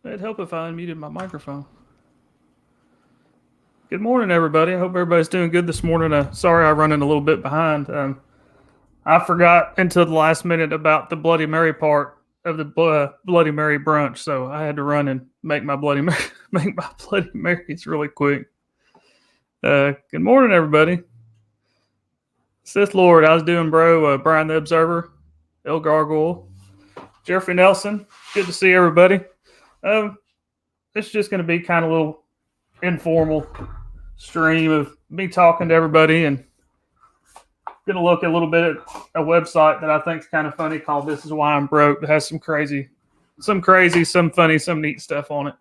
It'd help if I unmuted my microphone. Good morning, everybody. I hope everybody's doing good this morning. Sorry I'm running a little bit behind. I forgot until the last minute about the Bloody Mary part of the Bloody Mary brunch, so I had to run and make my make my Bloody Marys really quick. Good morning, everybody. Sith Lord, how's doing, bro? Brian the Observer, El Gargoyle, Jeffrey Nelson. Good to see everybody. It's just going to be kind of a little informal stream of me talking to everybody and going to look a little bit at a website that I think is kind of funny called This Is Why I'm Broke. It has some crazy, some funny, some neat stuff on it.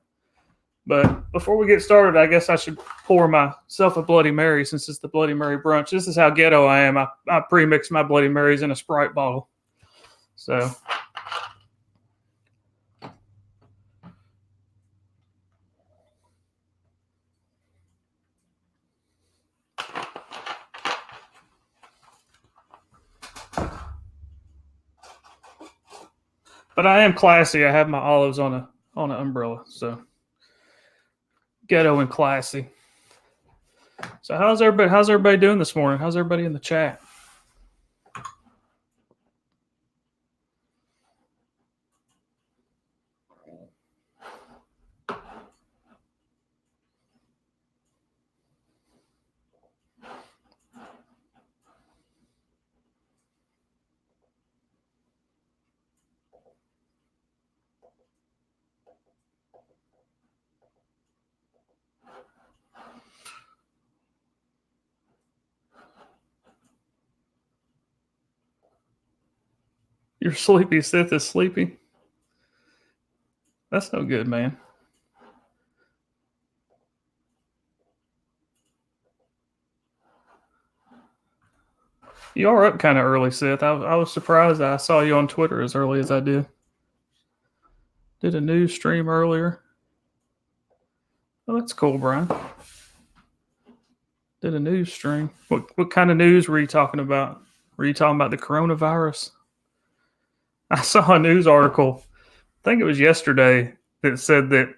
But before we get started, I guess I should pour myself a Bloody Mary since it's the Bloody Mary brunch. This is how ghetto I am. I pre-mix my Bloody Marys in a Sprite bottle. So but I am classy. I have my olives on an umbrella. So ghetto and classy. So how's everybody doing this morning? How's everybody in the chat? Your sleepy Sith is sleepy. That's no good, man. You are up kind of early, Sith. I was surprised I saw you on Twitter as early as I did. Did a news stream earlier. Oh, that's cool, Brian. Did a news stream. What kind of news were you talking about? Were you talking about the coronavirus? I saw a news article, I think it was yesterday, that said that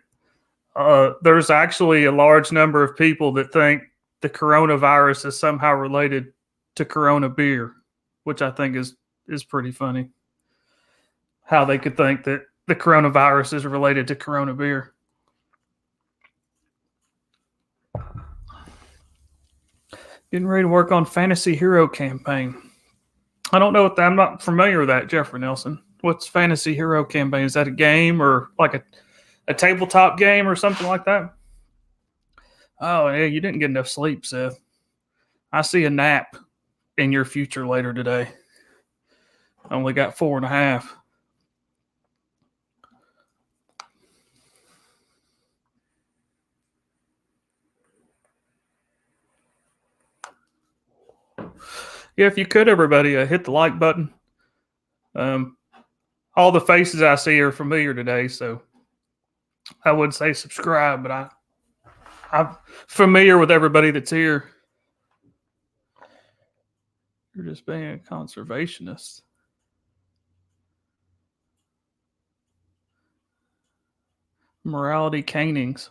there's actually a large number of people that think the coronavirus is somehow related to Corona beer, which I think is pretty funny. How they could think that the coronavirus is related to Corona beer. Getting ready to work on Fantasy Hero campaign. I don't know what that, I'm not familiar with that, Jeffrey Nelson. What's Fantasy Hero campaign? Is that a game or like a tabletop game or something like that? Oh, yeah, you didn't get enough sleep, Seth. I see a nap in your future later today. I only got 4.5. Yeah, if you could, everybody, hit the like button. All the faces I see are familiar today, so I would say subscribe, but I'm familiar with everybody that's here. You're just being a conservationist. Morality canings.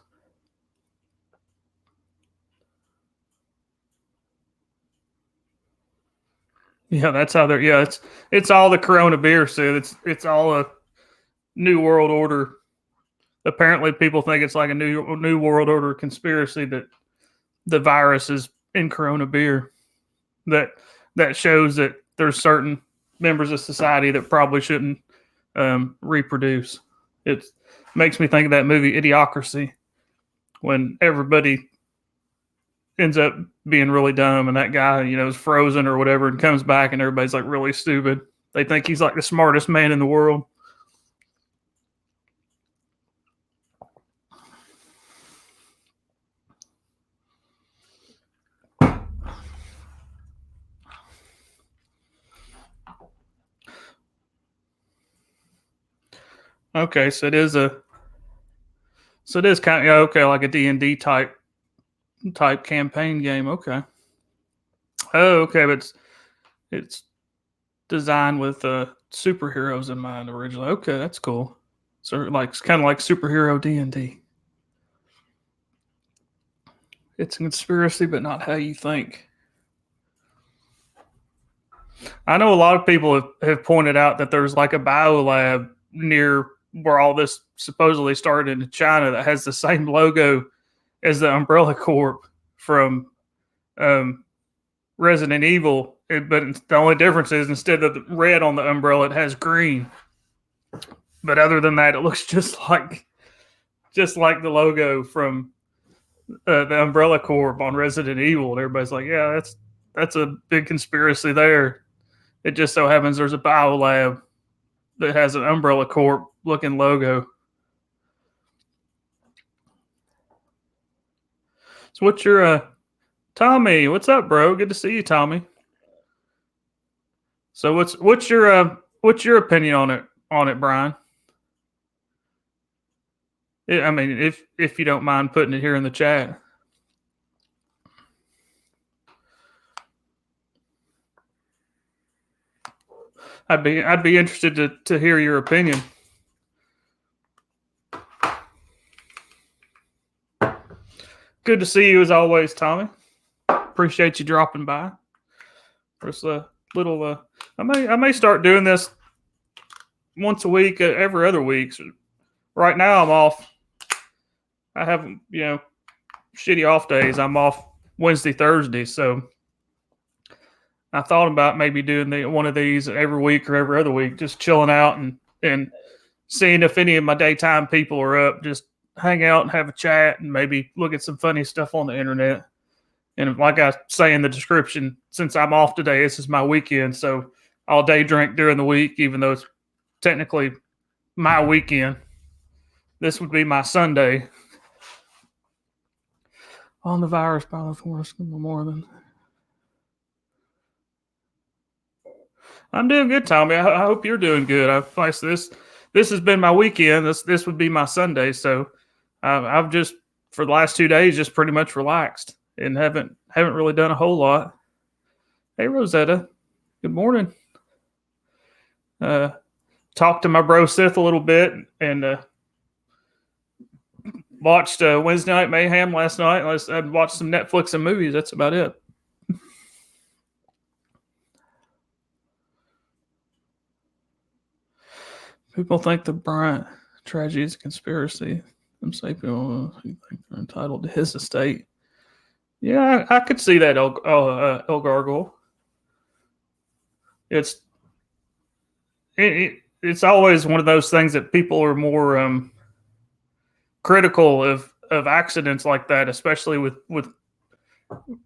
Yeah, that's how they're. Yeah, it's all the Corona beer, so it's all a New World Order. Apparently, people think it's like a New World Order conspiracy that the virus is in Corona beer. That shows that there's certain members of society that probably shouldn't reproduce. It makes me think of that movie Idiocracy, when everybody ends up being really dumb and that guy, is frozen or whatever and comes back and everybody's like really stupid. They think he's like the smartest man in the world. Okay, so it is kind of okay, like a D&D type campaign game. Okay. Oh, okay, but it's designed with superheroes in mind originally. Okay, that's cool. So like it's kind of like superhero D&D. It's a conspiracy, but not how you think. I know a lot of people have pointed out that there's like a biolab near where all this supposedly started in China that has the same logo as the Umbrella Corp from Resident Evil. But the only difference is instead of the red on the umbrella, it has green. But other than that, it looks just like the logo from the Umbrella Corp on Resident Evil. And everybody's like, yeah, that's a big conspiracy there. It just so happens there's a biolab that has an Umbrella Corp looking logo. So what's your Tommy? What's up, bro? Good to see you, Tommy. So what's your opinion on it, Brian? I mean, if you don't mind putting it here in the chat. I'd be interested to hear your opinion. Good to see you as always, Tommy. Appreciate you dropping by. There's a little. I may start doing this once a week, every other week. So right now I'm off. I have shitty off days. I'm off Wednesday, Thursday, so I thought about maybe doing one of these every week or every other week, just chilling out and seeing if any of my daytime people are up. Just hang out and have a chat and maybe look at some funny stuff on the internet. And like I say in the description, since I'm off today, this is my weekend, so I'll day drink during the week, even though it's technically my weekend. This would be my Sunday. On the virus by the force more than. I'm doing good, Tommy. I hope you're doing good. This has been my weekend. This would be my Sunday, so I've just for the last 2 days just pretty much relaxed and haven't really done a whole lot. Hey, Rosetta, good morning. Talked to my bro Sith a little bit and watched Wednesday Night Mayhem last night. I watched some Netflix and movies. That's about it. People think the Bryant tragedy is a conspiracy. Some say people think they're entitled to his estate. Yeah, I could see that, El Gargle. It's always one of those things that people are more critical of accidents like that, especially with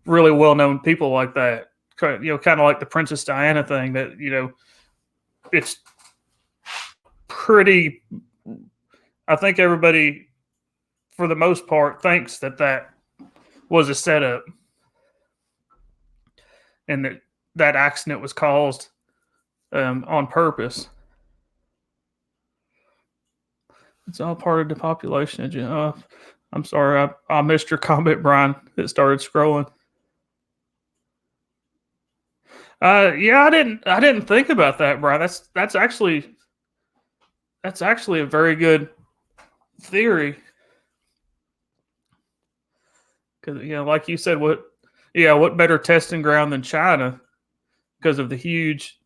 really well-known people like that. Kind of like the Princess Diana thing that, it's pretty, I think everybody, for the most part, thinks that was a setup and that accident was caused on purpose. It's all part of the population agenda. I'm sorry, I missed your comment, Brian. It started scrolling. Yeah, I didn't think about that, Brian. That's actually a very good theory. Because like you said, what better testing ground than China? Because of the huge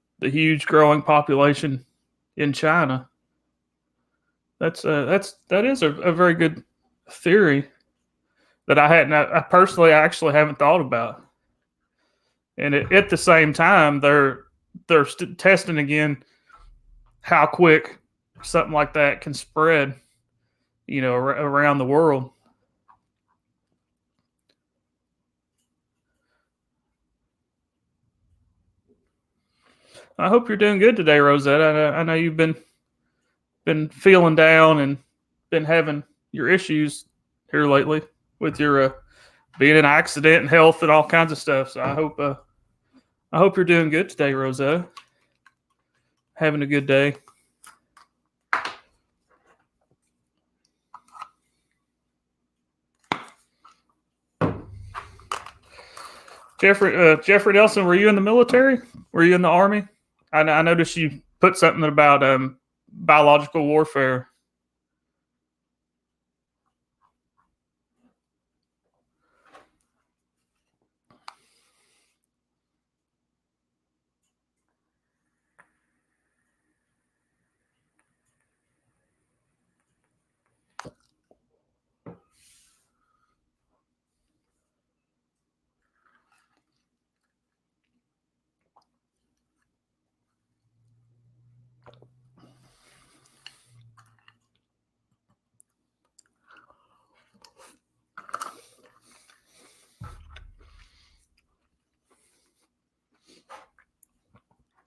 growing population in China. That is a very good theory that I personally actually haven't thought about. And at the same time, they're testing again how quick something like that can spread, around the world. I hope you're doing good today, Rosetta. I know you've been feeling down and been having your issues here lately with your being in an accident and health and all kinds of stuff. So I hope you're doing good today, Rosetta. Having a good day. Jeffrey Nelson, were you in the military? Were you in the Army? I noticed you put something about biological warfare.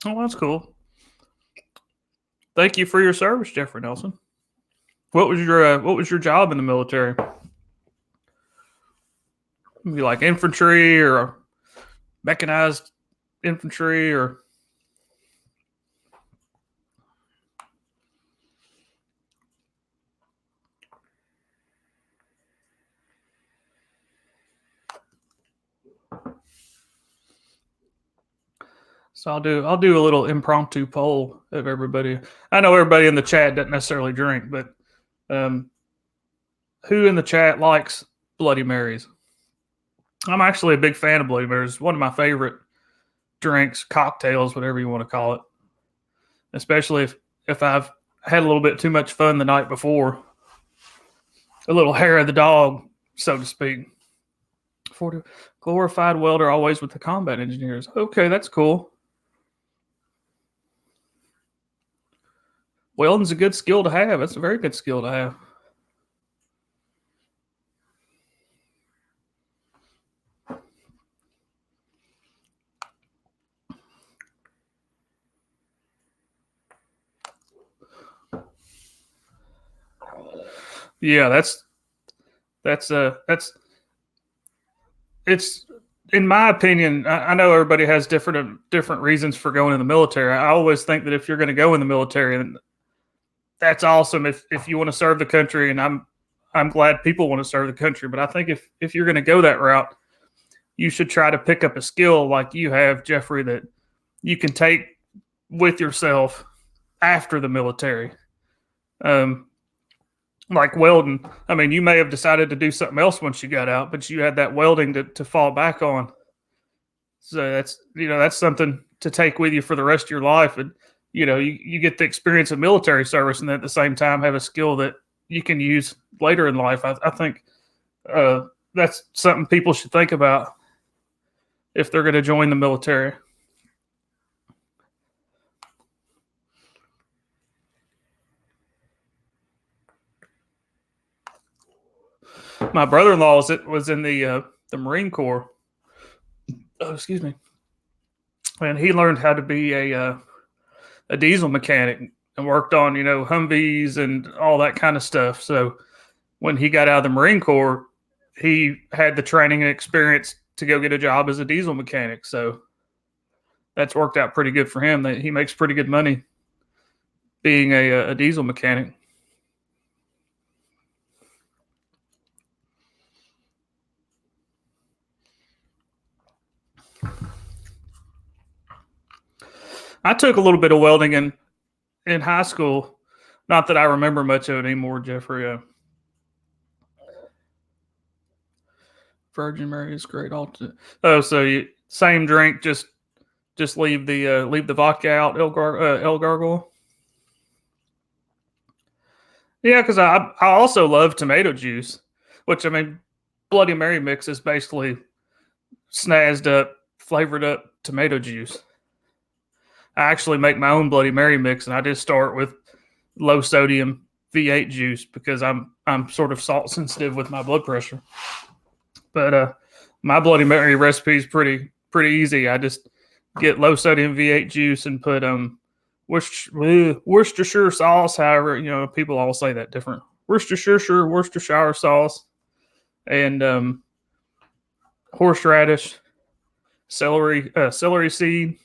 Oh, that's cool. Thank you for your service, Jeffrey Nelson. What was your job in the military? Be like infantry or mechanized infantry or so I'll do a little impromptu poll of everybody. I know everybody in the chat doesn't necessarily drink, but um, who in the chat likes Bloody Marys? I'm actually a big fan of Bloody Marys. One of my favorite drinks, cocktails, whatever you want to call it. Especially if I've had a little bit too much fun the night before. A little hair of the dog, so to speak. 40 glorified welder, always with the combat engineers. Okay, that's cool. Welding's a good skill to have. That's a very good skill to have. Yeah, that's it's in my opinion. I know everybody has different reasons for going in the military. I always think that if you're going to go in the military, then that's awesome. If you want to serve the country, and I'm glad people want to serve the country. But I think if you're going to go that route, you should try to pick up a skill like you have, Jeffrey, that you can take with yourself after the military. Like welding. I mean, you may have decided to do something else once you got out, but you had that welding to fall back on. So that's something to take with you for the rest of your life. And you get the experience of military service, and at the same time have a skill that you can use later in life. I think that's something people should think about if they're going to join the military. My brother-in-law was in the Marine Corps. Oh, excuse me. And he learned how to be a diesel mechanic and worked on Humvees and all that kind of stuff. So when he got out of the Marine Corps, he had the training and experience to go get a job as a diesel mechanic. So that's worked out pretty good for him. That he makes pretty good money being a diesel mechanic. I took a little bit of welding in high school. Not that I remember much of it anymore, Jeffrey. Virgin Mary is great. Oh, so same drink, just leave the vodka out. El Gargoyle. Yeah, because I also love tomato juice, which I mean, Bloody Mary mix is basically snazzed up, flavored up tomato juice. I actually make my own Bloody Mary mix, and I just start with low sodium V8 juice because I'm sort of salt sensitive with my blood pressure. But my Bloody Mary recipe is pretty easy. I just get low sodium V8 juice and put Worcestershire sauce. However, people all say that different. Worcestershire sauce, and horseradish, celery seed,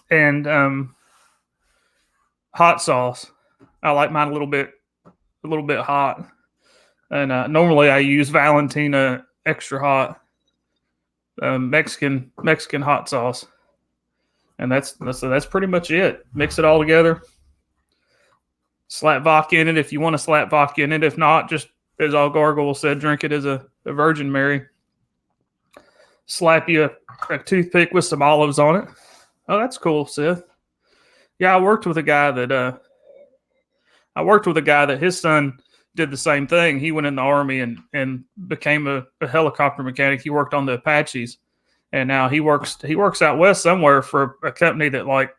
and hot sauce. I like mine a little bit hot, and normally I use Valentina extra hot Mexican hot sauce, and that's pretty much it. Mix it all together. Slap vodka in it if you want to slap vodka in it. If not, just as all Gargoyle said, drink it as a Virgin Mary. Slap you a toothpick with some olives on it. Oh, that's cool, Seth. Yeah, I worked with a guy that his son did the same thing. He went in the Army and became a helicopter mechanic. He worked on the Apaches, and now he works out west somewhere for a company that like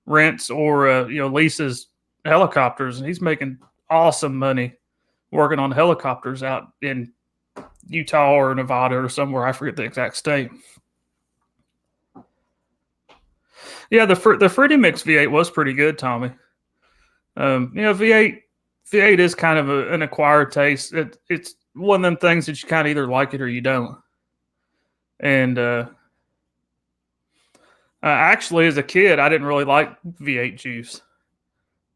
rents or leases helicopters, and he's making awesome money working on helicopters out in Utah or Nevada or somewhere. I forget the exact state. Yeah, the Fruity Mix V8 was pretty good, Tommy. V8 is kind of an acquired taste. It's one of them things that you kind of either like it or you don't. And actually, as a kid, I didn't really like V8 juice.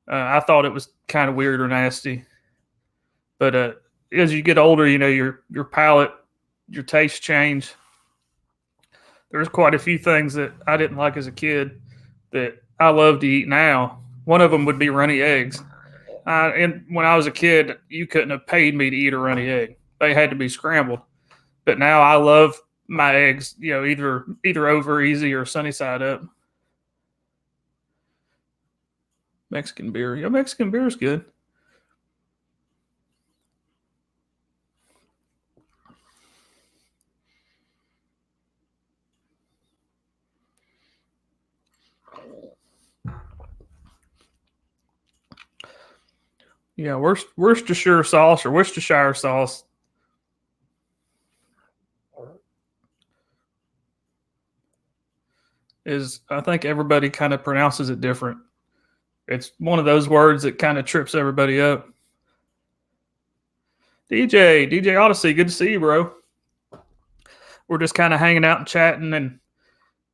I thought it was kind of weird or nasty. But as you get older, your palate, your taste change. There's quite a few things that I didn't like as a kid that I love to eat now. One of them would be runny eggs. And when I was a kid, you couldn't have paid me to eat a runny egg. They had to be scrambled. But now I love my eggs, either over easy or sunny side up. Mexican beer. Yeah, Mexican beer is good. Yeah, Worcestershire sauce or Worcestershire sauce is, I think everybody kind of pronounces it different. It's one of those words that kind of trips everybody up. DJ Odyssey, good to see you, bro. We're just kind of hanging out and chatting, and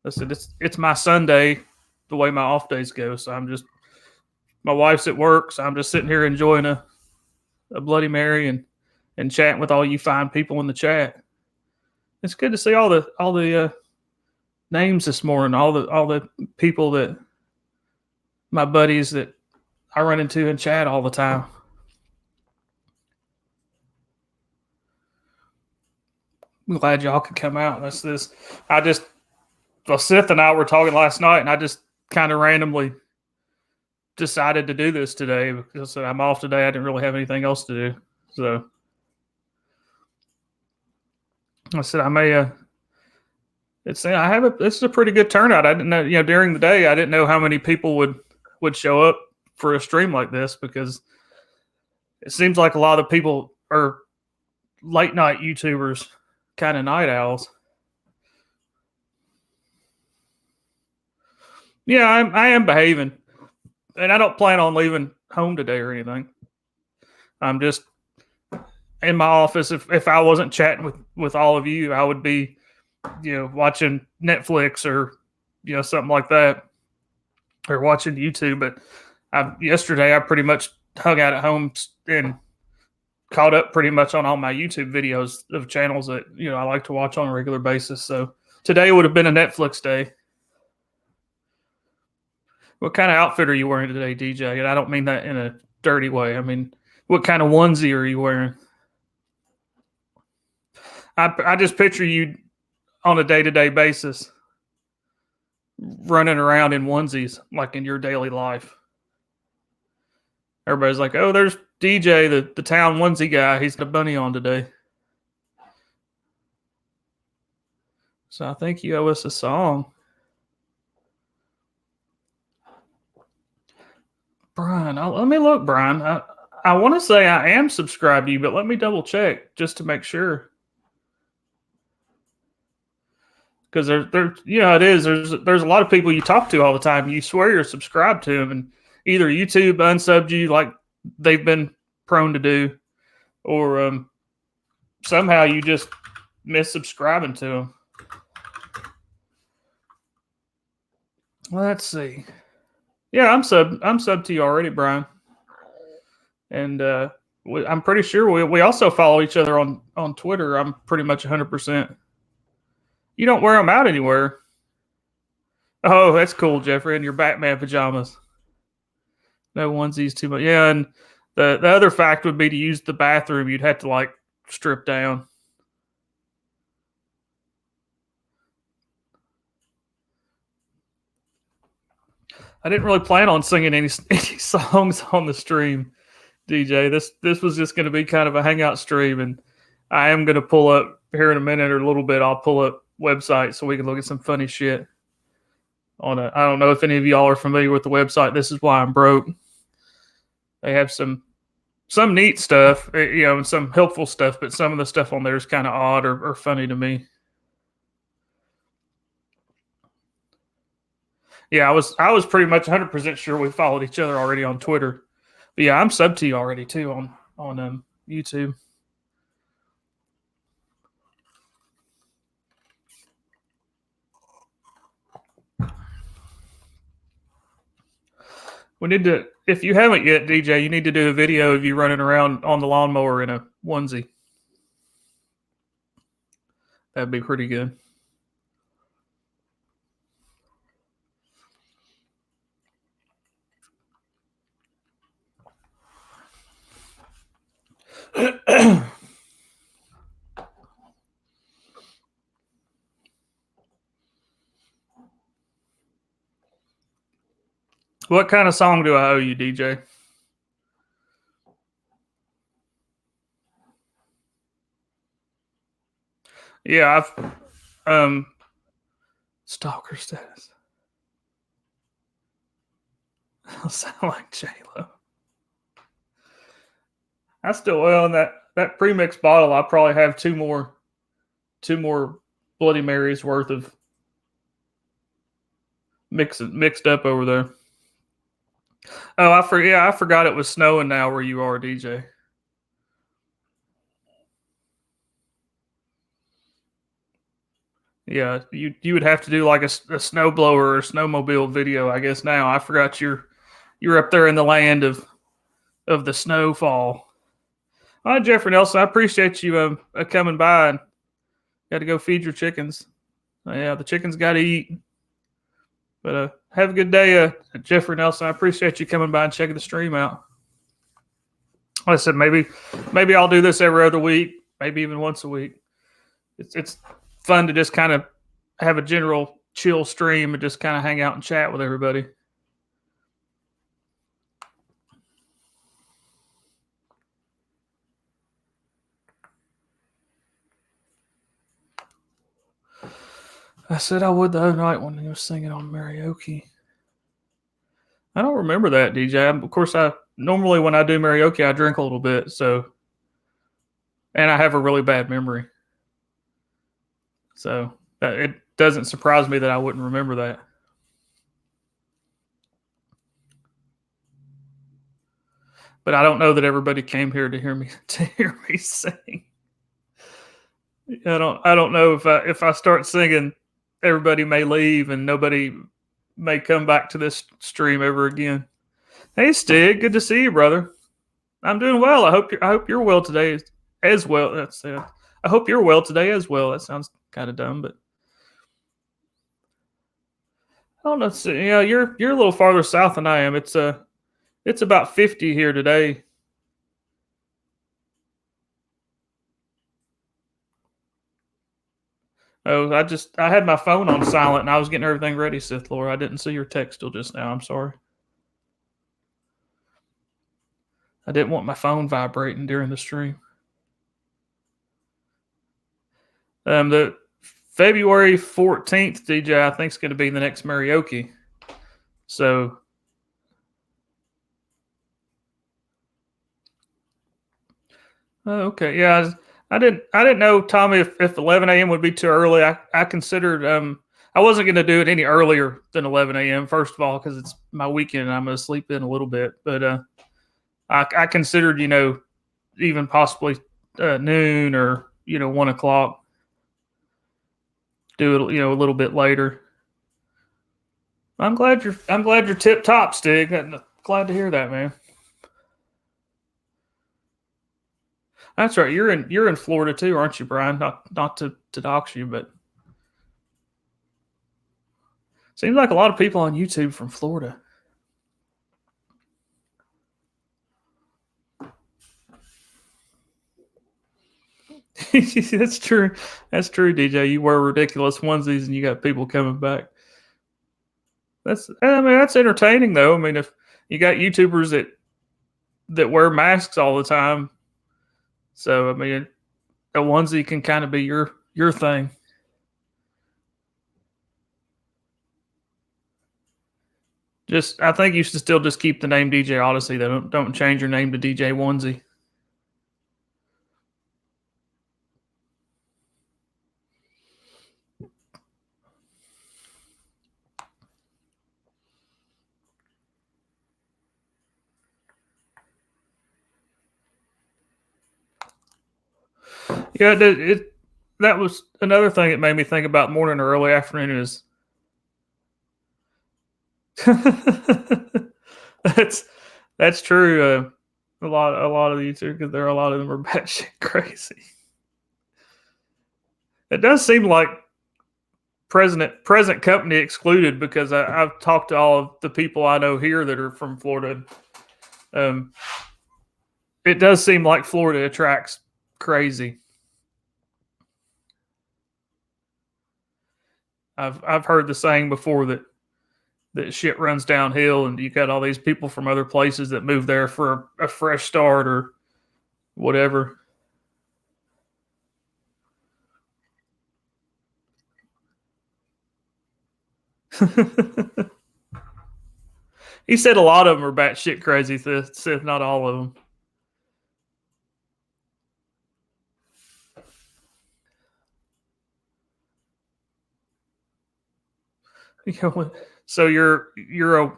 listen, it's my Sunday, the way my off days go. So my wife's at work, so I'm just sitting here enjoying a Bloody Mary and chatting with all you fine people in the chat. It's good to see all the names this morning, all the people that my buddies that I run into in chat all the time. I'm glad y'all could come out. Seth and I were talking last night, and I just kind of randomly decided to do this today because I'm off today. I didn't really have anything else to do, so I said I may. It's a pretty good turnout. I didn't know, during the day I didn't know how many people would show up for a stream like this because it seems like a lot of the people are late night YouTubers, kind of night owls. Yeah, I am behaving, and I don't plan on leaving home today or anything. I'm just in my office. If I wasn't chatting with all of you, I would be, watching Netflix or, something like that, or watching YouTube. But yesterday I pretty much hung out at home and caught up pretty much on all my YouTube videos of channels that, I like to watch on a regular basis. So today would have been a Netflix day. What kind of outfit are you wearing today, DJ? And I don't mean that in a dirty way. I mean, what kind of onesie are you wearing? I just picture you on a day-to-day basis running around in onesies like in your daily life. Everybody's like, oh, there's DJ, the town onesie guy. He's got a bunny on today. So I think you owe us a song. Brian, let me look, Brian. I want to say I am subscribed to you, but let me double check just to make sure. Because it is. There's a lot of people you talk to all the time. You swear you're subscribed to them, and either YouTube unsubbed you like they've been prone to do, or somehow you just miss subscribing to them. Let's see. Yeah, I'm sub to you already, Brian. And I'm pretty sure we also follow each other on Twitter. I'm pretty much 100%. You don't wear them out anywhere. Oh, that's cool, Jeffrey, in your Batman pajamas. No onesies too much. Yeah, and the other fact would be to use the bathroom, you'd have to strip down. I didn't really plan on singing any songs on the stream, DJ. This was just going to be kind of a hangout stream, and I am going to pull up here in a minute or a little bit. I'll pull up website so we can look at some funny shit. I don't know if any of y'all are familiar with the website. This is why I'm broke. They have some neat stuff, and some helpful stuff, but some of the stuff on there is kind of odd or funny to me. Yeah, I was pretty much 100% sure we followed each other already on Twitter. But yeah, I'm sub to you already too on YouTube. We need to, if you haven't yet, DJ, you need to do a video of you running around on the lawnmower in a onesie. That'd be pretty good. What kind of song do I owe you, DJ? Yeah, I've stalker status. I'll sound like J Lo. I still well in that premix bottle. I probably have two more Bloody Marys worth of mixed up over there. Oh, I forgot it was snowing now where you are, DJ. Yeah, you would have to do like a snowblower or a snowmobile video, I guess. Now I forgot you're up there in the land of the snowfall. All right, Jeffrey Nelson, I appreciate you coming by and got to go feed your chickens. Yeah, the chickens got to eat. But have a good day, Jeffrey Nelson. I appreciate you coming by and checking the stream out. Like I said, maybe I'll do this every other week, maybe even once a week. It's fun to just kind of have a general chill stream and just kind of hang out and chat with everybody. I said I would the other night when he was singing on karaoke. I don't remember that, DJ. Of course, I normally when I do karaoke, I drink a little bit, so and I have a really bad memory, so it doesn't surprise me that I wouldn't remember that. But I don't know that everybody came here to hear me sing. I don't know if I start singing, everybody may leave and nobody may come back to this stream ever again. Hey, Stig, good to see you, brother. I'm doing well. I hope you're well today as well. That's I hope you're well today as well. That sounds kind of dumb, but I don't know. So, yeah, you're a little farther south than I am. It's about 50 here today. Oh, I had my phone on silent and I was getting everything ready, Sith Lord. I didn't see your text till just now. I'm sorry. I didn't want my phone vibrating during the stream. The February 14th, DJ, I think is going to be the next karaoke. So, okay, yeah, I didn't know, Tommy, if 11 a.m. would be too early. I considered I wasn't going to do it any earlier than 11 a.m. First of all, because it's my weekend and I'm going to sleep in a little bit. But I considered, even possibly noon or 1 o'clock. Do it, a little bit later. I'm glad you're tip top, Stig. Glad to hear that, man. That's right. You're in Florida too, aren't you, Brian? Not to dox you, but seems like a lot of people on YouTube from Florida. That's true. That's true, DJ. You wear ridiculous onesies and you got people coming back. That's entertaining though. I mean, if you got YouTubers that wear masks all the time, so I mean, a onesie can kind of be your thing. I think you should still just keep the name DJ Odyssey. Though. Don't change your name to DJ Onesie. Yeah, that was another thing that made me think about morning or early afternoon is that's that's true. A lot of YouTube because there are a lot of them are batshit crazy. It does seem like present company excluded because I've talked to all of the people I know here that are from Florida. Um, it does seem like Florida attracts crazy. I've heard the saying before that shit runs downhill, and you got all these people from other places that move there for a fresh start or whatever. He said a lot of them are batshit crazy. Said not all of them. So you're a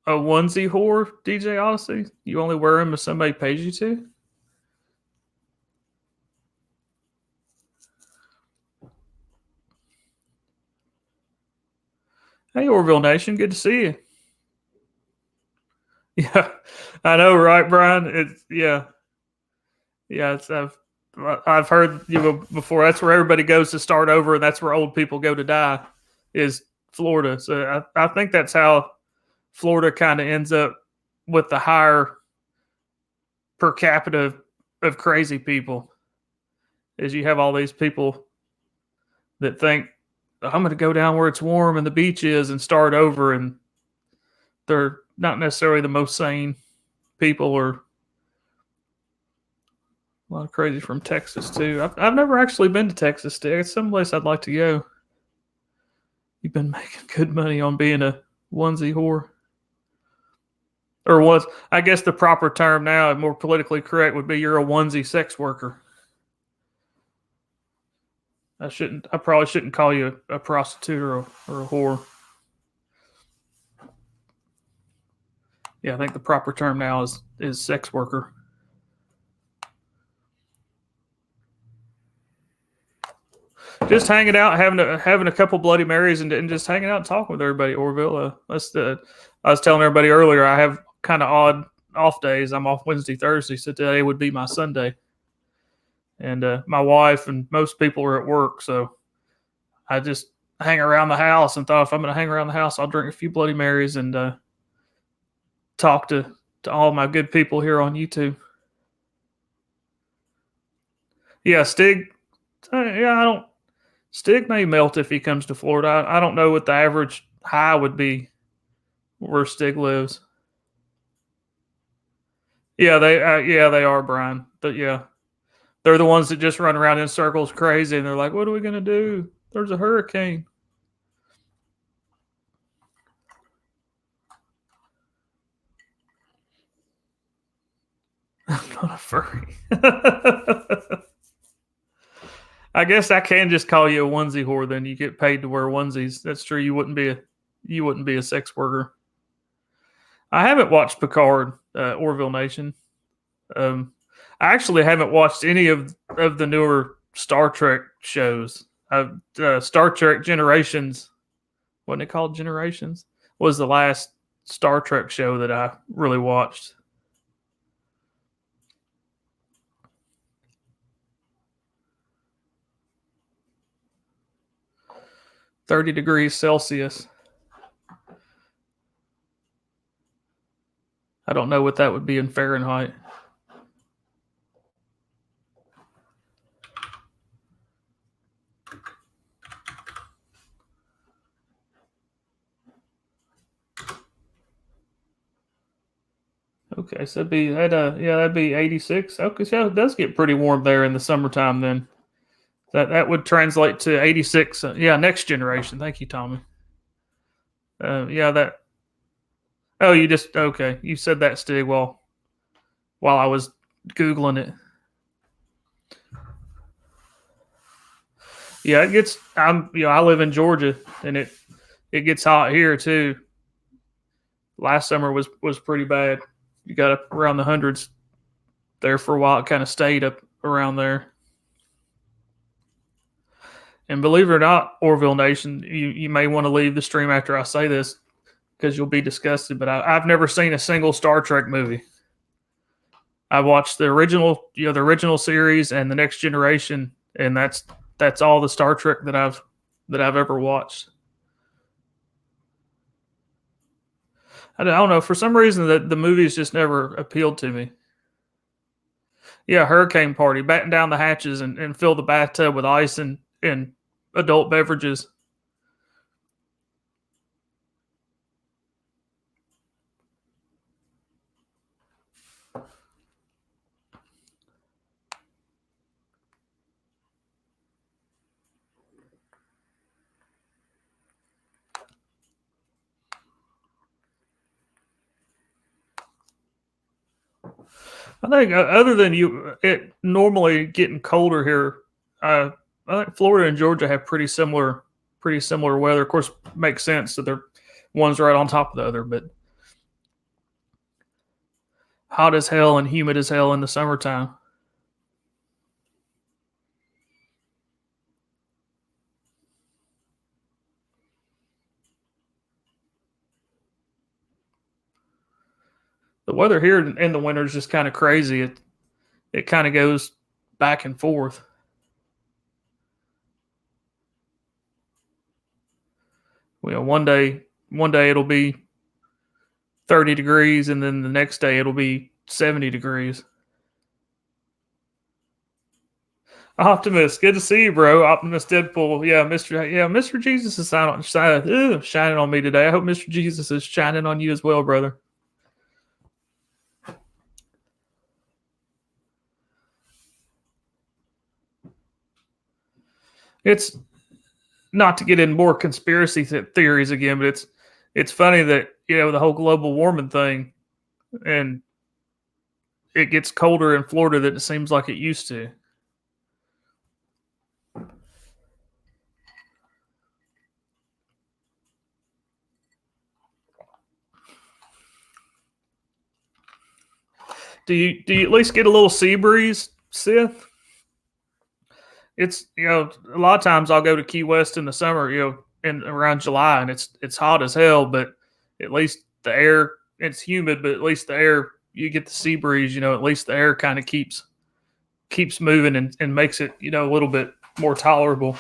onesie whore, DJ Odyssey? You only wear them if somebody pays you to? Hey, Orville Nation, good to see you. Yeah, I know, right, Brian? It's yeah. I've heard before. That's where everybody goes to start over, and that's where old people go to die. Is Florida? So I think that's how Florida kind of ends up with the higher per capita of crazy people. Is you have all these people that think I'm going to go down where it's warm and the beach is and start over, and they're not necessarily the most sane people, or a lot of crazy from Texas too. I've never actually been to Texas. It's someplace I'd like to go. You've been making good money on being a onesie whore, or was I guess the proper term now, more politically correct, would be you're a onesie sex worker. I probably shouldn't call you a prostitute or a whore. Yeah, I think the proper term now is sex worker. Just hanging out, having a couple Bloody Marys, and just hanging out and talking with everybody. Orville, I was telling everybody earlier, I have kind of odd off days. I'm off Wednesday, Thursday, so today would be my Sunday. And my wife and most people are at work, so I just hang around the house and thought if I'm going to hang around the house, I'll drink a few Bloody Marys and talk to all my good people here on YouTube. Yeah, Stig. Yeah, I don't. Stig may melt if he comes to Florida. I don't know what the average high would be where Stig lives. Yeah, they are, Brian. But yeah, they're the ones that just run around in circles crazy, and they're like, "What are we gonna do? There's a hurricane." I'm not a furry. I guess I can just call you a onesie whore. Then you get paid to wear onesies. That's true. You wouldn't be a sex worker. I haven't watched Picard, Orville Nation. I actually haven't watched any of the newer Star Trek shows. Star Trek Generations, wasn't it called Generations? Was the last Star Trek show that I really watched. 30 degrees Celsius. I don't know what that would be in Fahrenheit. Okay, so that'd be 86. Okay, so it does get pretty warm there in the summertime. Then that would translate to 86. Yeah, next generation. Thank you, Tommy. Yeah, that. Oh, you just okay. You said that, Stig, while I was googling it. Yeah, it gets. I live in Georgia, and it gets hot here too. Last summer was pretty bad. You got up around the hundreds there for a while. It kind of stayed up around there. And believe it or not, Orville Nation, you may want to leave the stream after I say this because you'll be disgusted. But I've never seen a single Star Trek movie. I watched the original, the original series and the Next Generation, and that's all the Star Trek that I've ever watched. I don't know. For some reason, the movies just never appealed to me. Yeah, hurricane party, batten down the hatches and fill the bathtub with ice and adult beverages. I think other than it normally getting colder here, I think Florida and Georgia have pretty similar weather. Of course, makes sense that they're one's right on top of the other, but hot as hell and humid as hell in the summertime. The weather here in the winter is just kind of crazy. It kind of goes back and forth. One day it'll be 30 degrees, and then the next day it'll be 70 degrees. Optimus, good to see you, bro. Optimus Deadpool, Mr. Jesus is shining on me today. I hope Mr. Jesus is shining on you as well, brother. It's not to get in more conspiracy theories again, but it's funny that the whole global warming thing, and it gets colder in Florida than it seems like it used to. Do you at least get a little sea breeze, Sith? It's a lot of times I'll go to Key West in the summer, in around July, and it's hot as hell, but at least the air, it's humid, but at least the air, you get the sea breeze, at least the air kind of keeps moving and makes it, a little bit more tolerable.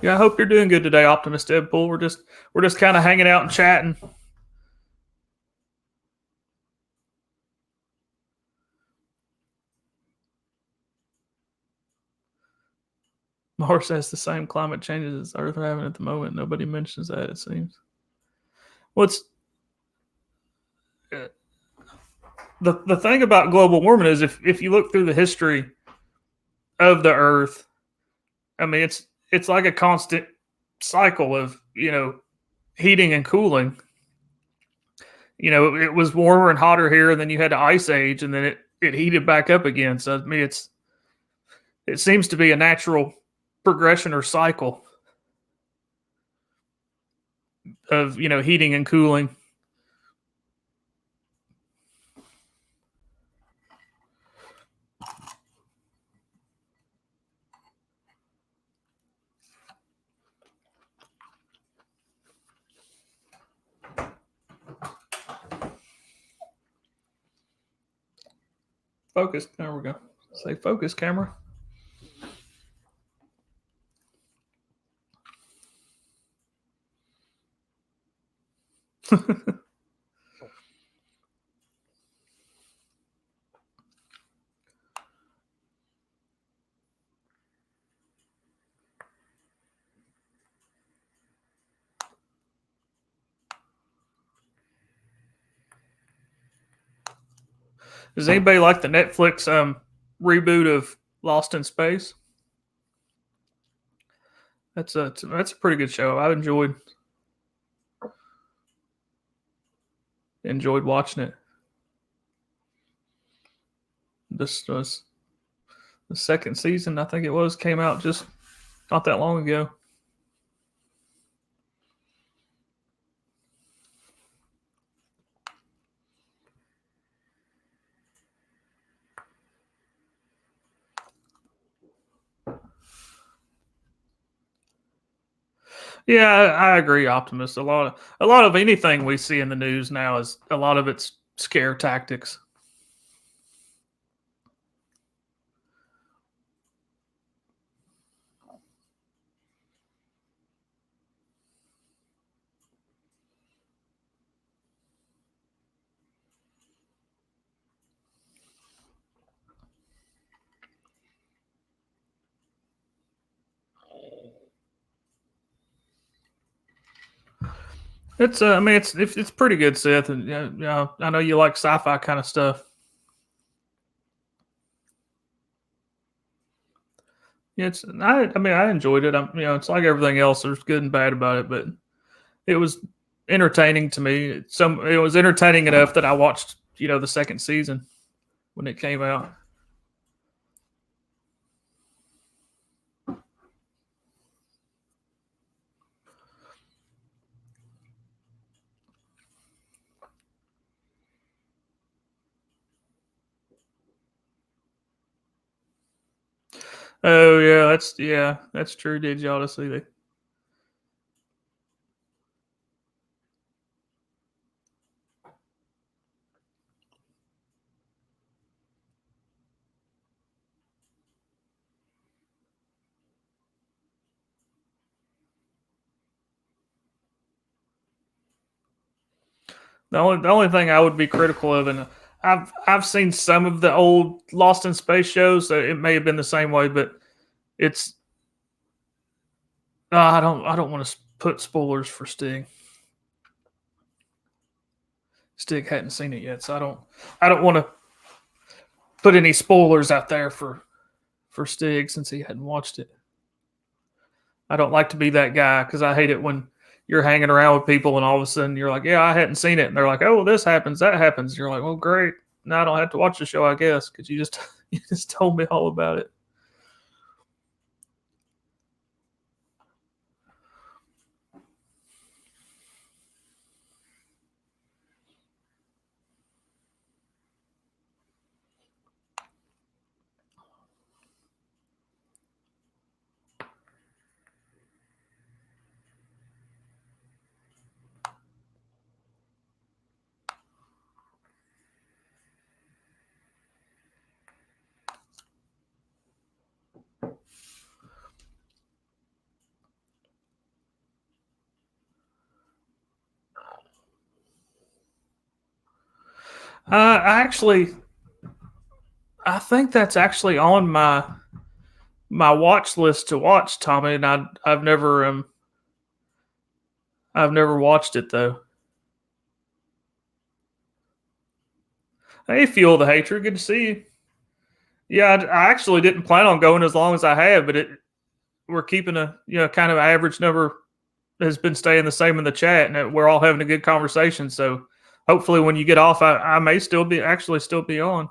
Yeah, I hope you're doing good today, Optimus Deadpool. We're just kind of hanging out and chatting. Mars has the same climate changes as Earth are having at the moment. Nobody mentions that, it seems. What's the thing about global warming is if you look through the history of the Earth, I mean it's like a constant cycle of heating and cooling. It was warmer and hotter here, and then you had the ice age, and then it heated back up again. So I mean it seems to be a natural progression or cycle of heating and cooling. Focus. There we go. Say focus, camera. Does anybody like the Netflix reboot of Lost in Space? That's a pretty good show. I've enjoyed watching it. This was The second season, I think it was, came out just not that long ago. Yeah, I agree, Optimus. A lot of anything we see in the news now is a lot of it's scare tactics. It's I mean it's pretty good, Seth, and yeah, I know you like sci-fi kind of stuff. Yeah, I mean I enjoyed it. It's like everything else. There's good and bad about it, but it was entertaining to me. It was entertaining enough that I watched the second season when it came out. Oh that's true. Did y'all to see that? The only thing I would be critical of, and I've seen some of the old Lost in Space shows, so it may have been the same way, but it's I don't want to put spoilers for Stig. Stig hadn't seen it yet, so I don't want to put any spoilers out there for Stig since he hadn't watched it. I don't like to be that guy because I hate it when you're hanging around with people and all of a sudden you're like, yeah, I hadn't seen it, and they're like, oh, well, this happens, that happens. You're like, well, great. Now I don't have to watch the show, I guess, because you just you just told me all about it. I think that's actually on my watch list to watch, Tommy, and I've never watched it though. Hey, Fuel the Hatred, good to see you. Yeah, I actually didn't plan on going as long as I have, but we're keeping a kind of average number has been staying the same in the chat, and we're all having a good conversation. So hopefully, when you get off, I may still be on.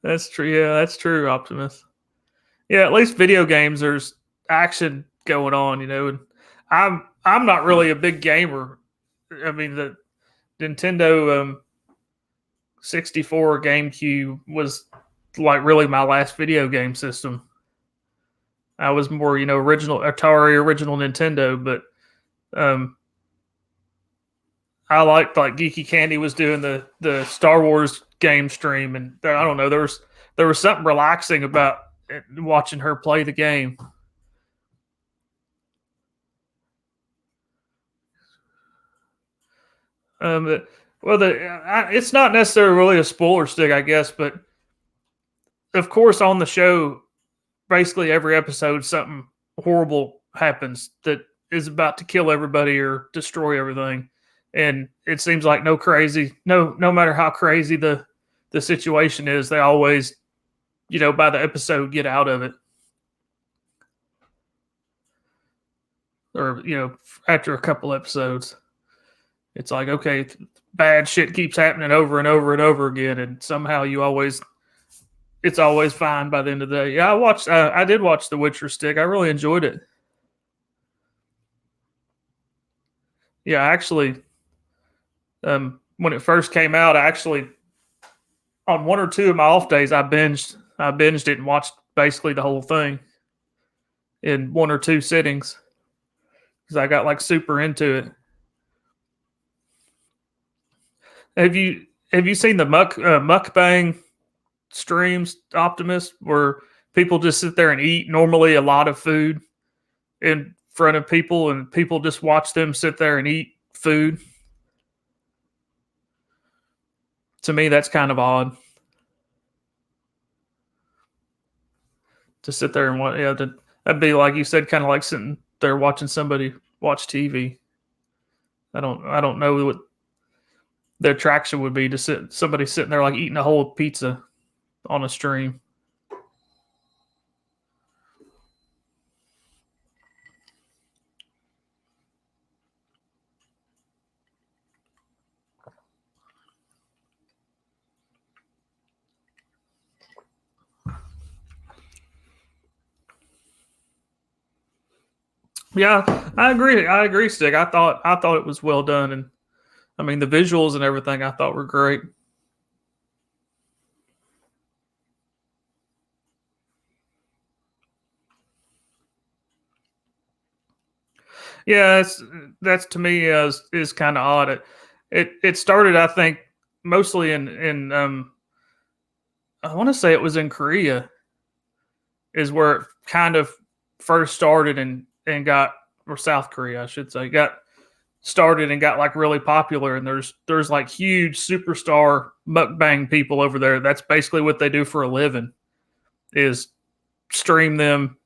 That's true. Yeah, that's true, Optimus. Yeah, at least video games, there's action going on, and I'm not really a big gamer. I mean, the Nintendo 64 GameCube was like really my last video game system. I was more, original Atari, original Nintendo, but um, I liked like Geeky Candy was doing the Star Wars game stream, and I don't know, there was something relaxing about watching her play the game. Well, it's not necessarily really a spoiler stick, I guess, but of course, on the show, basically every episode, something horrible happens that is about to kill everybody or destroy everything, and it seems like no matter how crazy the the situation is, they always, by the episode get out of it. Or, after a couple episodes. It's like, okay, bad shit keeps happening over and over and over again, and somehow it's always fine by the end of the day. Yeah, I did watch The Witcher Stick. I really enjoyed it. Yeah, actually, when it first came out, on one or two of my off days, I binged it and watched basically the whole thing in one or two sittings because I got like super into it. Have you seen the mukbang streams, Optimus, where people just sit there and eat normally a lot of food in front of people, and people just watch them sit there and eat food? To me, that's kind of odd to sit there and watch. Yeah, that'd be like you said, kind of like sitting there watching somebody watch TV. I don't know what the attraction would be to somebody sitting there like eating a whole pizza on a stream. Yeah, I agree, Stick. I thought it was well done, and I mean the visuals and everything I thought were great. Yeah, that's to me is kind of odd. It started, I think, mostly in I want to say it was in Korea is where it kind of first started and got, or South Korea I should say, got started and got like really popular. And there's like huge superstar mukbang people over there. That's basically what they do for a living, is stream them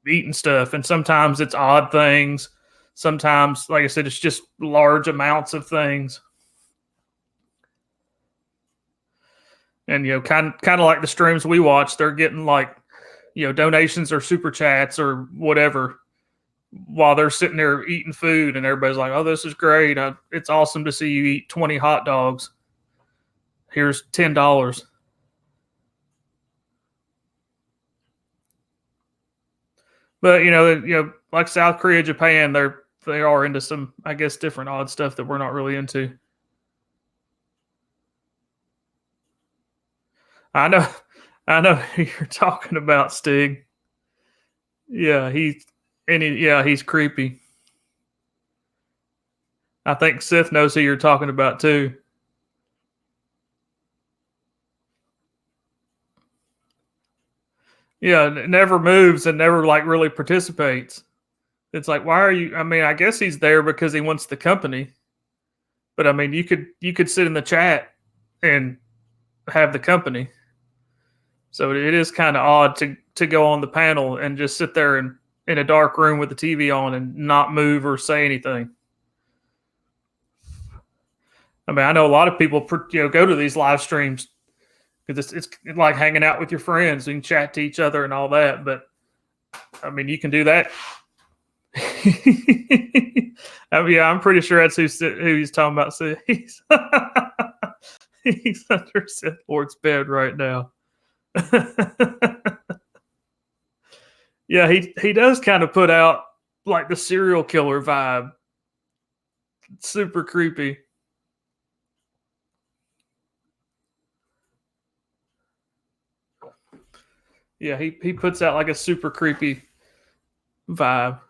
eating stuff. And sometimes it's odd things. Sometimes, like I said, it's just large amounts of things. And kind of like the streams we watch, they're getting like donations or super chats or whatever while they're sitting there eating food, and everybody's like, "Oh, this is great! It's awesome to see you eat 20 hot dogs. Here's $10." But like South Korea, Japan, they are into some, I guess, different odd stuff that we're not really into. I know, I know who you're talking about, Stig. Yeah, he's creepy. I think Sith knows who you're talking about too. Yeah, never moves and never like really participates. It's like, why are you? I mean, I guess he's there because he wants the company. But I mean, you could sit in the chat and have the company. So it is kind of odd to go on the panel and just sit there in a dark room with the TV on and not move or say anything. I mean, I know a lot of people go to these live streams because it's like hanging out with your friends and chat to each other and all that. But I mean, you can do that. I mean, yeah, I'm pretty sure that's who he's talking about. So he's under Sith Lord's bed right now. Yeah, he does kind of put out like the serial killer vibe. It's super creepy. Yeah, he puts out like a super creepy vibe.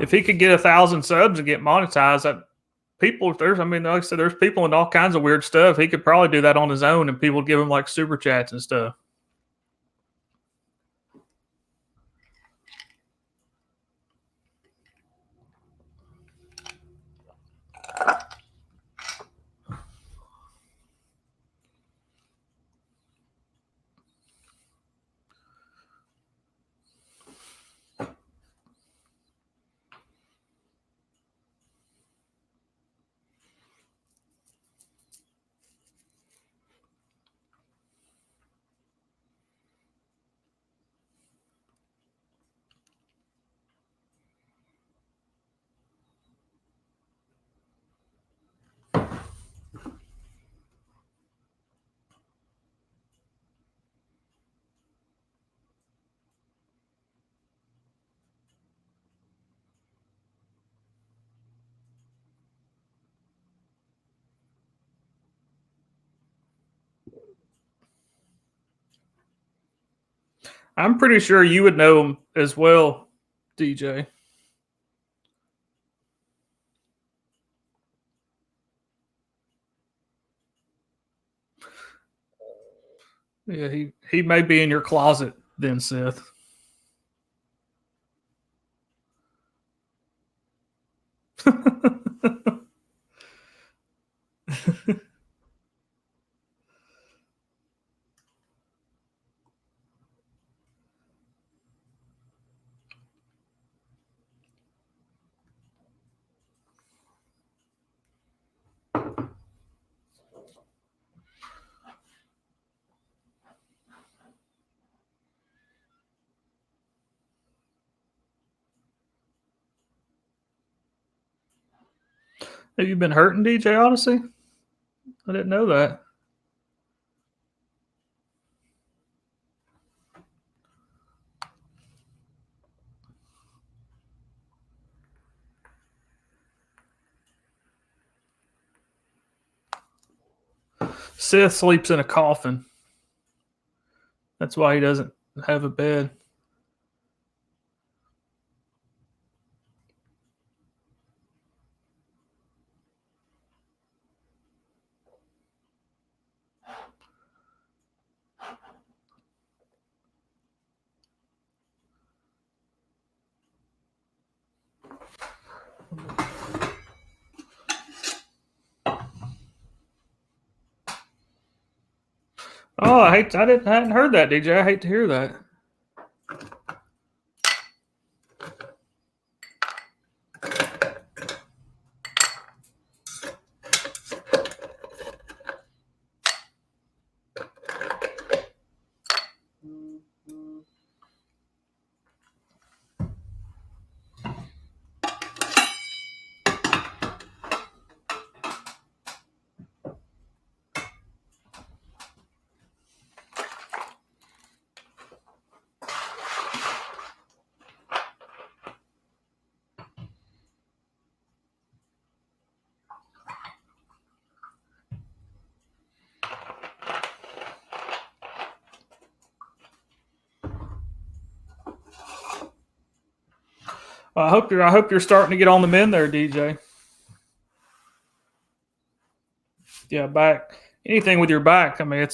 If he could get 1,000 subs and get monetized, I mean, like I said, there's people in all kinds of weird stuff. He could probably do that on his own, and people would give him like super chats and stuff. I'm pretty sure you would know him as well, DJ. Yeah, he may be in your closet then, Seth. Have you been hurting, DJ Odyssey? I didn't know that. Seth sleeps in a coffin. That's why he doesn't have a bed. Oh, I hadn't heard that, DJ. I hate to hear that. I hope you're starting to get on the mend there, DJ. Yeah, back anything with your back. I mean,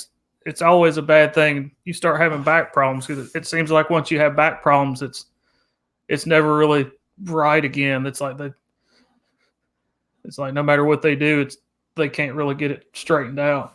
it's always a bad thing. You start having back problems because it seems like once you have back problems, it's never really right again. It's like no matter what they do, they can't really get it straightened out.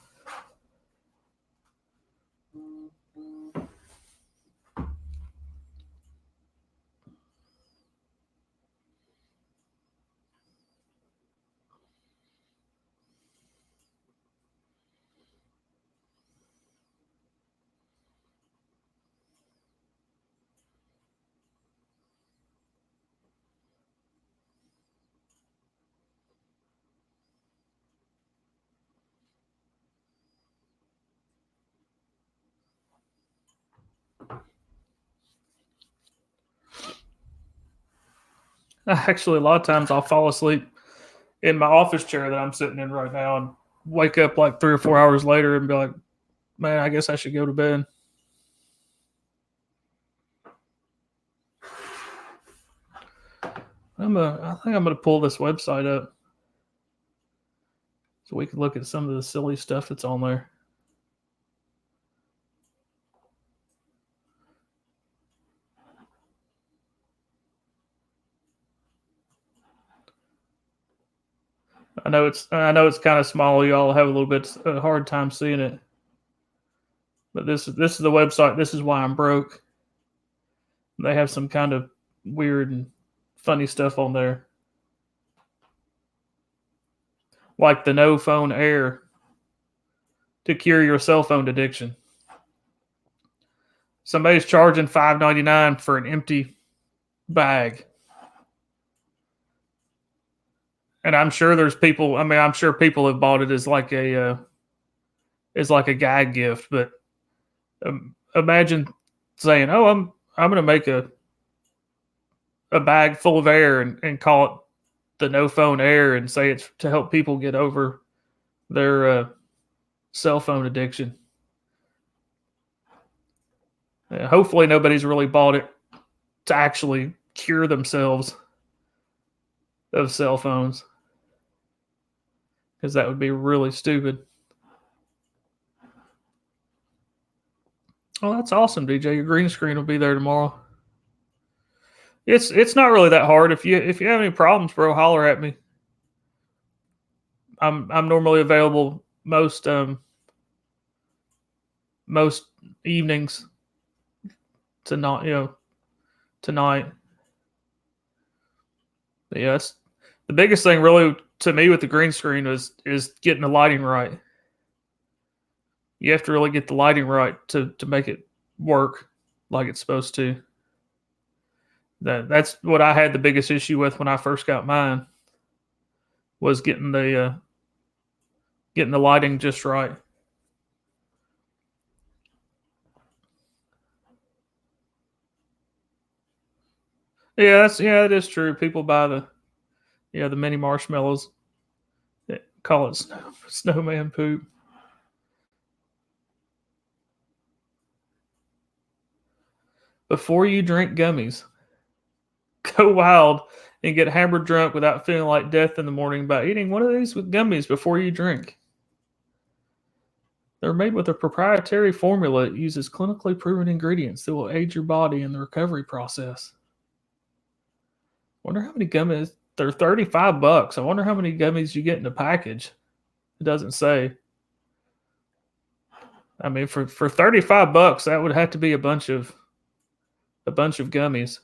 Actually, a lot of times I'll fall asleep in my office chair that I'm sitting in right now and wake up like 3 or 4 hours later and be like, man, I guess I should go to bed. I think I'm gonna pull this website up so we can look at some of the silly stuff that's on there. I know it's kind of small. Y'all have a little bit a hard time seeing it, but this is the website. This is why I'm broke. They have some kind of weird and funny stuff on there, like the no phone air to cure your cell phone addiction. Somebody's charging $5.99 for an empty bag, and I'm sure there's people. I mean, I'm sure people have bought it as like a gag gift. But imagine saying, "Oh, I'm going to make a bag full of air and call it the no phone air and say it's to help people get over their cell phone addiction." Hopefully nobody's really bought it to actually cure themselves of cell phones, because that would be really stupid. Oh, that's awesome, DJ. Your green screen will be there tomorrow. It's not really that hard. If you have any problems, bro, holler at me. I'm normally available most evenings tonight. But yeah, it's the biggest thing really to me with the green screen is getting the lighting right. You have to really get the lighting right to make it work like it's supposed to. That's what I had the biggest issue with when I first got mine, was getting the lighting just right. Yeah, it is true. People buy the mini marshmallows. They call it snowman poop. Before you drink gummies, go wild and get hammered drunk without feeling like death in the morning by eating one of these with gummies before you drink. They're made with a proprietary formula that uses clinically proven ingredients that will aid your body in the recovery process. Wonder how many gummies. They're $35. I wonder how many gummies you get in a package. It doesn't say. I mean, for $35, that would have to be a bunch of gummies.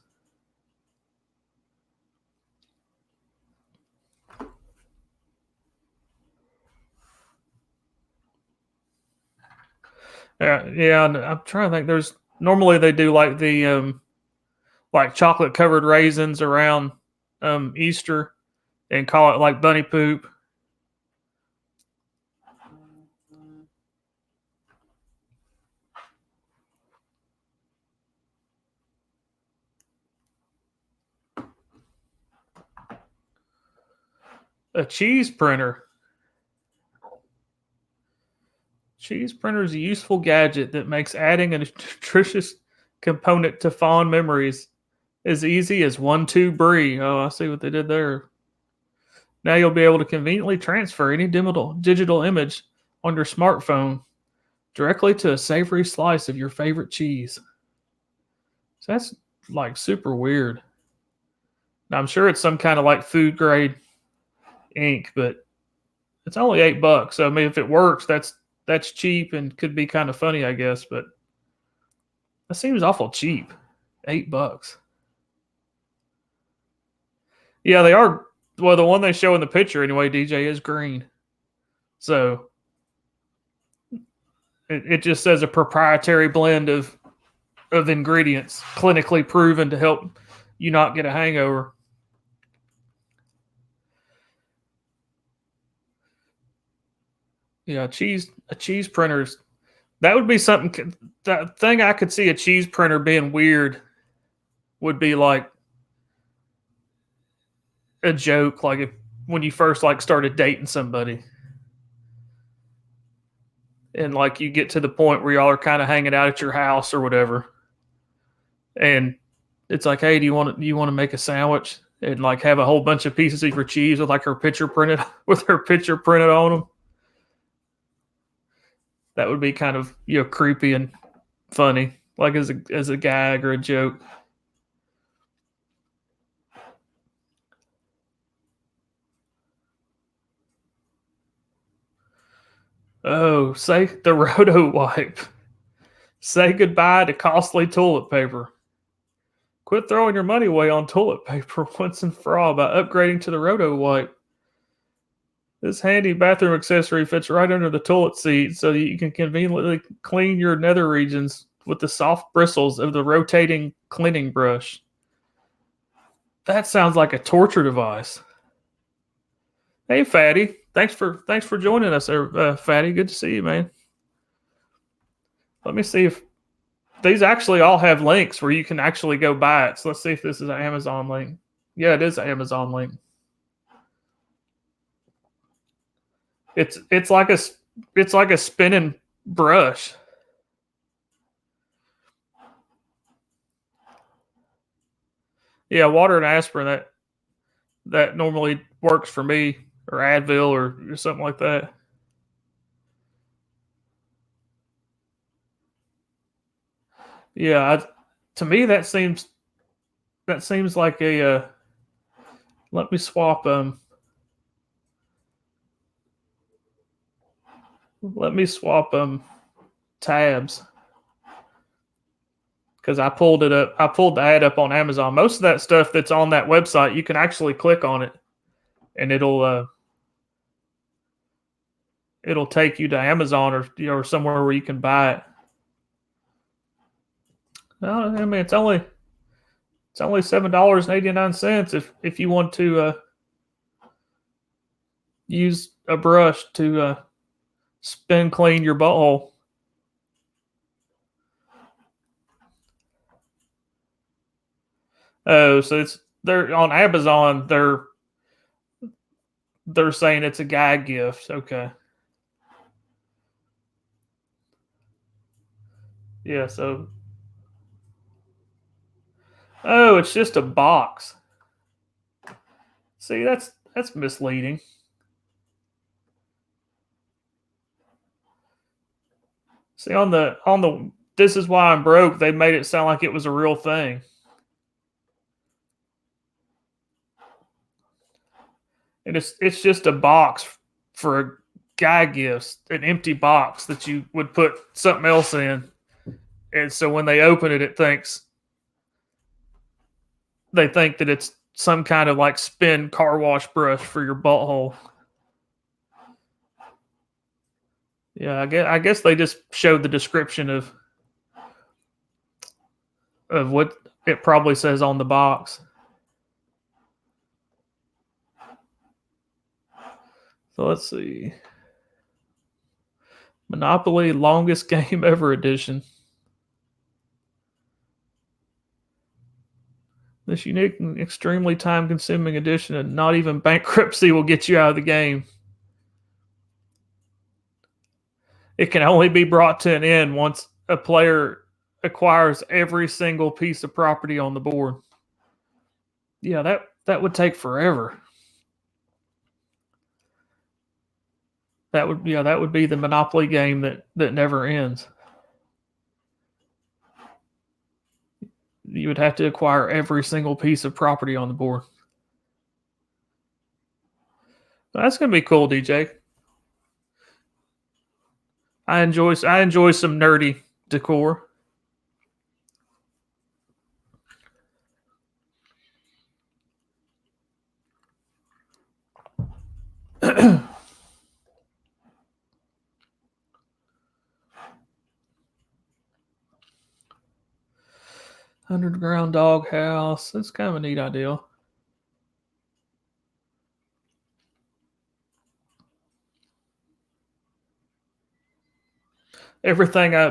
Yeah. And I'm trying to think. There's normally they do like the like chocolate covered raisins around Easter and call it like bunny poop. A cheese printer. Cheese printer is a useful gadget that makes adding a nutritious component to fond memories as easy as 1-2 brie. Oh, I see what they did there. Now you'll be able to conveniently transfer any digital image on your smartphone directly to a savory slice of your favorite cheese. So that's like super weird. Now I'm sure it's some kind of like food grade ink, but it's only $8. So I mean, if it works, that's cheap and could be kind of funny, I guess. But that seems awful cheap. $8. Yeah, they are. Well, the one they show in the picture anyway, DJ, is green. So it just says a proprietary blend of ingredients clinically proven to help you not get a hangover. Yeah, a cheese printer's that would be something. That thing I could see a cheese printer being weird would be like a joke, like if when you first like started dating somebody, and like you get to the point where y'all are kind of hanging out at your house or whatever, and it's like, hey, do you want to make a sandwich and like have a whole bunch of pieces of your cheese with like her picture printed with her picture printed on them? That would be kind of creepy and funny, like as a gag or a joke. Oh, say the roto wipe. Say goodbye to costly toilet paper. Quit throwing your money away on toilet paper once and for all by upgrading to the roto wipe. This handy bathroom accessory fits right under the toilet seat so that you can conveniently clean your nether regions with the soft bristles of the rotating cleaning brush. That sounds like a torture device. Hey, Fatty. Thanks for joining us, Fatty. Good to see you, man. Let me see if these actually all have links where you can actually go buy it. So let's see if this is an Amazon link. Yeah, it is an Amazon link. It's like a spinning brush. Yeah, water and aspirin that normally works for me, or Advil or something like that. Yeah, to me that seems like a let me swap let me swap tabs because I pulled it up. I pulled the ad up on Amazon. Most of that stuff that's on that website, you can actually click on it and it'll take you to Amazon or somewhere where you can buy it. I mean, it's only $7.89 if you want to use a brush to spin clean your butthole. Oh, so it's they're on Amazon. They're saying it's a gag gift. Okay, yeah. So it's just a box. See, that's misleading. See, on the this is why I'm broke. They made it sound like it was a real thing, and it's just a box for gag gifts, an empty box that you would put something else in, and so when they open it, they think that it's some kind of like spin car wash brush for your butthole. Yeah, I guess they just showed the description of what it probably says on the box. So let's see. Monopoly longest game ever edition. This unique and extremely time consuming edition, and not even bankruptcy will get you out of the game. It can only be brought to an end once a player acquires every single piece of property on the board. Yeah, that would take forever. That would be the Monopoly game that never ends. You would have to acquire every single piece of property on the board. That's gonna be cool, DJ. I enjoy some nerdy decor. Underground doghouse. That's kind of a neat idea. Everything I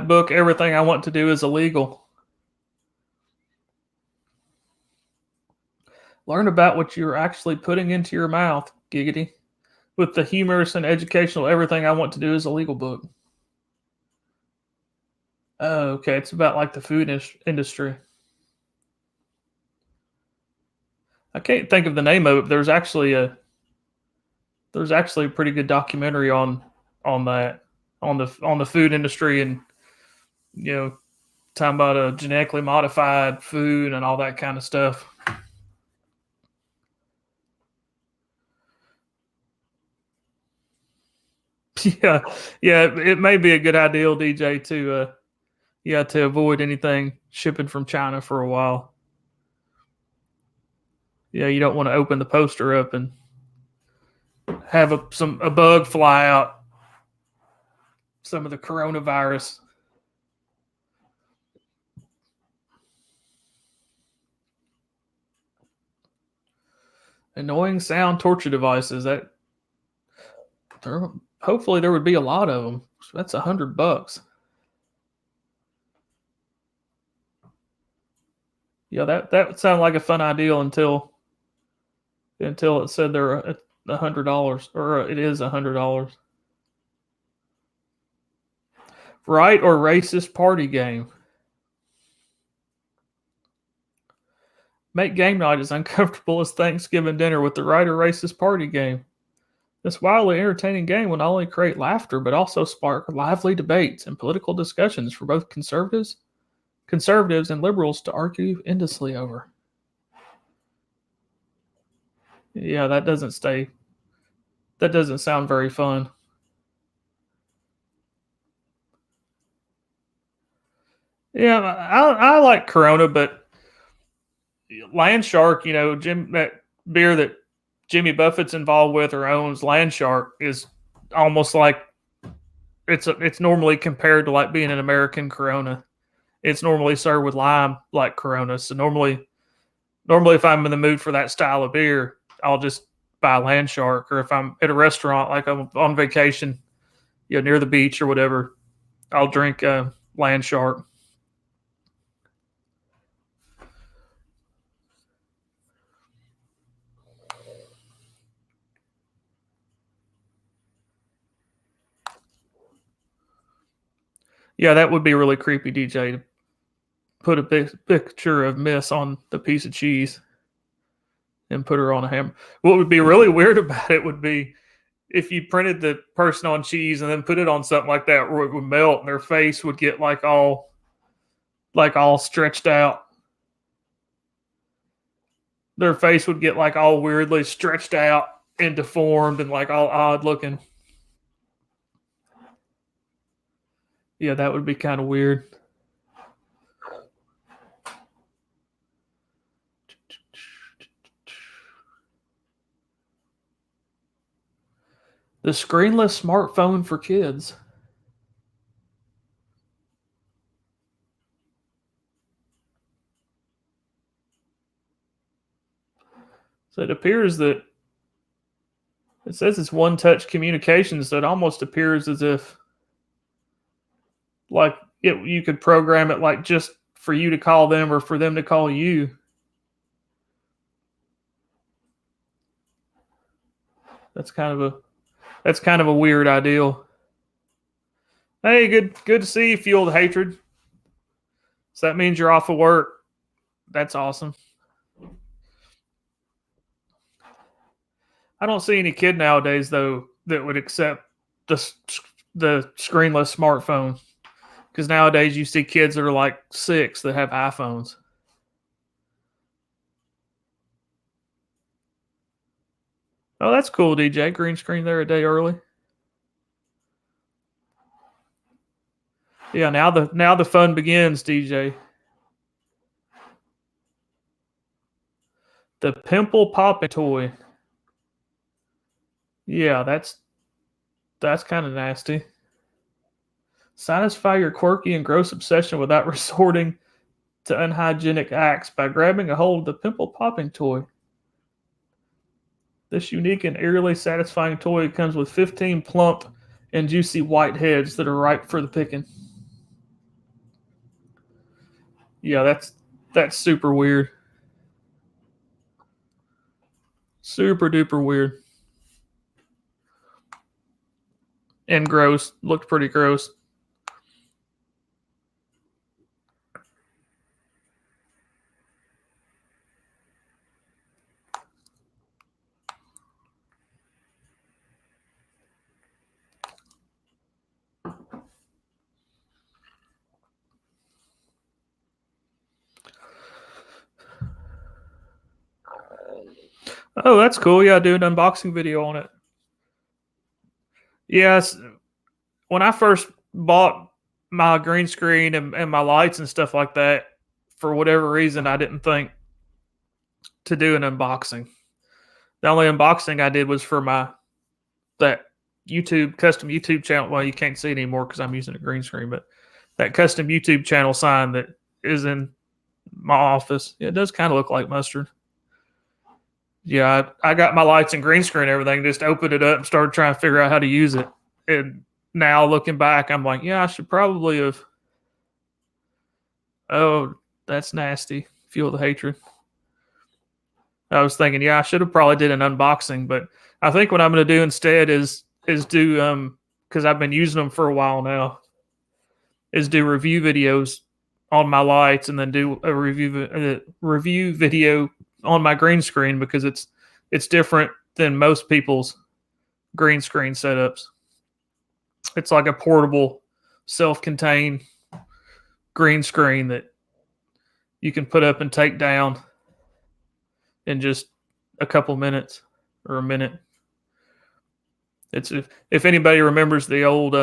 want to do is illegal. Learn about what you're actually putting into your mouth, giggity. With the humorous and educational everything I want to do is illegal book. Oh, okay. It's about like the food industry. I can't think of the name of it. But there's actually a pretty good documentary on that on the food industry, and you know talking about a genetically modified food and all that kind of stuff. Yeah, yeah, it may be a good idea, DJ, to avoid anything shipping from China for a while. Yeah, you don't want to open the poster up and have a bug fly out, some of the coronavirus. Annoying sound torture devices. There, hopefully there would be a lot of them. That's $100. Yeah, that would sound like a fun idea until it said they're $100, or it is $100. Right or racist party game. Make game night as uncomfortable as Thanksgiving dinner with the right or racist party game. This wildly entertaining game will not only create laughter, but also spark lively debates and political discussions for both conservatives and liberals to argue endlessly over. Yeah, that doesn't sound very fun. Yeah, I like Corona, but Land Shark, that beer that Jimmy Buffett's involved with or owns, Land Shark, is almost like it's normally compared to like being an American Corona. It's normally served with lime like Corona. So normally if I'm in the mood for that style of beer, I'll just buy Land Shark. Or if I'm at a restaurant, like I'm on vacation, near the beach or whatever, I'll drink Land Shark. Yeah, that would be really creepy, DJ, to put a big picture of Miss on the piece of cheese and put her on a hammer. What would be really weird about it would be if you printed the person on cheese and then put it on something like that where it would melt and their face would get like all stretched out. Their face would get like all weirdly stretched out and deformed and like all odd looking. Yeah, that would be kind of weird. The screenless smartphone for kids. So it appears that it says it's one-touch communication, so it almost appears as if like you could program it like just for you to call them or for them to call you. That's kind of a weird ideal. Hey, good to see you, Fueled Hatred. So that means you're off of work. That's awesome. I don't see any kid nowadays though that would accept the screenless smartphone, because nowadays you see kids that are like 6 that have iPhones. Oh, that's cool, DJ. Green screen there a day early. Yeah, now the fun begins, DJ. The pimple popping toy. Yeah, that's kind of nasty. Satisfy your quirky and gross obsession without resorting to unhygienic acts by grabbing a hold of the pimple popping toy. This unique and eerily satisfying toy comes with 15 plump and juicy white heads that are ripe for the picking. Yeah, that's super weird. Super duper weird. And gross. Looked pretty gross. Oh, that's cool. Yeah, do an unboxing video on it. Yes. When I first bought my green screen and my lights and stuff like that, for whatever reason, I didn't think to do an unboxing. The only unboxing I did was for that custom YouTube channel. Well, you can't see it anymore because I'm using a green screen, but that custom YouTube channel sign that is in my office. It does kind of look like mustard. Yeah, I got my lights and green screen and everything, just opened it up and started trying to figure out how to use it. And now looking back, I'm like, yeah, I should probably have. Oh, that's nasty. Fuel the hatred. I was thinking, yeah, I should have probably did an unboxing, but I think what I'm going to do instead is do because I've been using them for a while now, is do review videos on my lights and then do a review video on my green screen because it's different than most people's green screen setups. It's like a portable, self-contained green screen that you can put up and take down in just a couple minutes or a minute. It's if anybody remembers the old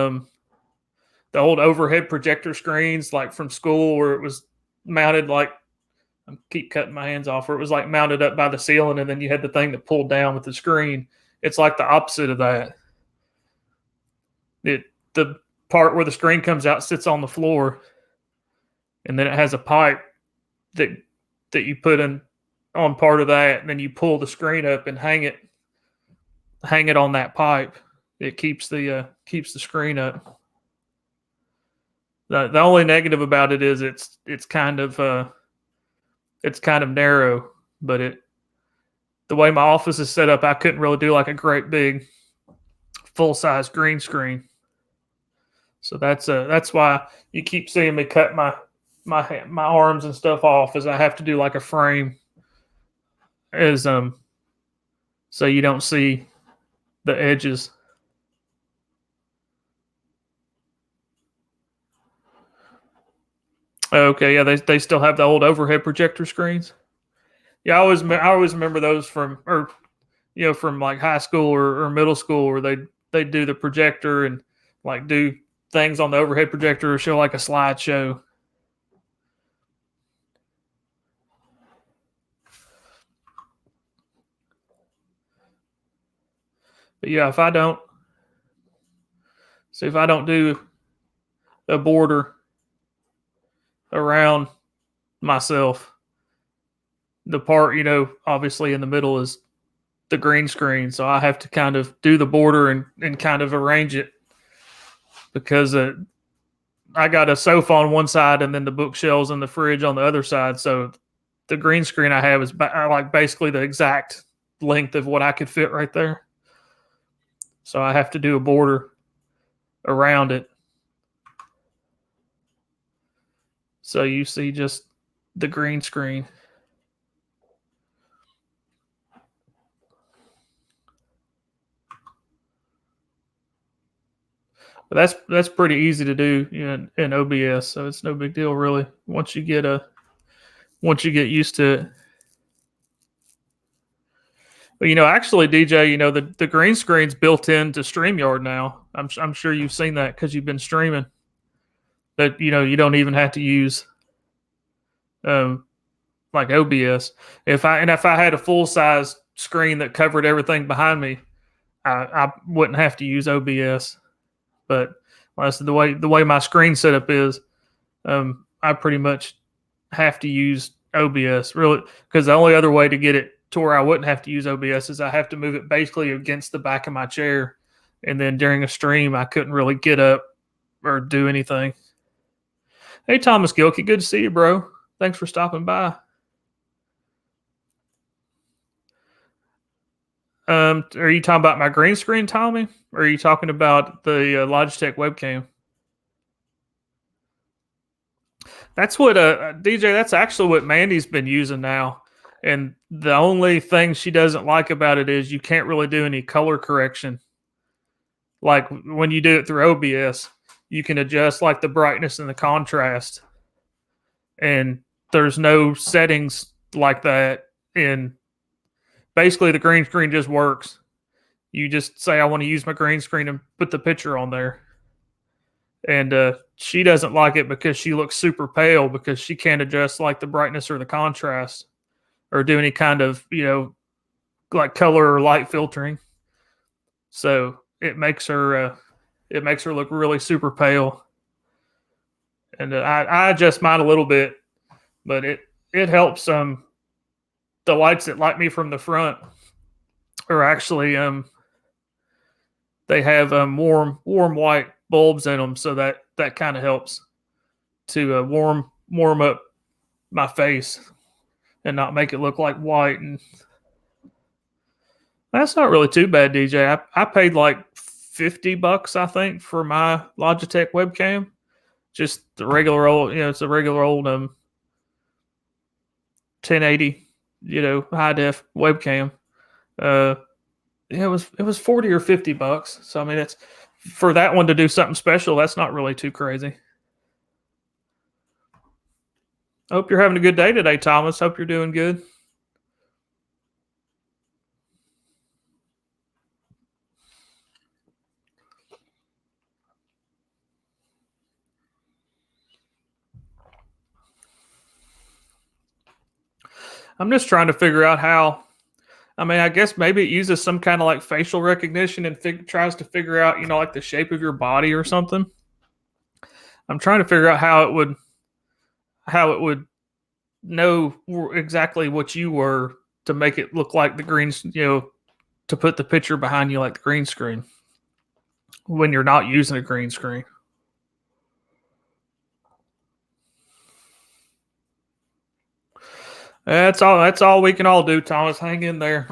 overhead projector screens like from school where it was mounted like I keep cutting my hands off where it was like mounted up by the ceiling and then you had the thing that pulled down with the screen. It's like the opposite of that. The part where the screen comes out sits on the floor, and then it has a pipe that you put in on part of that, and then you pull the screen up and hang it on that pipe. It keeps the screen up. The only negative about it is it's kind of narrow, but the way my office is set up, I couldn't really do like a great big full size green screen. So that's why you keep seeing me cut my arms and stuff off, as I have to do like a frame, as so you don't see the edges. Okay, yeah, they still have the old overhead projector screens. Yeah, I always remember those from from like high school or middle school where they do the projector and like do things on the overhead projector or show like a slideshow. But yeah, if I don't do a border around myself, the part, obviously in the middle is the green screen. So I have to kind of do the border and kind of arrange it because I got a sofa on one side and then the bookshelves and the fridge on the other side. So the green screen I have is like basically the exact length of what I could fit right there. So I have to do a border around it. So you see just the green screen. But that's pretty easy to do in OBS, so it's no big deal really once you get used to it. But actually, DJ, the green screen's built into StreamYard now. I'm sure you've seen that because you've been streaming. That you don't even have to use like OBS. If I had a full size screen that covered everything behind me, I wouldn't have to use OBS. But the way my screen setup is, I pretty much have to use OBS really, because the only other way to get it to where I wouldn't have to use OBS is I have to move it basically against the back of my chair, and then during a stream I couldn't really get up or do anything. Hey Thomas Gilkey, good to see you, bro. Thanks for stopping by. Are you talking about my green screen, Tommy? Or are you talking about the Logitech webcam? That's what DJ. That's actually what Mandy's been using now, and the only thing she doesn't like about it is you can't really do any color correction. Like when you do it through OBS, you can adjust like the brightness and the contrast, and there's no settings like that. In basically, the green screen just works. You just say, I want to use my green screen and put the picture on there. And she doesn't like it because she looks super pale because she can't adjust like the brightness or the contrast or do any kind of, like color or light filtering. So it makes her look really super pale. And I adjust mine a little bit, but it helps. The lights that light me from the front are actually they have warm white bulbs in them, so that kind of helps to warm up my face and not make it look like white. And that's not really too bad, DJ. I paid like $50, I think, for my Logitech webcam. just the regular old, it's a regular old 1080, high def webcam. Uh, yeah, it was 40 or $50. So I mean, it's for that one to do something special. That's not really too crazy. Hope you're having a good day today, Thomas. Hope you're doing good. I'm just trying to figure out how. I mean, I guess maybe it uses some kind of like facial recognition and tries to figure out, like the shape of your body or something. I'm trying to figure out how it would know exactly what you were to make it look like the green, to put the picture behind you like the green screen when you're not using a green screen. That's all we can all do, Thomas. Hang in there.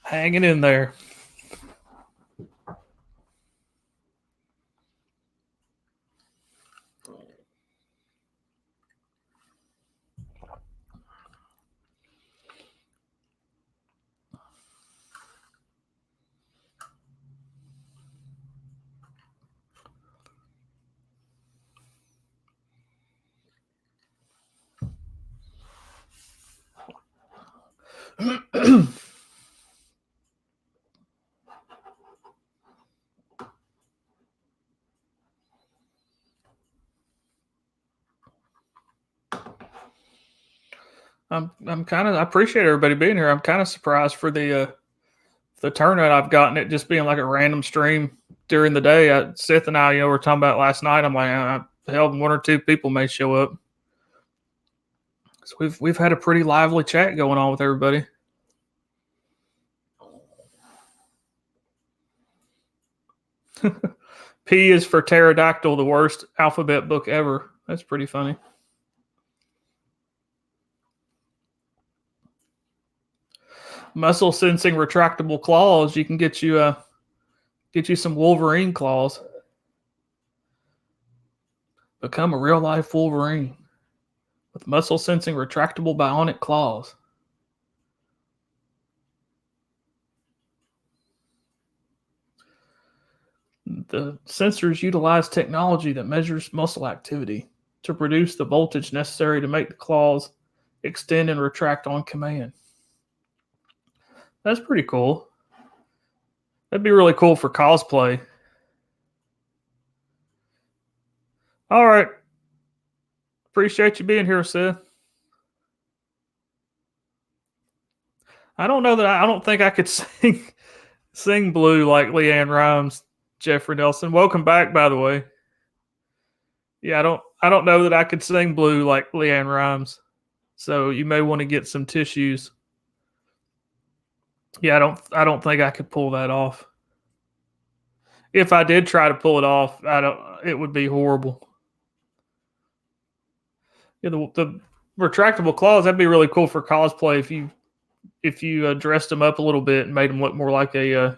Hanging in there. I'm kind of I appreciate everybody being here. I'm kind of surprised for the turnout I've gotten, it just being like a random stream during the day. Seth and I, were talking about last night. I'm like, hell, one or two people may show up. So we've had a pretty lively chat going on with everybody. P is for pterodactyl, the worst alphabet book ever. That's pretty funny. Muscle sensing retractable claws. You can get you some Wolverine claws. Become a real life Wolverine with muscle sensing retractable bionic claws. The sensors utilize technology that measures muscle activity to produce the voltage necessary to make the claws extend and retract on command. That's pretty cool. That'd be really cool for cosplay. All right. Appreciate you being here, Seth. I don't think I could sing blue like Leanne Rhymes, Jeffrey Nelson. Welcome back, by the way. Yeah, I don't know that I could sing blue like Leanne Rhymes. So you may want to get some tissues. Yeah, I don't think I could pull that off. If I did try to pull it off, it would be horrible. Yeah, the retractable claws, that'd be really cool for cosplay if you dressed them up a little bit and made them look more like a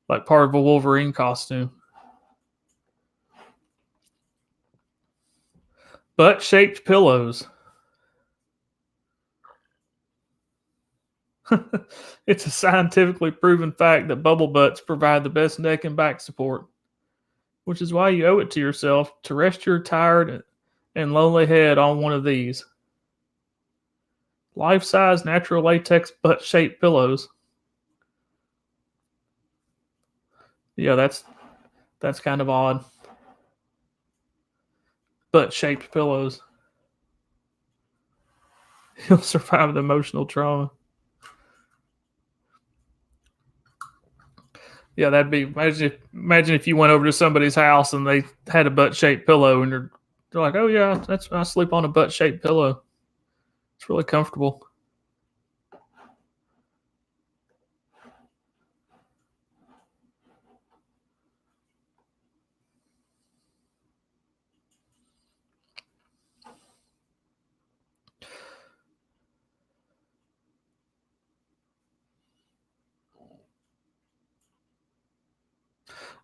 like part of a Wolverine costume. Butt shaped pillows. It's a scientifically proven fact that bubble butts provide the best neck and back support, which is why you owe it to yourself to rest your tired and lonely head on one of these life-size natural latex butt-shaped pillows. Yeah, that's kind of odd. Butt-shaped pillows. He'll survive the emotional trauma. Yeah, that'd be imagine if you went over to somebody's house and they had a butt shaped pillow and they're like, oh yeah, I sleep on a butt shaped pillow. It's really comfortable.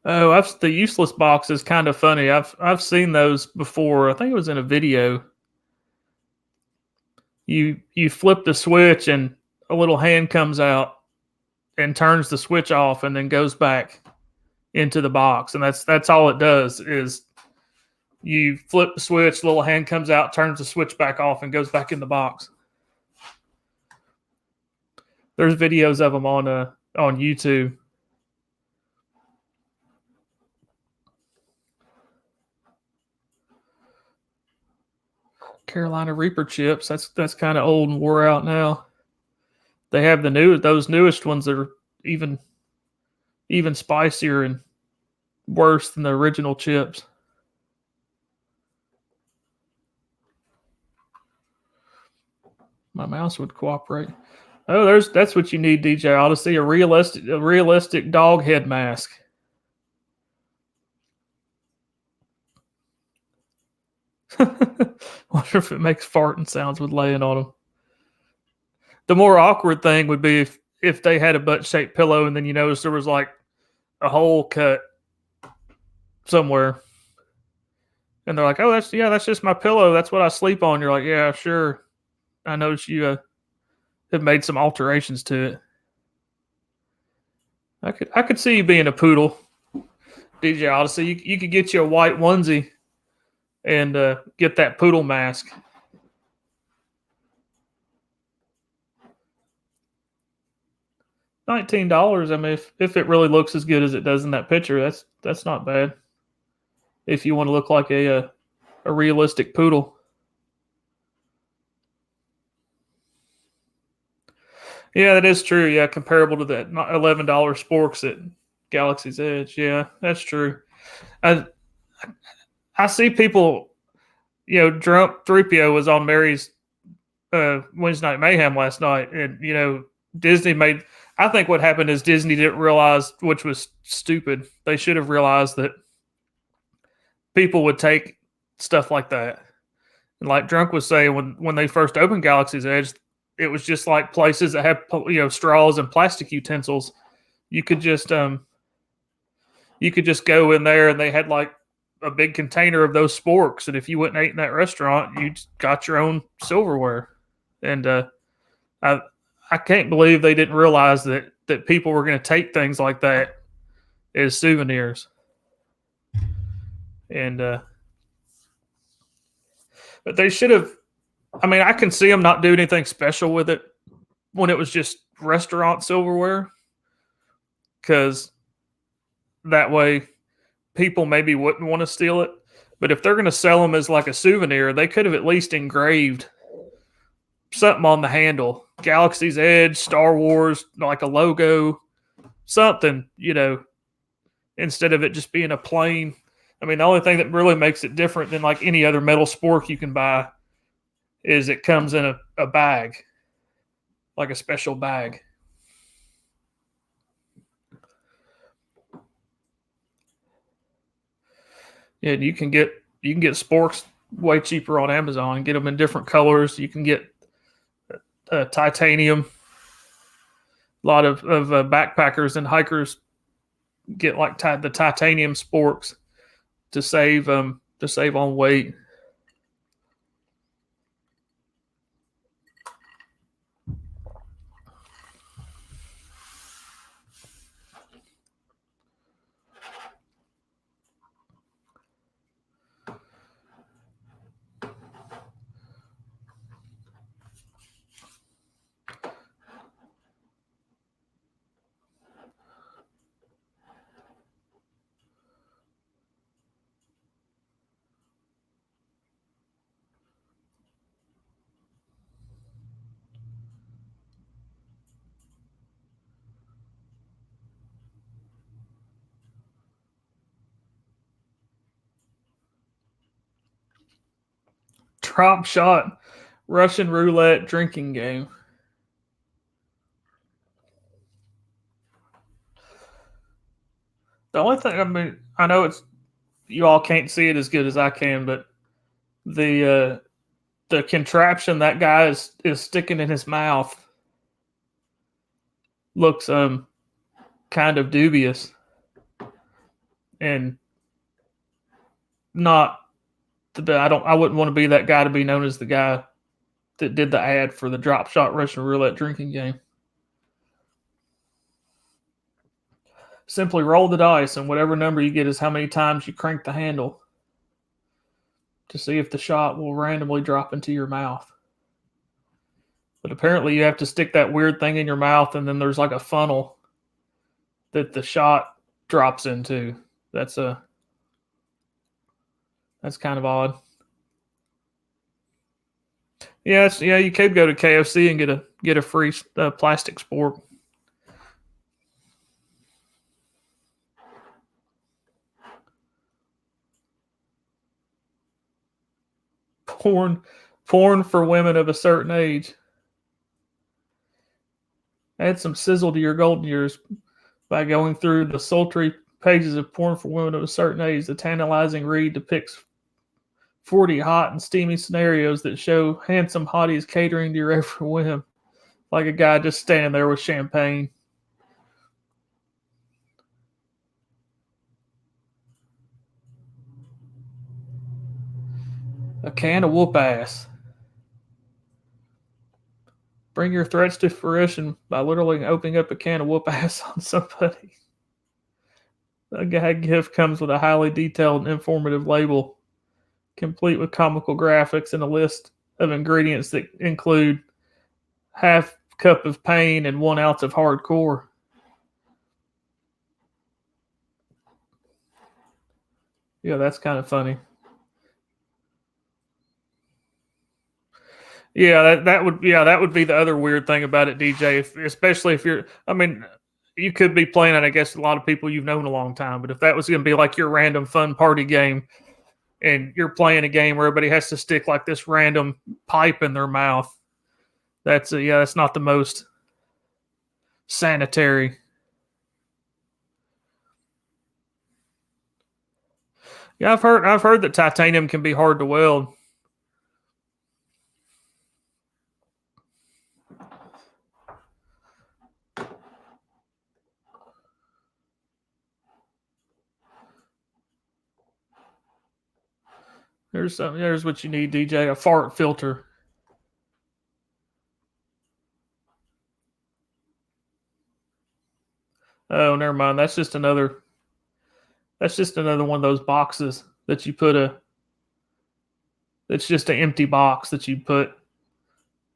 Oh, the useless box is kind of funny. I've seen those before. I think it was in a video. You flip the switch and a little hand comes out and turns the switch off and then goes back into the box. And that's all it does is you flip the switch, little hand comes out, turns the switch back off, and goes back in the box. There's videos of them on YouTube. Carolina Reaper chips. That's kind of old and wore out now. They have those newest ones that are even spicier and worse than the original chips. My mouse would cooperate. Oh, that's what you need, DJ Odyssey, a realistic dog head mask. Wonder if it makes farting sounds with laying on them. The more awkward thing would be if they had a butt-shaped pillow and then you notice there was like a hole cut somewhere. And they're like, "Oh, that's just my pillow. That's what I sleep on." You're like, "Yeah, sure. I noticed you have made some alterations to it." I could see you being a poodle, DJ Odyssey. You could get you a white onesie and get that poodle mask. $19. I mean, if it really looks as good as it does in that picture, that's not bad. If you want to look like a realistic poodle. Yeah, that is true. Yeah, comparable to that $11 sporks at Galaxy's Edge. Yeah, that's true. I see people, drunk 3PO was on Mary's Wednesday Night Mayhem last night, and Disney made. I think what happened is Disney didn't realize, which was stupid. They should have realized that people would take stuff like that. And like Drunk was saying, when they first opened Galaxy's Edge, it was just like places that have straws and plastic utensils. You could just go in there and they had like a big container of those sporks, and if you went and ate in that restaurant, you got your own silverware. And I can't believe they didn't realize that people were going to take things like that as souvenirs. And but they should have. I mean, I can see them not doing anything special with it when it was just restaurant silverware, because that way people maybe wouldn't want to steal it. But if they're going to sell them as like a souvenir, they could have at least engraved something on the handle. Galaxy's Edge, Star Wars, like a logo, something, instead of it just being a plain. I mean, the only thing that really makes it different than like any other metal spork you can buy is it comes in a bag, like a special bag. Yeah, you can get sporks way cheaper on Amazon. Get them in different colors. You can get titanium. A lot of backpackers and hikers get like the titanium sporks to save on weight. Drop shot Russian roulette drinking game. The only thing, I mean, I know you all can't see it as good as I can, but the contraption that guy is sticking in his mouth looks kind of dubious. and not I wouldn't want to be that guy to be known as the guy that did the ad for the drop shot Russian roulette drinking game. Simply roll the dice, and whatever number you get is how many times you crank the handle to see if the shot will randomly drop into your mouth. But apparently you have to stick that weird thing in your mouth, and then there's like a funnel that the shot drops into. That's kind of odd. Yeah, you could go to KFC and get a free plastic sport. Porn for women of a certain age. Add some sizzle to your golden years by going through the sultry pages of porn for women of a certain age. The tantalizing read depicts 40 hot and steamy scenarios that show handsome hotties catering to your every whim, like a guy just standing there with champagne. A can of whoop ass. Bring your threats to fruition by literally opening up a can of whoop ass on somebody. A gag gift comes with a highly detailed and informative label, complete with comical graphics and a list of ingredients that include half cup of pain and 1 ounce of hardcore. Yeah, that's kind of funny. Yeah, that would be the other weird thing about it, DJ. Especially if you're, I mean, you could be playing it. I guess a lot of people you've known a long time, but if that was going to be like your random fun party game, and you're playing a game where everybody has to stick like this random pipe in their mouth, that's not the most sanitary. Yeah, I've heard that titanium can be hard to weld. There's what you need, DJ, a fart filter. Oh, never mind. That's just another one of those boxes that you put it's just an empty box that you put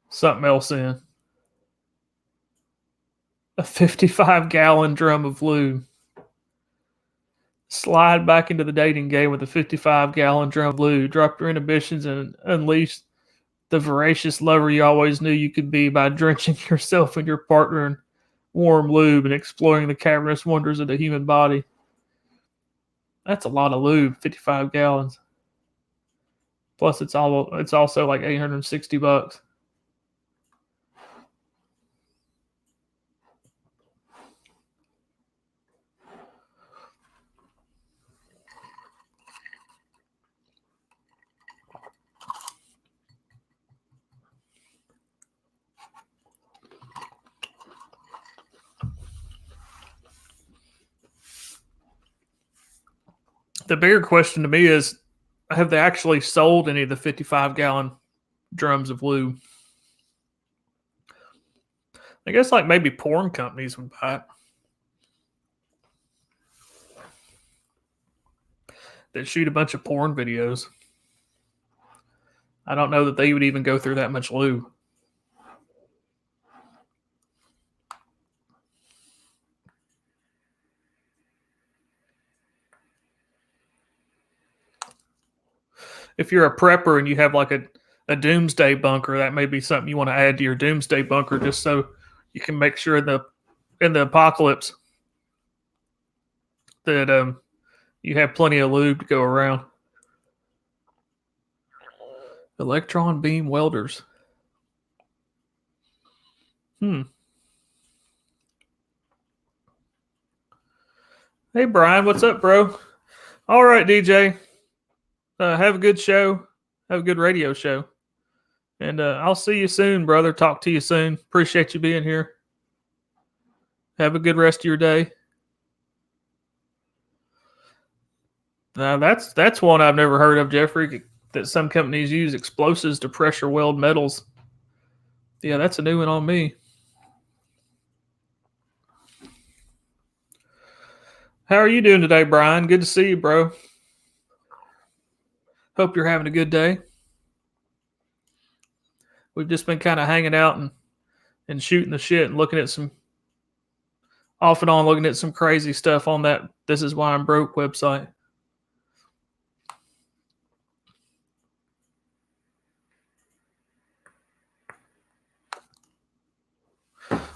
something else in. A 55-gallon drum of lube. Slide back into the dating game with a 55-gallon drum of lube. Drop your inhibitions and unleash the voracious lover you always knew you could be by drenching yourself and your partner in warm lube and exploring the cavernous wonders of the human body. That's a lot of lube, 55 gallons. Plus, it's also like $860. The bigger question to me is, have they actually sold any of the 55-gallon drums of lube? I guess like maybe porn companies would buy it. That shoot a bunch of porn videos. I don't know that they would even go through that much lube. If you're a prepper and you have like a doomsday bunker, that may be something you want to add to your doomsday bunker, just so you can make sure in the apocalypse that you have plenty of lube to go around. Electron beam welders. Hey Brian, what's up, bro? All right, DJ. Have a good show. Have a good radio show. And I'll see you soon, brother. Talk to you soon. Appreciate you being here. Have a good rest of your day. Now that's one I've never heard of, Jeffrey. That some companies use explosives to pressure weld metals. Yeah, that's a new one on me. How are you doing today, Brian? Good to see you, bro. Hope you're having a good day. We've just been kind of hanging out and shooting the shit and looking at some off and on looking at some crazy stuff on that This Is Why I'm Broke website.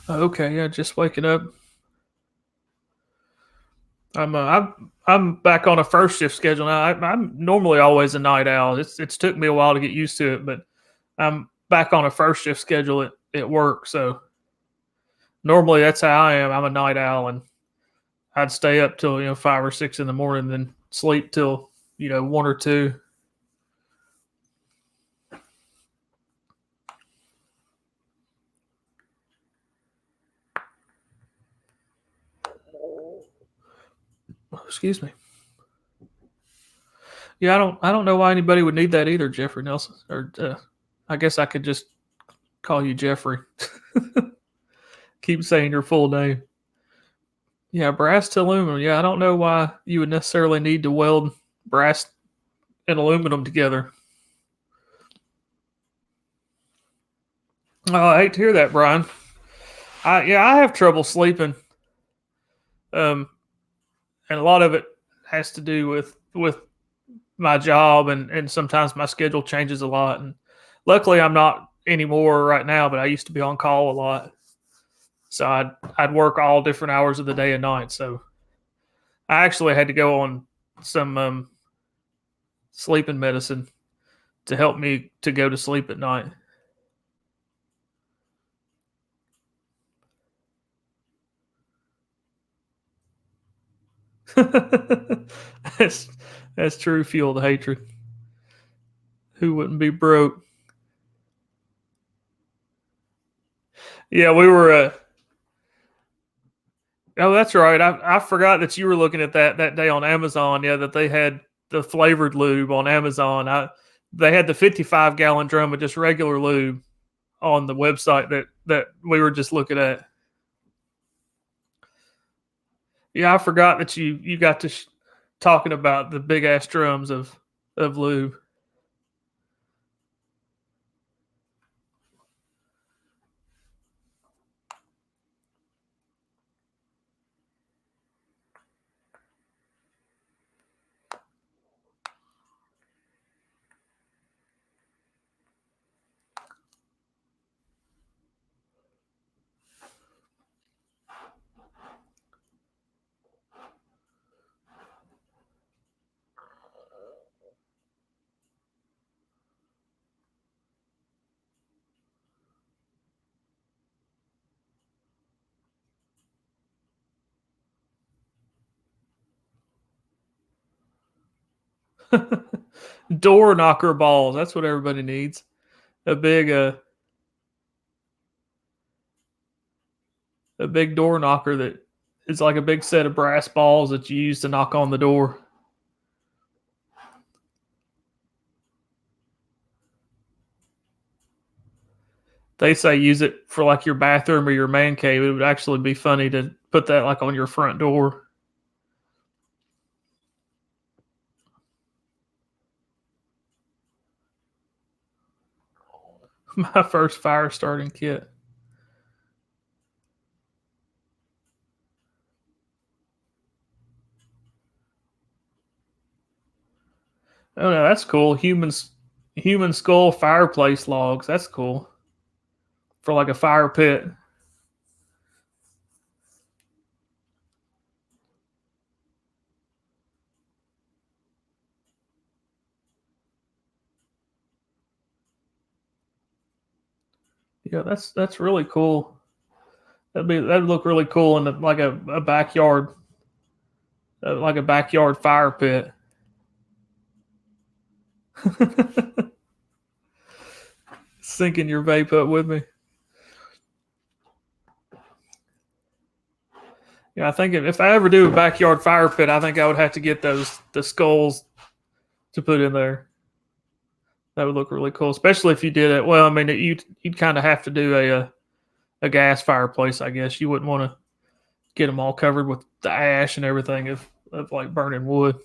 Okay, yeah, just waking up. I'm back on a first shift schedule now. I'm normally always a night owl. It's took me a while to get used to it, but I'm back on a first shift schedule at work. So normally that's how I am. I'm a night owl, and I'd stay up till 5 or 6 in the morning, then sleep till 1 or 2. Excuse me. Yeah, I don't know why anybody would need that either, Jeffrey Nelson. Or I guess I could just call you Jeffrey. Keep saying your full name. Yeah, brass to aluminum. Yeah, I don't know why you would necessarily need to weld brass and aluminum together. Oh, I hate to hear that, Brian. I have trouble sleeping. And a lot of it has to do with my job, and sometimes my schedule changes a lot. And luckily, I'm not anymore right now, but I used to be on call a lot, so I'd work all different hours of the day and night. So I actually had to go on some sleeping medicine to help me to go to sleep at night. that's that's true fuel to hatred. Who wouldn't be broke? Yeah, we were. Oh, that's right. I forgot that you were looking at that day on Amazon. Yeah, that they had the flavored lube on Amazon. They had the 55-gallon drum of just regular lube on the website that we were just looking at. Yeah, I forgot that you got to talking about the big ass drums of lube. Door knocker balls. That's what everybody needs. A big a big door knocker that is like a big set of brass balls that you use to knock on the door. They say use it for like your bathroom or your man cave. It would actually be funny to put that like on your front door. My first fire starting kit. Oh no, that's cool. Human skull fireplace logs. That's cool. For like a fire pit. Yeah, that's really cool. That'd look really cool in like a backyard, like a backyard fire pit. Sinking your vape up with me. Yeah, I think if I ever do a backyard fire pit, I think I would have to get the skulls to put in there. That would look really cool, especially if you did it. Well, I mean, you'd kind of have to do a gas fireplace, I guess. You wouldn't want to get them all covered with the ash and everything of like burning wood.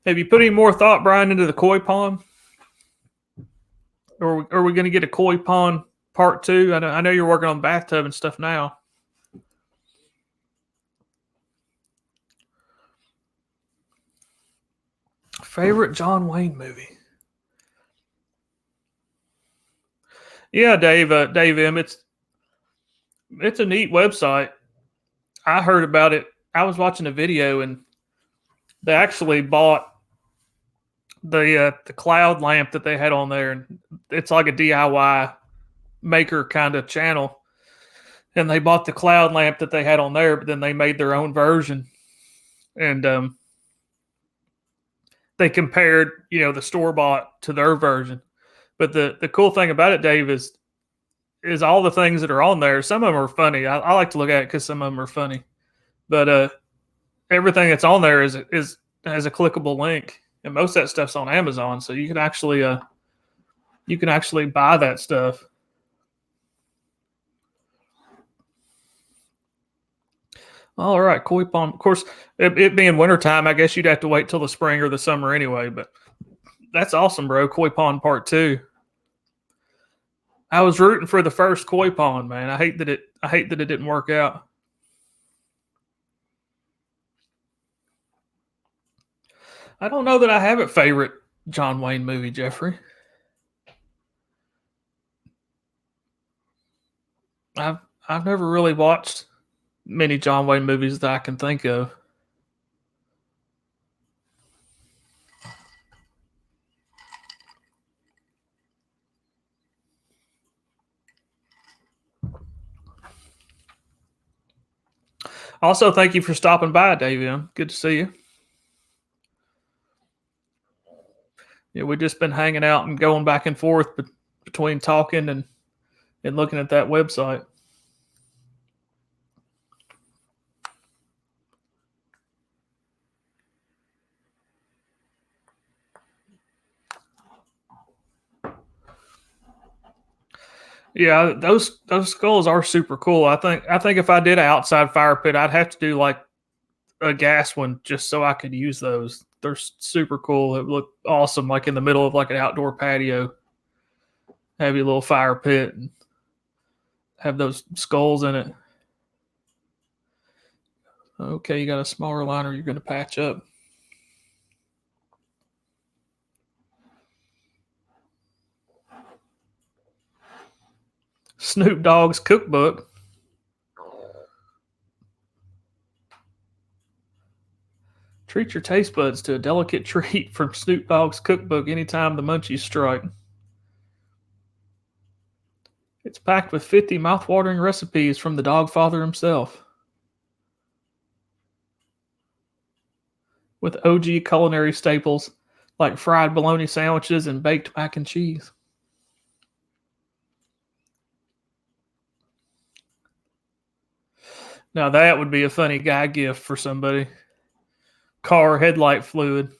Have you put any more thought, Brian, into the koi pond? Or are we going to get a koi pond part 2? I know you're working on bathtub and stuff now. Favorite John Wayne movie? Yeah, Dave M. It's a neat website. I heard about it. I was watching a video and they actually bought the cloud lamp that they had on there, and it's like a DIY maker kind of channel. And they bought the cloud lamp that they had on there, but then they made their own version, and they compared, the store bought to their version. But the cool thing about it, Dave, is all the things that are on there. Some of them are funny. I like to look at it because some of them are funny. But everything that's on there is has a clickable link, and most of that stuff's on Amazon, so you can actually buy that stuff. All right, koi pond. Of course, it being wintertime, I guess you'd have to wait till the spring or the summer anyway. But that's awesome, bro. Koi pond part 2. I was rooting for the first koi pond, man. I hate that it didn't work out. I don't know that I have a favorite John Wayne movie, Jeffrey. I've never really watched many John Wayne movies that I can think of. Also, thank you for stopping by, David. Good to see you. Yeah, we've just been hanging out and going back and forth between talking and looking at that website. Yeah, those skulls are super cool. I think if I did an outside fire pit, I'd have to do like a gas one just so I could use those. They're super cool. It would look awesome, like in the middle of like an outdoor patio. Have your little fire pit and have those skulls in it. Okay, you got a smaller liner you're going to patch up. Snoop Dogg's cookbook. Treat your taste buds to a delicate treat from Snoop Dogg's cookbook anytime the munchies strike. It's packed with 50 mouth-watering recipes from the dog father himself. With OG culinary staples like fried bologna sandwiches and baked mac and cheese. Now that would be a funny guy gift for somebody. Car headlight fluid.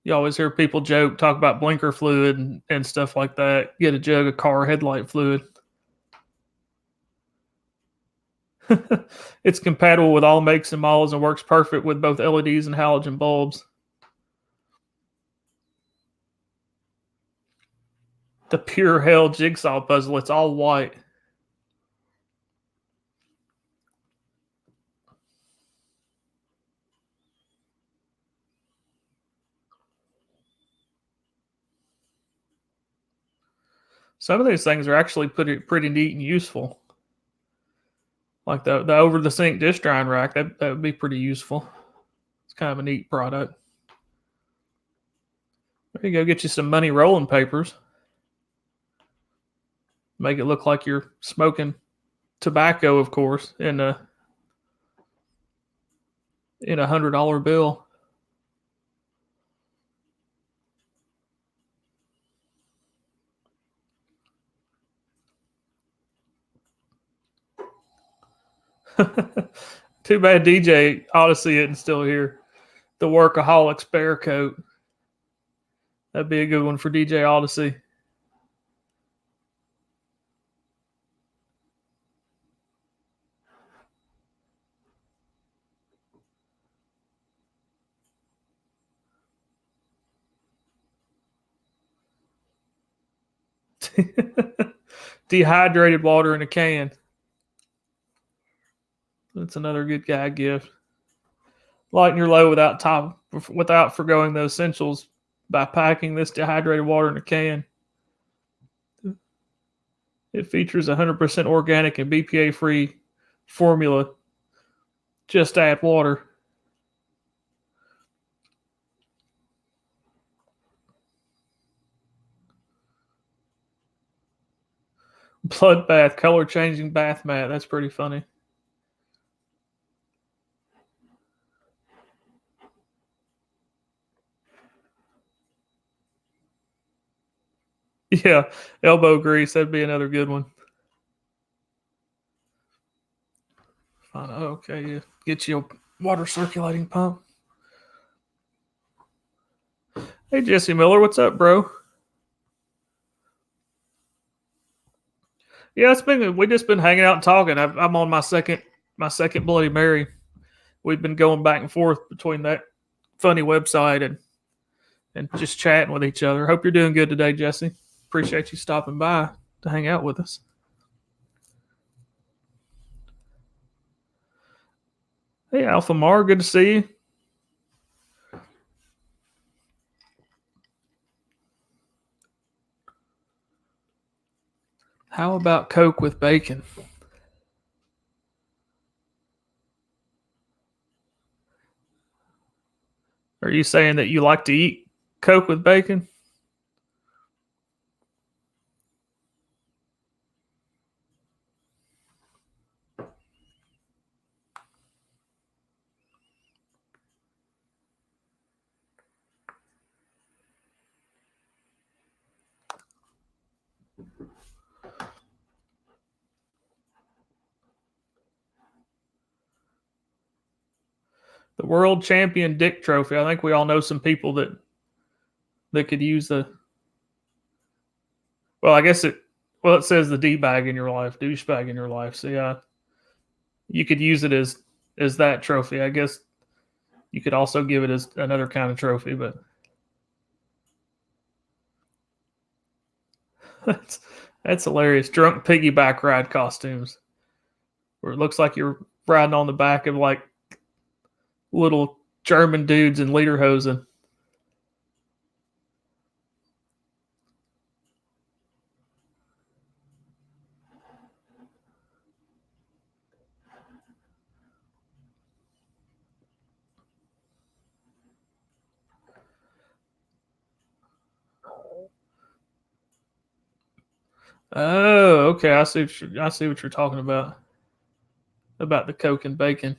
You always hear people talk about blinker fluid and stuff like that. Get a jug of car headlight fluid. It's compatible with all makes and models and works perfect with both LEDs and halogen bulbs. The pure hell jigsaw puzzle. It's all white. Some of these things are actually pretty neat and useful. Like the over the sink dish drying rack, that would be pretty useful. It's kind of a neat product. There you go, get you some money rolling papers. Make it look like you're smoking tobacco, of course, in $100 bill. Too bad DJ Odyssey isn't still here. The Workaholics Bear Coat. That'd be a good one for DJ Odyssey. Dehydrated water in a can. That's another good gag gift. Lighten your load without forgoing the essentials by packing this dehydrated water in a can. It features 100% organic and BPA free formula. Just add water. Bloodbath, color changing bath mat. That's pretty funny. Yeah, elbow grease. That'd be another good one. Fine. Oh, okay, yeah. Get you a water circulating pump. Hey, Jesse Miller, what's up, bro? Yeah, we just been hanging out and talking. I'm on my second Bloody Mary. We've been going back and forth between that funny website and just chatting with each other. Hope you're doing good today, Jesse. Appreciate you stopping by to hang out with us. Hey, Alpha Mar, good to see you. How about Coke with bacon? Are you saying that you like to eat Coke with bacon? The World Champion Dick Trophy. I think we all know some people that could use the. Well, I guess it says the D bag in your life, douchebag in your life. So yeah, you could use it as that trophy. I guess you could also give it as another kind of trophy, but that's that's hilarious. Drunk piggyback ride costumes, where it looks like you're riding on the back of like little German dudes in lederhosen. Oh, okay. I see what you're talking about the Coke and bacon.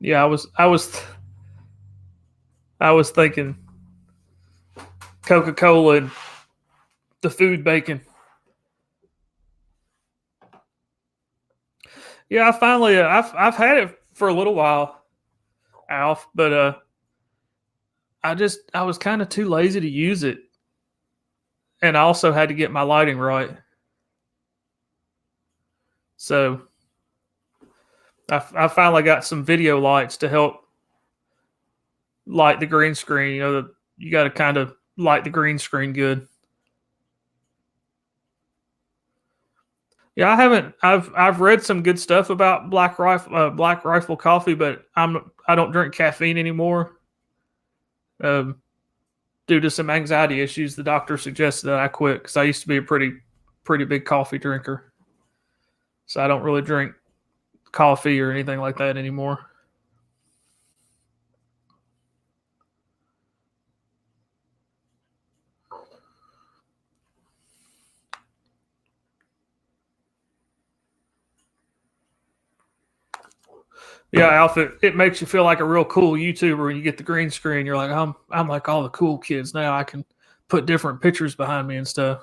Yeah, I was thinking Coca Cola and the food bacon. Yeah, I finally I've had it for a little while, Alf, but I was kind of too lazy to use it, and I also had to get my lighting right. So I finally got some video lights to help light the green screen. You got to kind of light the green screen good. Yeah, I haven't. I've read some good stuff about Black Rifle coffee, but I don't drink caffeine anymore. Um, Due to some anxiety issues, the doctor suggested that I quit because I used to be a pretty big coffee drinker. So I don't really drink coffee or anything like that anymore. Yeah, Alf, it makes you feel like a real cool YouTuber when you get the green screen. You're like, I'm like all the cool kids now. I can put different pictures behind me and stuff.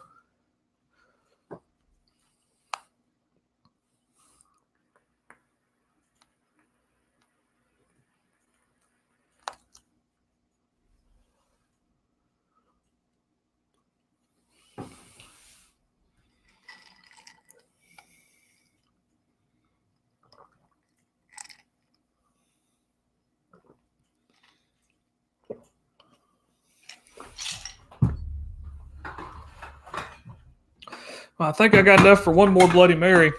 Well, I think I got enough for one more Bloody Mary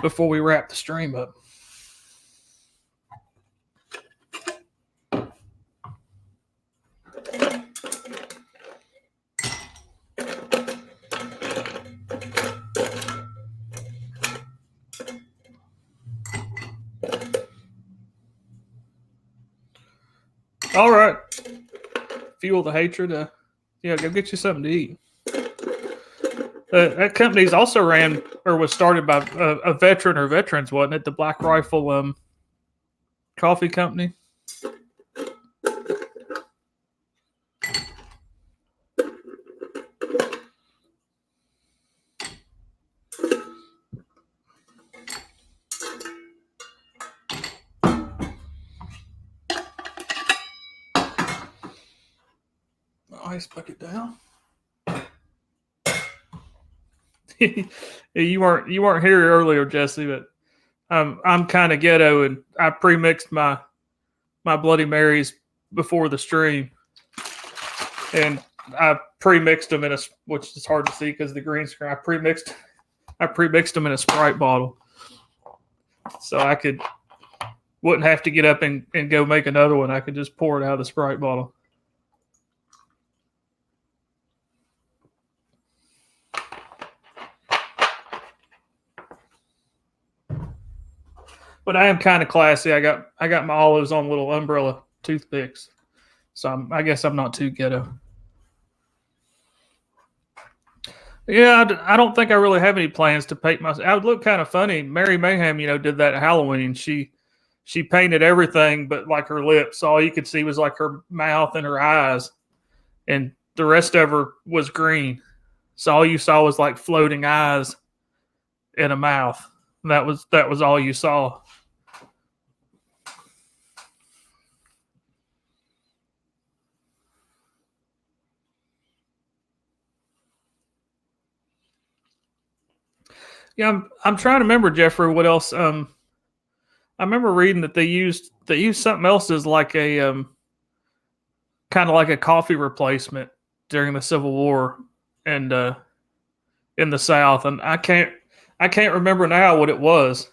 before we wrap the stream up. All right. Fuel the hatred. Yeah, go get you something to eat. That company's also ran or was started by a veteran or veterans, wasn't it? The Black Rifle coffee company. Ice bucket down. You weren't here earlier, Jesse, but I'm kind of ghetto, and I pre-mixed my Bloody Marys before the stream, and I pre-mixed them in a, which is hard to see because of the green screen. I pre-mixed them in a Sprite bottle, so I wouldn't have to get up and go make another one. I could just pour it out of the Sprite bottle. But I am kind of classy. I got my olives on little umbrella toothpicks, so I guess I'm not too ghetto. Yeah, I don't think I really have any plans to paint myself. I would look kind of funny. Mary Mayhem, did that at Halloween. She painted everything but like her lips. All you could see was like her mouth and her eyes, and the rest of her was green. So all you saw was like floating eyes and a mouth. That was all you saw. Yeah, I'm trying to remember, Jeffrey, what else. I remember reading that they used something else as like a kind of like a coffee replacement during the Civil War and in the South, and I can't remember now what it was.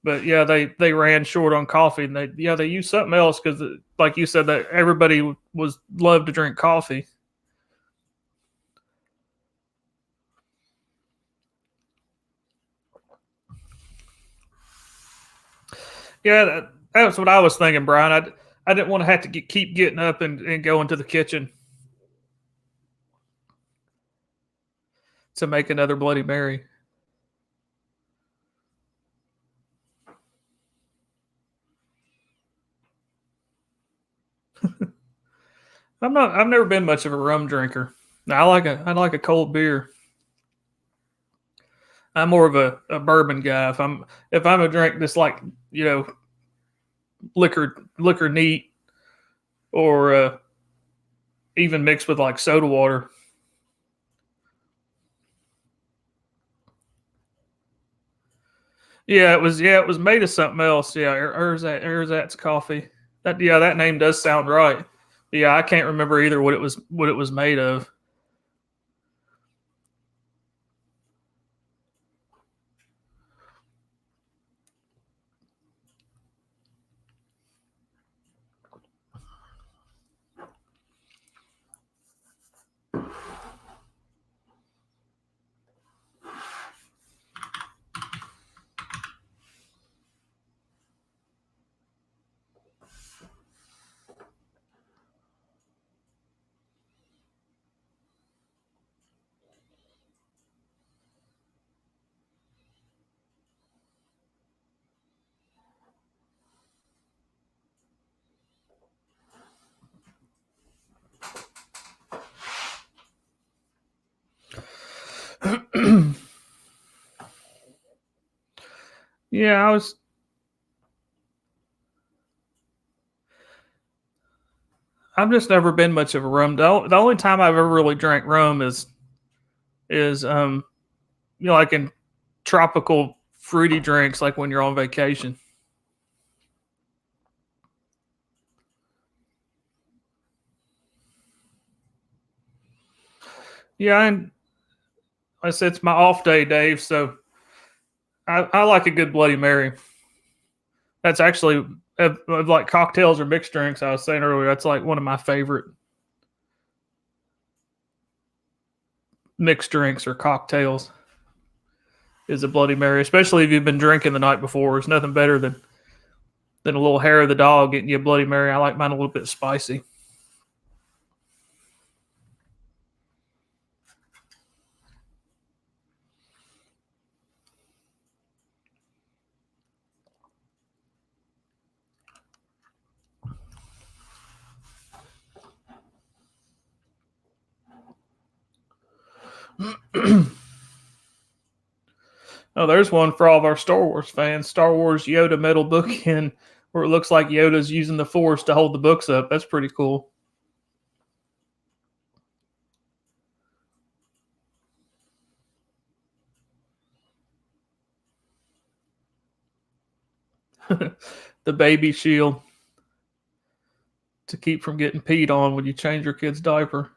But yeah, they ran short on coffee, and they used something else because, like you said, that everybody was loved to drink coffee. Yeah, that's what I was thinking, Brian. I didn't want to have to keep getting up and going to the kitchen to make another Bloody Mary. I've never been much of a rum drinker. I like a cold beer. I'm more of a bourbon guy. If I'm a drink that's like liquor neat, or even mixed with like soda water. Yeah, it was made of something else. Yeah, Erzat's coffee. That name does sound right. Yeah, I can't remember either what it was made of. Yeah, I've just never been much of a rum. The only time I've ever really drank rum is like in tropical fruity drinks, like when you're on vacation. Yeah, and I said it's my off day, Dave. So I like a good Bloody Mary. That's actually of like cocktails or mixed drinks. I was saying earlier, that's like one of my favorite mixed drinks or cocktails is a Bloody Mary, especially if you've been drinking the night before. There's nothing better than a little hair of the dog getting you a Bloody Mary. I like mine a little bit spicy. Oh, there's one for all of our Star Wars fans. Star Wars Yoda metal bookend, where it looks like Yoda's using the Force to hold the books up. That's pretty cool. The baby shield to keep from getting peed on when you change your kid's diaper.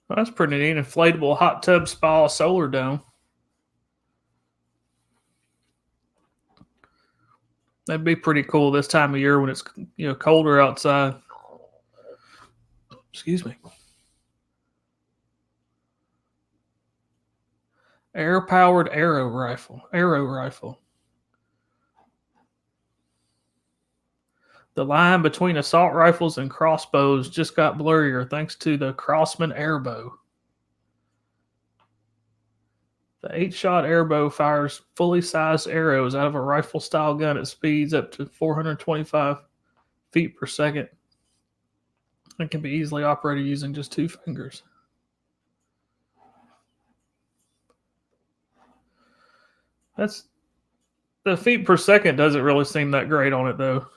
Well, that's pretty neat. Inflatable hot tub spa solar dome. That'd be pretty cool this time of year when it's colder outside. Excuse me. Air powered arrow rifle. Arrow rifle. The line between assault rifles and crossbows just got blurrier thanks to the Crossman airbow. The 8-shot airbow fires fully sized arrows out of a rifle style gun at speeds up to 425 feet per second. It can be easily operated using just 2 fingers. That's the feet per second doesn't really seem that great on it though.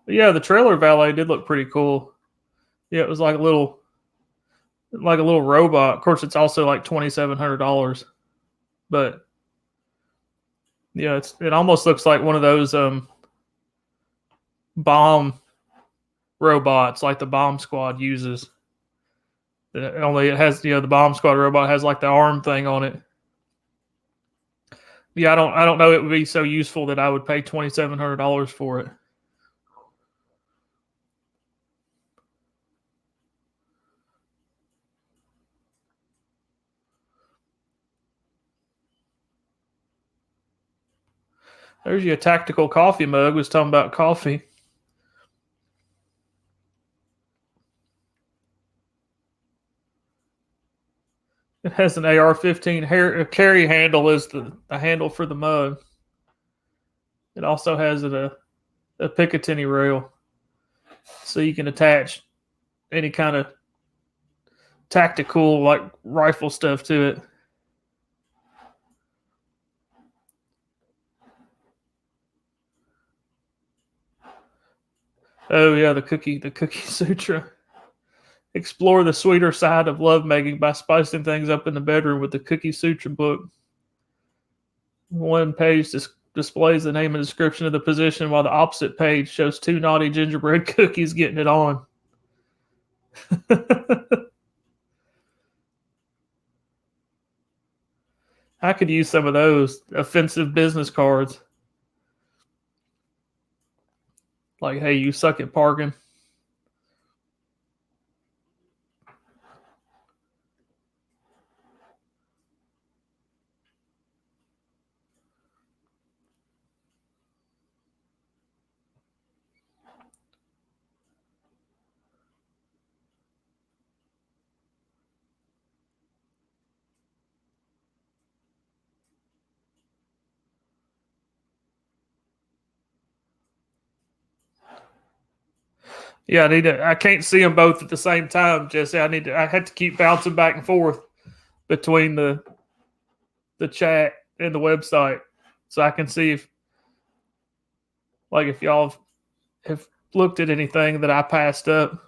But yeah, the trailer valet did look pretty cool. Yeah, it was like a little robot. Of course, it's also like $2,700, but yeah, it almost looks like one of those bomb robots, like the bomb squad uses. Only it has the bomb squad robot has like the arm thing on it. Yeah, I don't know it would be so useful that I would pay $2,700 for it. There's your tactical coffee mug. Was talking about coffee. It has an AR-15 carry handle as the handle for the mug. It also has a Picatinny rail, so you can attach any kind of tactical like rifle stuff to it. Oh yeah, the cookie sutra. Explore the sweeter side of lovemaking by spicing things up in the bedroom with the Cookie Sutra book. One page displays the name and description of the position, while the opposite page shows 2 naughty gingerbread cookies getting it on. I could use some of those offensive business cards. Like, hey, you suck at parking. Yeah, I can't see them both at the same time, Jesse. I had to keep bouncing back and forth between the chat and the website so I can see if y'all have looked at anything that I passed up.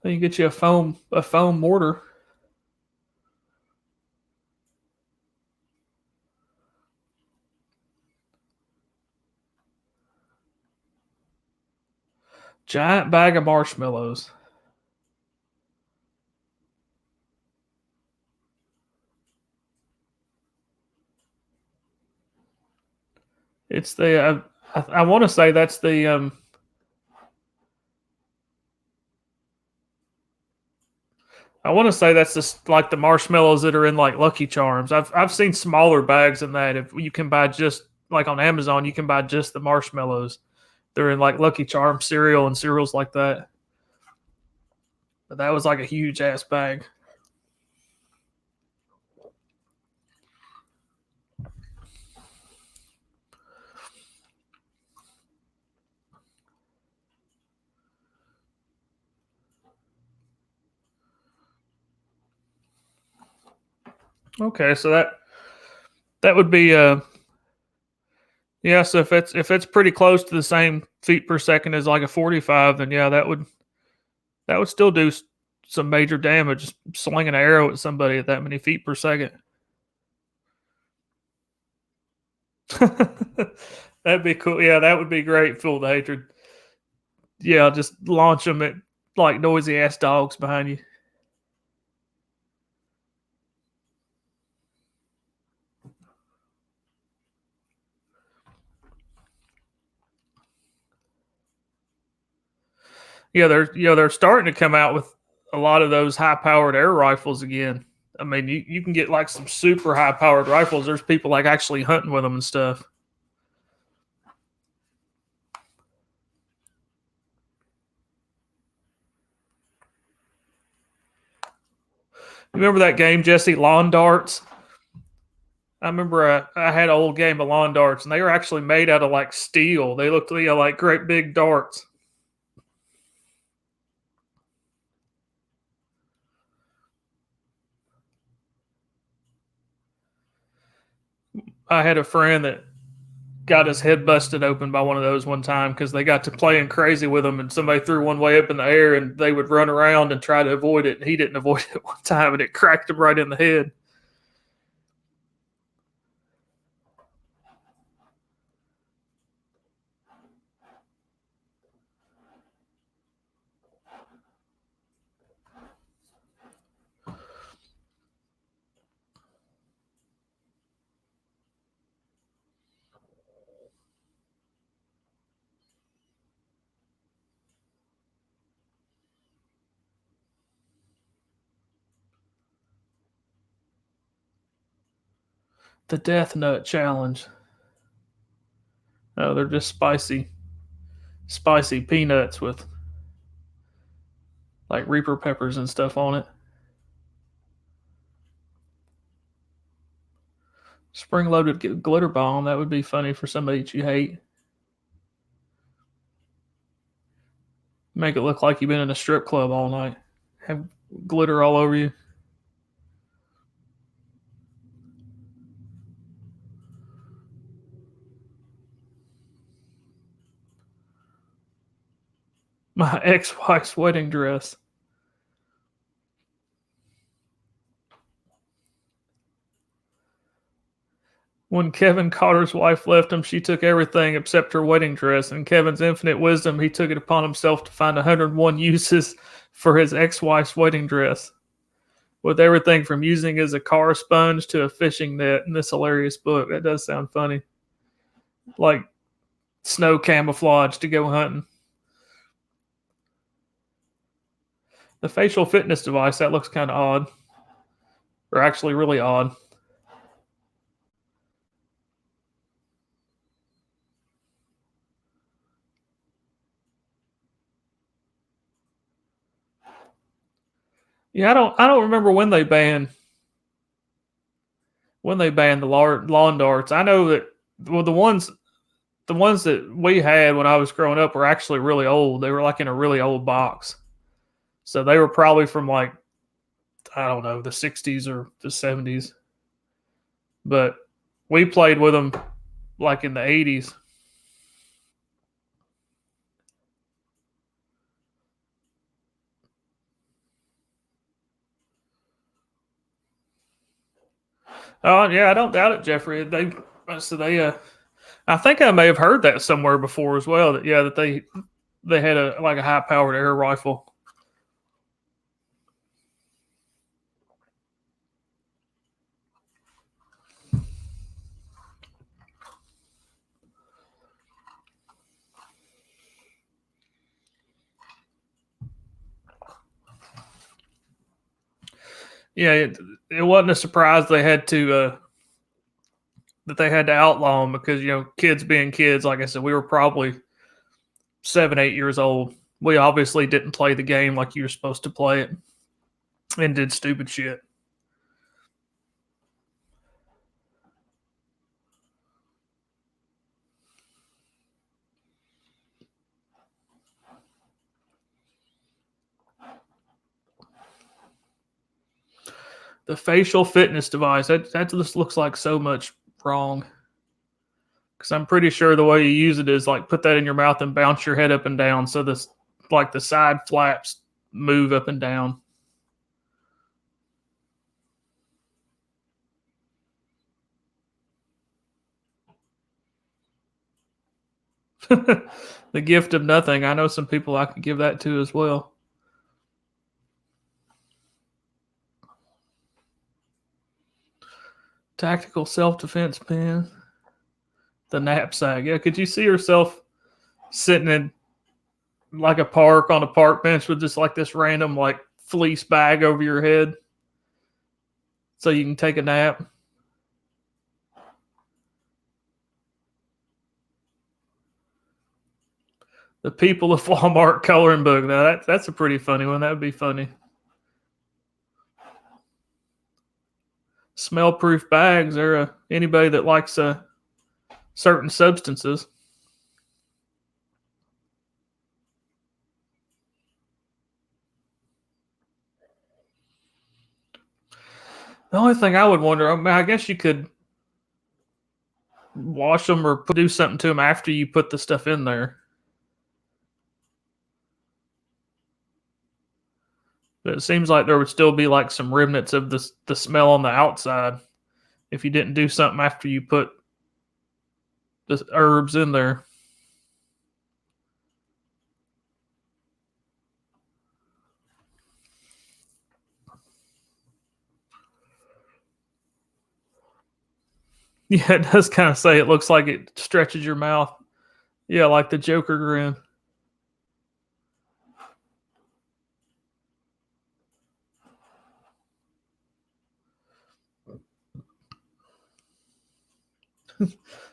Then you get you a foam mortar. Giant bag of marshmallows. It's the I want to say that's the I want to say that's just like the marshmallows that are in like Lucky Charms. I've seen smaller bags than that. If you can buy just like on Amazon, you can buy just the marshmallows. They're in like Lucky Charms cereal and cereals like that. But that was like a huge ass bag. Okay, so that would be yeah. So if it's pretty close to the same feet per second as like a 45, then yeah, that would still do some major damage. Slinging an arrow at somebody at that many feet per second. That'd be cool. Yeah, that would be great. Full of hatred. Yeah, just launch them at like noisy ass dogs behind you. Yeah, they're starting to come out with a lot of those high powered air rifles again. I mean, you can get like some super high powered rifles. There's people like actually hunting with them and stuff. Remember that game, Jesse? Lawn darts. I remember I had an old game of lawn darts, and they were actually made out of like steel. They looked like great big darts. I had a friend that got his head busted open by one of those one time because they got to playing crazy with them, and somebody threw one way up in the air, and they would run around and try to avoid it. And he didn't avoid it one time, and it cracked him right in the head. The Death Nut Challenge. Oh, they're just spicy peanuts with like Reaper peppers and stuff on it. Spring loaded glitter bomb. That would be funny for somebody that you hate. Make it look like you've been in a strip club all night. Have glitter all over you. My ex-wife's wedding dress. When Kevin Carter's wife left him, she took everything except her wedding dress. In Kevin's infinite wisdom, he took it upon himself to find 101 uses for his ex-wife's wedding dress, with everything from using as a car sponge to a fishing net in this hilarious book. That does sound funny. Like snow camouflage to go hunting. The facial fitness device, that looks kind of odd. Or actually really odd. Yeah, I don't remember when they banned when they banned the lawn darts. I know that the ones that we had when I was growing up were actually really old. They were like in a really old box, so they were probably from like I don't know the '60s or the '70s. But we played with them like in the '80s. Oh yeah, I don't doubt it, Jeffrey. I think I may have heard that somewhere before as well. That they had a like a high powered air rifle. Yeah, it wasn't a surprise they had to outlaw them because kids being kids. Like I said, we were probably 7, 8 years old. We obviously didn't play the game like you were supposed to play it, and did stupid shit. The facial fitness device that just looks like so much wrong. Because I'm pretty sure the way you use it is like put that in your mouth and bounce your head up and down, so this like the side flaps move up and down. The gift of nothing. I know some people I could give that to as well. Tactical self defense pen. The knapsack. Yeah, could you see yourself sitting in like a park on a park bench with just like this random like fleece bag over your head so you can take a nap? The People of Walmart coloring book. Now that's a pretty funny one. That would be funny. Smell proof bags. They're anybody that likes certain substances. The only thing I would wonder, I mean, I guess you could wash them or do something to them after you put the stuff in there. But it seems like there would still be like some remnants of the smell on the outside if you didn't do something after you put the herbs in there. Yeah, it does kind of say it looks like it stretches your mouth. Yeah, like the Joker grin.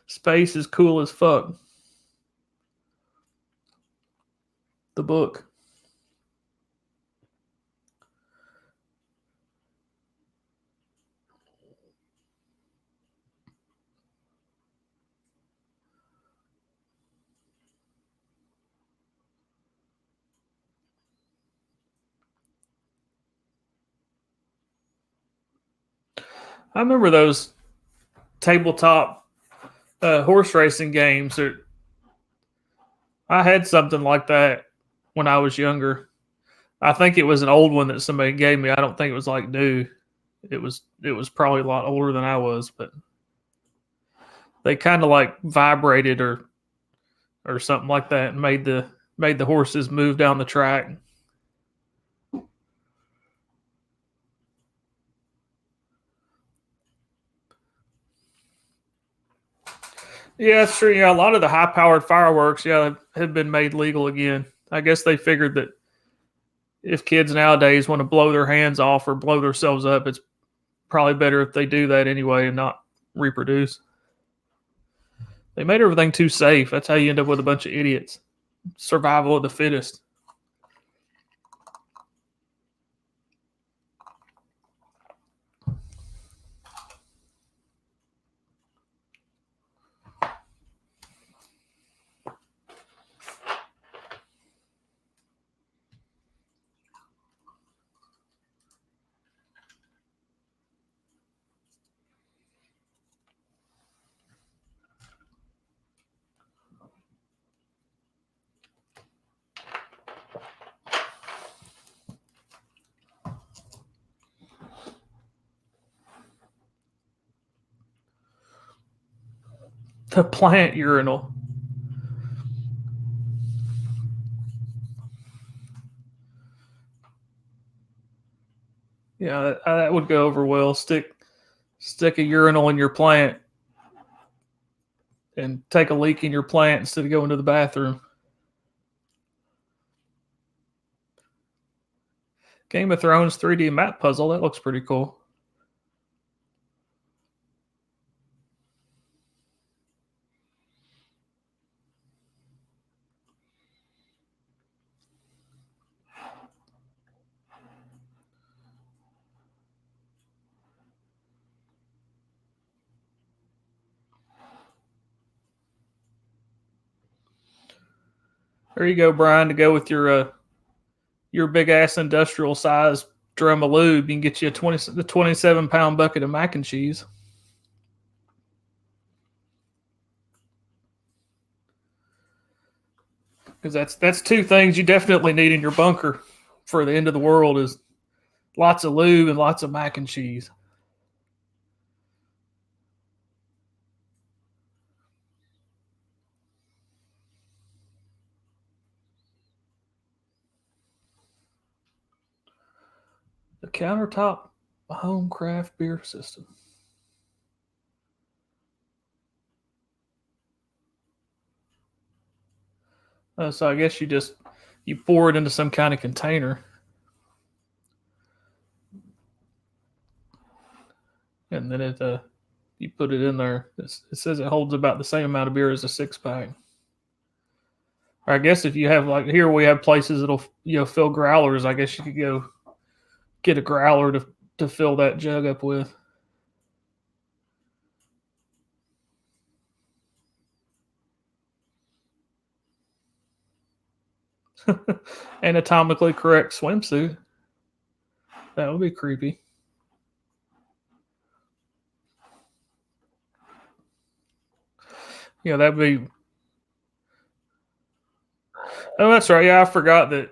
Space is cool as fuck. The book. I remember those tabletop horse racing games. I had something like that when I was younger. I think it was an old one that somebody gave me. I don't think it was like new. It was probably a lot older than I was, but they kind of like vibrated or something like that and made the horses move down the track. Yeah, it's true. Yeah, a lot of the high powered fireworks, yeah, have been made legal again. I guess they figured that if kids nowadays want to blow their hands off or blow themselves up, it's probably better if they do that anyway and not reproduce. They made everything too safe. That's how you end up with a bunch of idiots. Survival of the fittest. The plant urinal. Yeah, that would go over well. Stick a urinal in your plant and take a leak in your plant instead of going to the bathroom. Game of Thrones 3D map puzzle. That looks pretty cool. There you go, Brian, to go with your big ass industrial size drum of lube. You can get you a 27-pound bucket of mac and cheese. Because that's two things you definitely need in your bunker for the end of the world is lots of lube and lots of mac and cheese. The countertop home craft beer system. So I guess you pour it into some kind of container, and then you put it in there. It says it holds about the same amount of beer as a 6-pack. Or I guess if you have like here we have places that'll fill growlers. I guess you could go get a growler to fill that jug up with. Anatomically correct swimsuit. That would be creepy. Yeah, that'd be. Oh, that's right. Yeah, I forgot that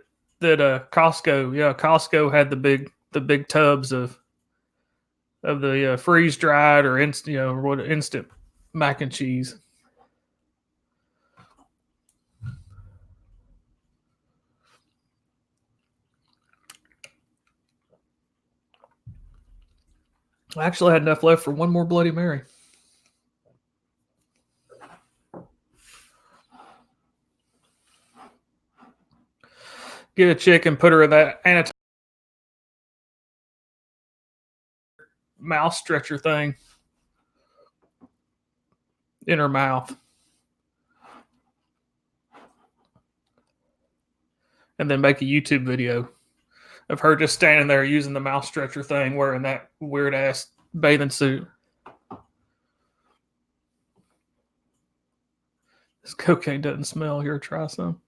Costco. Yeah, Costco had the big tubs of the freeze dried or instant mac and cheese. I actually had enough left for one more Bloody Mary. Get a chick and put her in that anatomical mouth stretcher thing in her mouth. And then make a YouTube video of her just standing there using the mouth stretcher thing, wearing that weird ass bathing suit. This cocaine doesn't smell. Here, try some.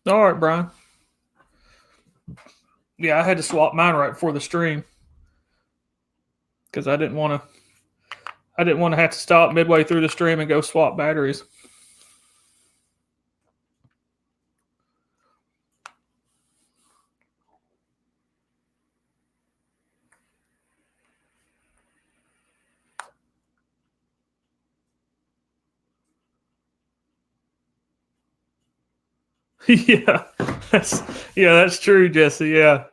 All right, Brian. Yeah, I had to swap mine right before the stream because I didn't want to have to stop midway through the stream and go swap batteries. Yeah, that's true, Jesse. Yeah,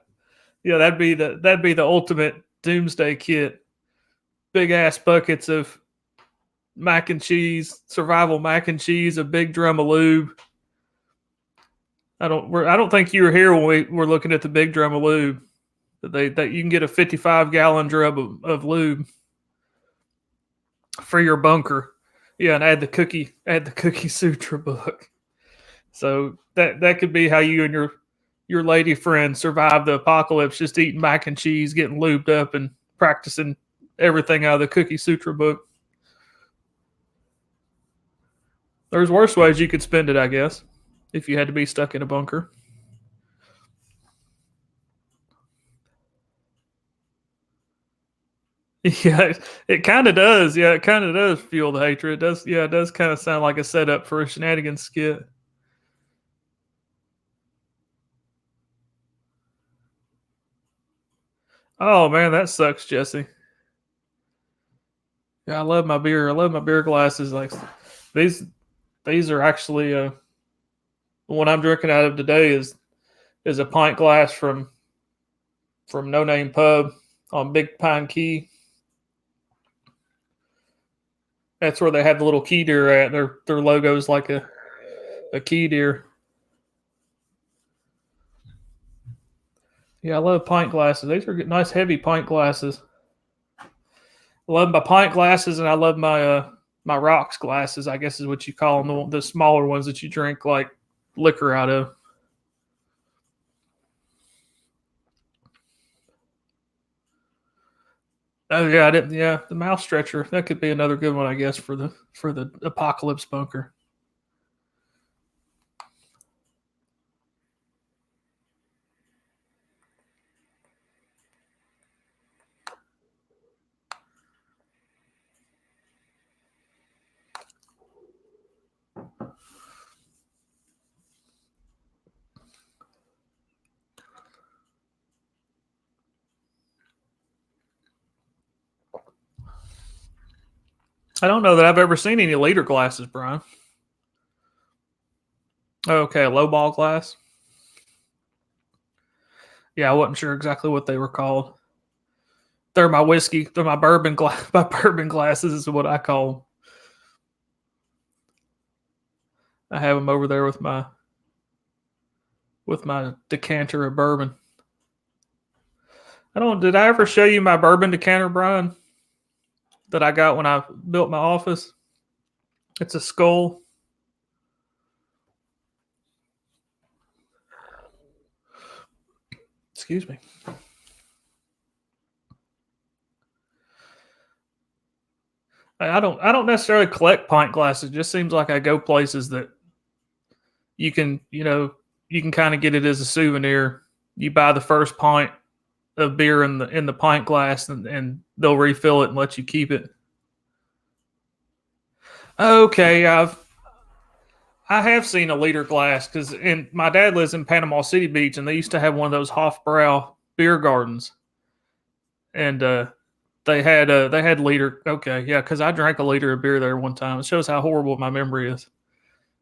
that'd be the ultimate doomsday kit. Big ass buckets of mac and cheese, survival mac and cheese, a big drum of lube. I don't think you were here when we were looking at the big drum of lube. That you can get a 55-gallon drum of lube for your bunker. Yeah, and add the cookie sutra book. So that could be how you and your lady friend survive the apocalypse, just eating mac and cheese, getting lubed up, and practicing everything out of the Cookie Sutra book. There's worse ways you could spend it, I guess, if you had to be stuck in a bunker. Yeah, it kind of does. Yeah, it kind of does fuel the hatred. It does. Yeah, it does kind of sound like a setup for a shenanigans skit. Oh man, that sucks, Jesse. Yeah, I love my beer. I love my beer glasses. Like these, these are actually the one I'm drinking out of today is a pint glass from No Name Pub on Big Pine Key. That's where they have the little key deer at. Their logo is like a key deer. Yeah, I love pint glasses. These are nice heavy pint glasses. I love my pint glasses, and I love my rocks glasses. I guess is what you call them, the smaller ones that you drink like liquor out of. Oh yeah, I didn't. Yeah, the mouse stretcher. That could be another good one, I guess, for the apocalypse bunker. I don't know that I've ever seen any liter glasses, Brian. Okay, a low ball glass. Yeah, I wasn't sure exactly what they were called. They're my whiskey. They're my bourbon glass. My bourbon glasses is what I call them. I have them over there with my decanter of bourbon. I don't. Did I ever show you my bourbon decanter, Brian? That I got when I built my office. It's a skull. Excuse me. I don't necessarily collect pint glasses. It just seems like I go places that you can kind of get it as a souvenir. You buy the first pint of beer in the pint glass, and they'll refill it and let you keep it. Okay, I have seen a liter glass because my dad lives in Panama City Beach, and they used to have one of those Hofbrau beer gardens, and they had liter. Okay, yeah, because I drank a liter of beer there one time. It shows how horrible my memory is.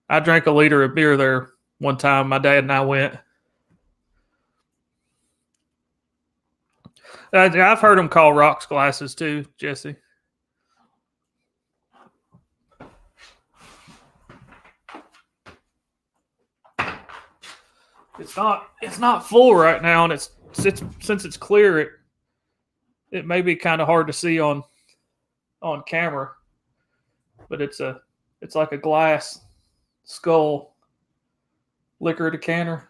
I drank a liter of beer there one time. My dad and I went. I've heard them call rocks glasses too, Jesse. It's not full right now, and it's since it's clear, it may be kind of hard to see on camera, but it's like a glass skull liquor decanter.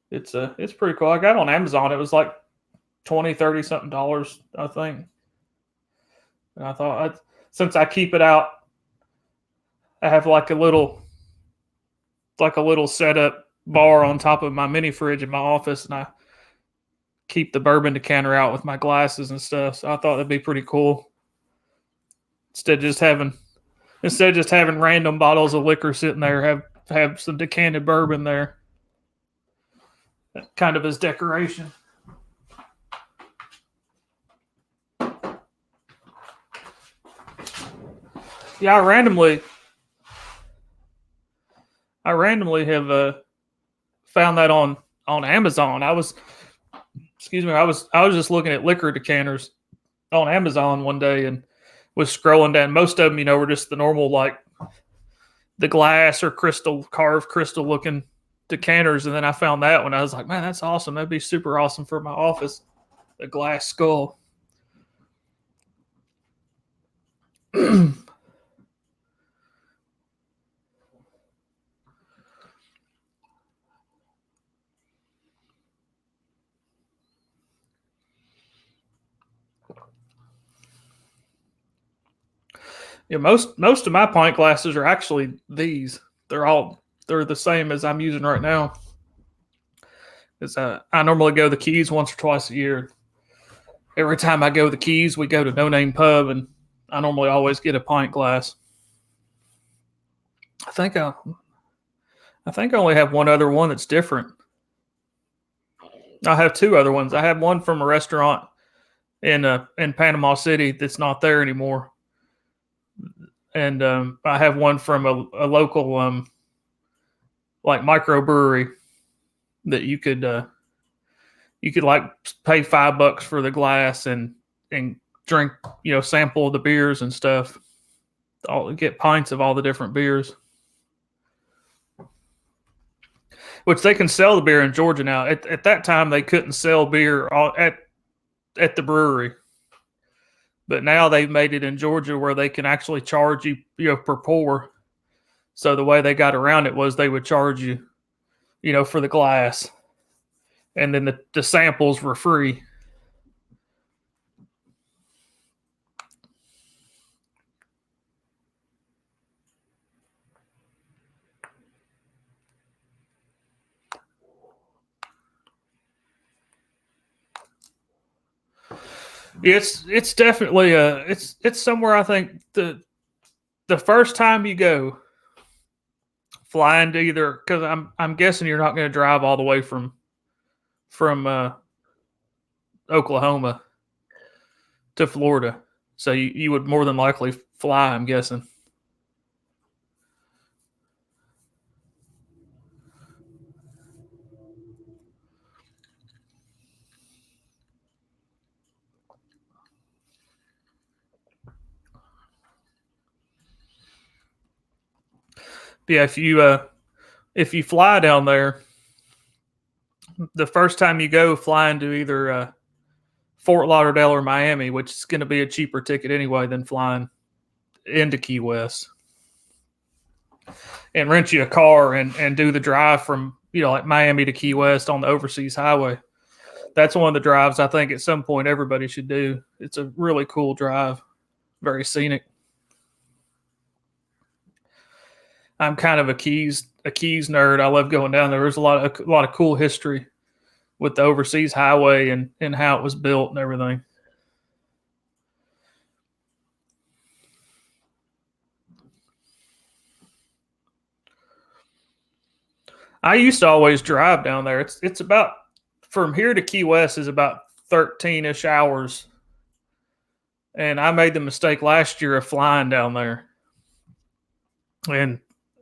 It's pretty cool. I got it on Amazon. It was like 20, 30 something dollars, I think. And I thought since I keep it out, I have like a little setup bar on top of my mini fridge in my office, and I keep the bourbon decanter out with my glasses and stuff. So I thought that'd be pretty cool. Instead of just having random bottles of liquor sitting there, have some decanted bourbon there, kind of as decoration. Yeah, I randomly have found that on Amazon. I was just looking at liquor decanters on Amazon one day and was scrolling down. Most of them, were just the normal like the glass or carved crystal looking decanters, and then I found that one. I was like, man, that's awesome. That'd be super awesome for my office. A glass skull. Yeah, most of my pint glasses are actually these. They're the same as I'm using right now. Is I normally go to the Keys once or twice a year. Every time I go to the Keys, we go to No Name Pub, and I normally always get a pint glass. I think I, I think I only have one other one that's different. I have two other ones. I have one from a restaurant in Panama City that's not there anymore, and I have one from a local like microbrewery that you could like pay $5 for the glass and drink, sample the beers and stuff. All get pints of all the different beers, which they can sell the beer in Georgia now. At that time, they couldn't sell beer at the brewery, but now they've made it in Georgia where they can actually charge you, per pour. So the way they got around it was they would charge you, for the glass, and then the samples were free. It's definitely it's somewhere. I think the first time you go flying to either, because I'm guessing you're not going to drive all the way from Oklahoma to Florida, so you would more than likely fly, I'm guessing. Yeah, if you fly down there, the first time you go flying to either Fort Lauderdale or Miami, which is going to be a cheaper ticket anyway than flying into Key West, and rent you a car and do the drive from, like Miami to Key West on the overseas highway. That's one of the drives I think at some point everybody should do. It's a really cool drive, very scenic. I'm kind of a Keys nerd. I love going down there. There's a lot of cool history with the overseas highway and how it was built and everything. I used to always drive down there. It's about, from here to Key West is about 13-ish hours. And I made the mistake last year of flying down there. And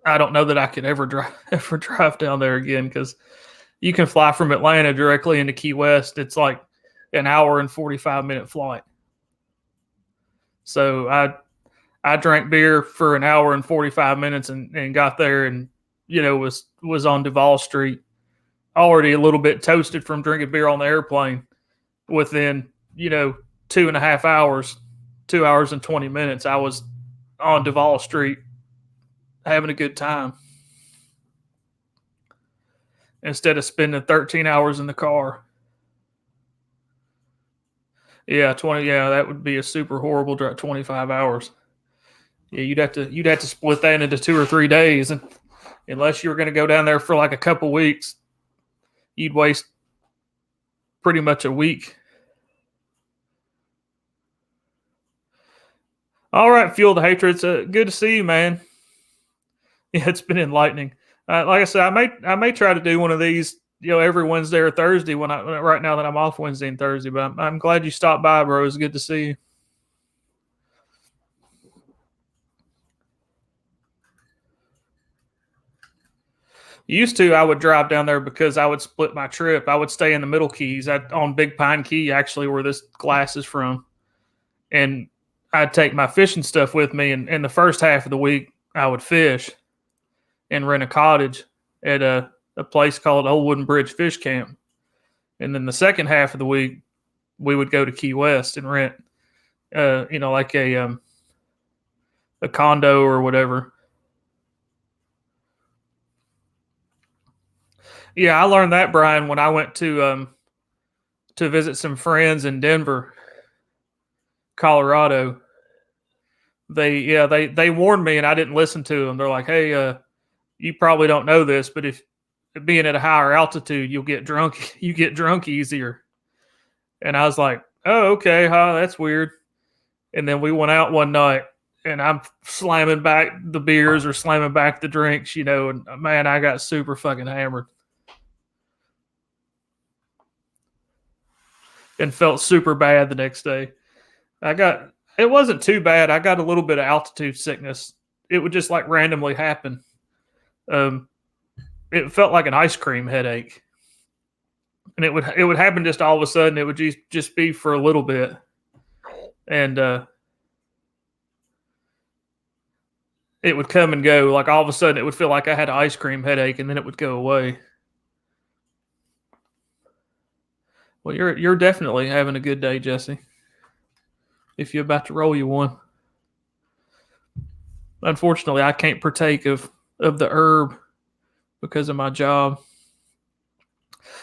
I don't know that I could ever drive down there again, because you can fly from Atlanta directly into Key West. It's like an hour and 45-minute flight. So I drank beer for an hour and 45 minutes and got there, and was on Duval Street, already a little bit toasted from drinking beer on the airplane. Within 2.5 hours, 2 hours and 20 minutes, I was on Duval Street having a good time instead of spending 13 hours in the car. Yeah, 20. Yeah, that would be a super horrible drive. 25 hours. Yeah, you'd have to split that into 2 or 3 days, and unless you were going to go down there for like a couple weeks, you'd waste pretty much a week. All right, Fuel the Hatred. It's good to see you, man. Yeah, it's been enlightening. Like I said, I may try to do one of these, every Wednesday or Thursday right now that I'm off Wednesday and Thursday. But I'm glad you stopped by, bro. It's good to see you. Used to, I would drive down there because I would split my trip. I would stay in the Middle Keys on Big Pine Key, actually, where this glass is from. And I'd take my fishing stuff with me. And the first half of the week, I would fish and rent a cottage at a place called Old Wooden Bridge Fish Camp. And then the second half of the week, we would go to Key West and rent, like a condo or whatever. Yeah, I learned that, Brian, when I went to visit some friends in Denver, Colorado. They warned me and I didn't listen to them. They're like, "Hey, you probably don't know this, but being at a higher altitude, you'll get drunk. You get drunk easier. And I was like, oh, okay, huh? That's weird. And then we went out one night, and I'm slamming back the beers or slamming back the drinks, and man, I got super fucking hammered and felt super bad the next day. It wasn't too bad. I got a little bit of altitude sickness. It would just like randomly happen. Um, it felt like an ice cream headache, and it would happen just all of a sudden. It would just be for a little bit, and it would come and go. Like all of a sudden, it would feel like I had an ice cream headache, and then it would go away. Well, you're definitely having a good day, Jesse. If you're about to roll you one. Unfortunately, I can't partake of the herb because of my job.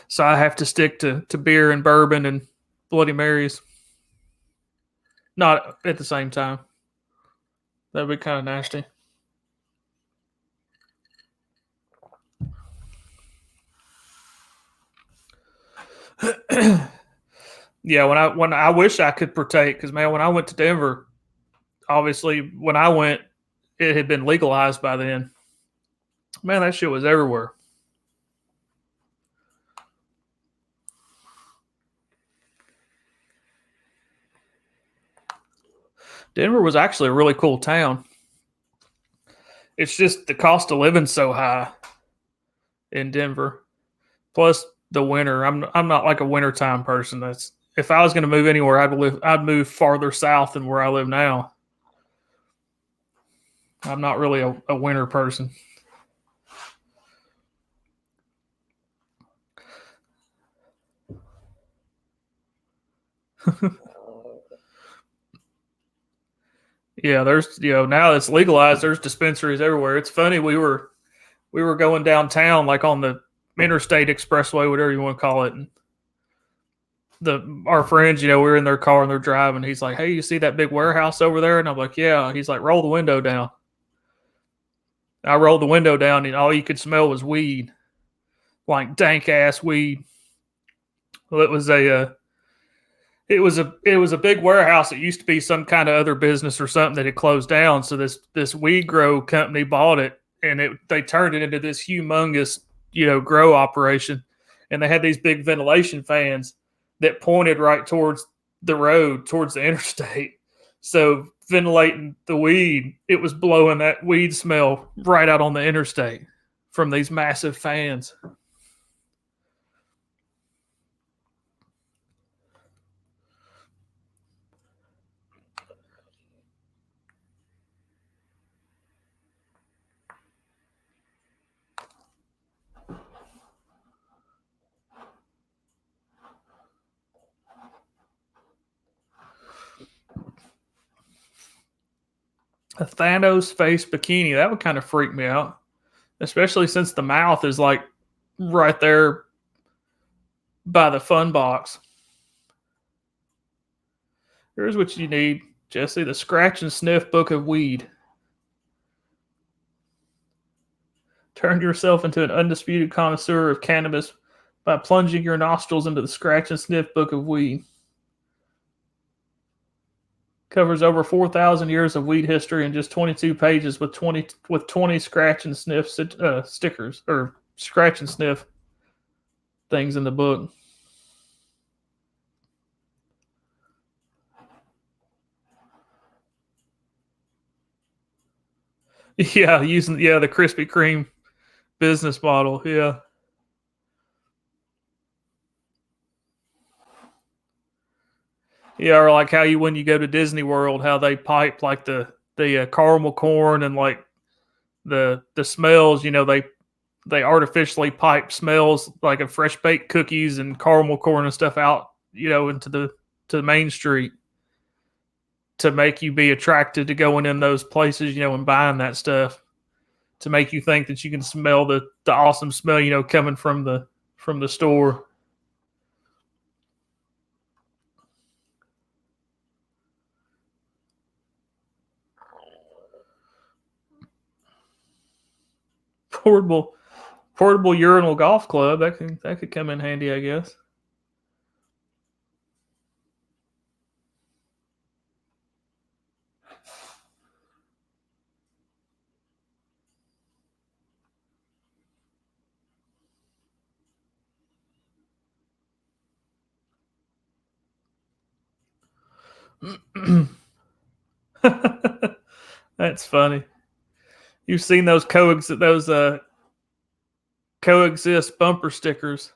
So I have to stick to beer and bourbon and Bloody Marys. Not at the same time. That'd be kind of nasty. Yeah, when I wish I could partake, because man, when I went to Denver, obviously when I went, it had been legalized by then. Man, that shit was everywhere. Denver was actually a really cool town. It's just the cost of living so high in Denver. Plus the winter. I'm not like a wintertime person. That's if I was going to move anywhere, I'd move farther south than where I live now. I'm not really a winter person. Yeah, there's now it's legalized. There's dispensaries everywhere. It's funny. We were going downtown like on the interstate expressway, whatever you want to call it. And our friends, we were in their car and they're driving. He's like, "Hey, you see that big warehouse over there?" And I'm like, "Yeah." He's like, "Roll the window down." I rolled the window down and all you could smell was weed, like dank ass weed. Well, it was a big warehouse. It used to be some kind of other business or something that had closed down. So this weed grow company bought it, and they turned it into this humongous grow operation, and they had these big ventilation fans that pointed right towards the road, towards the interstate. So ventilating the weed, it was blowing that weed smell right out on the interstate from these massive fans. A Thanos face bikini, that would kind of freak me out, especially since the mouth is like right there by the fun box. Here's what you need, Jesse: the Scratch and Sniff Book of Weed. Turn yourself into an undisputed connoisseur of cannabis by plunging your nostrils into the Scratch and Sniff Book of Weed. Covers over 4,000 years of weed history in just 22 pages with 20 scratch and sniff stickers or scratch and sniff things in the book. Yeah, using the Krispy Kreme business model. Yeah. Yeah, or like how when you go to Disney World, how they pipe like the caramel corn and like the smells. They artificially pipe smells like of fresh baked cookies and caramel corn and stuff out. Into the main street to make you be attracted to going in those places. And buying that stuff to make you think that you can smell the awesome smell. Coming from the store. portable portable urinal golf club that could come in handy, I guess. That's funny. You've seen those coexist bumper stickers.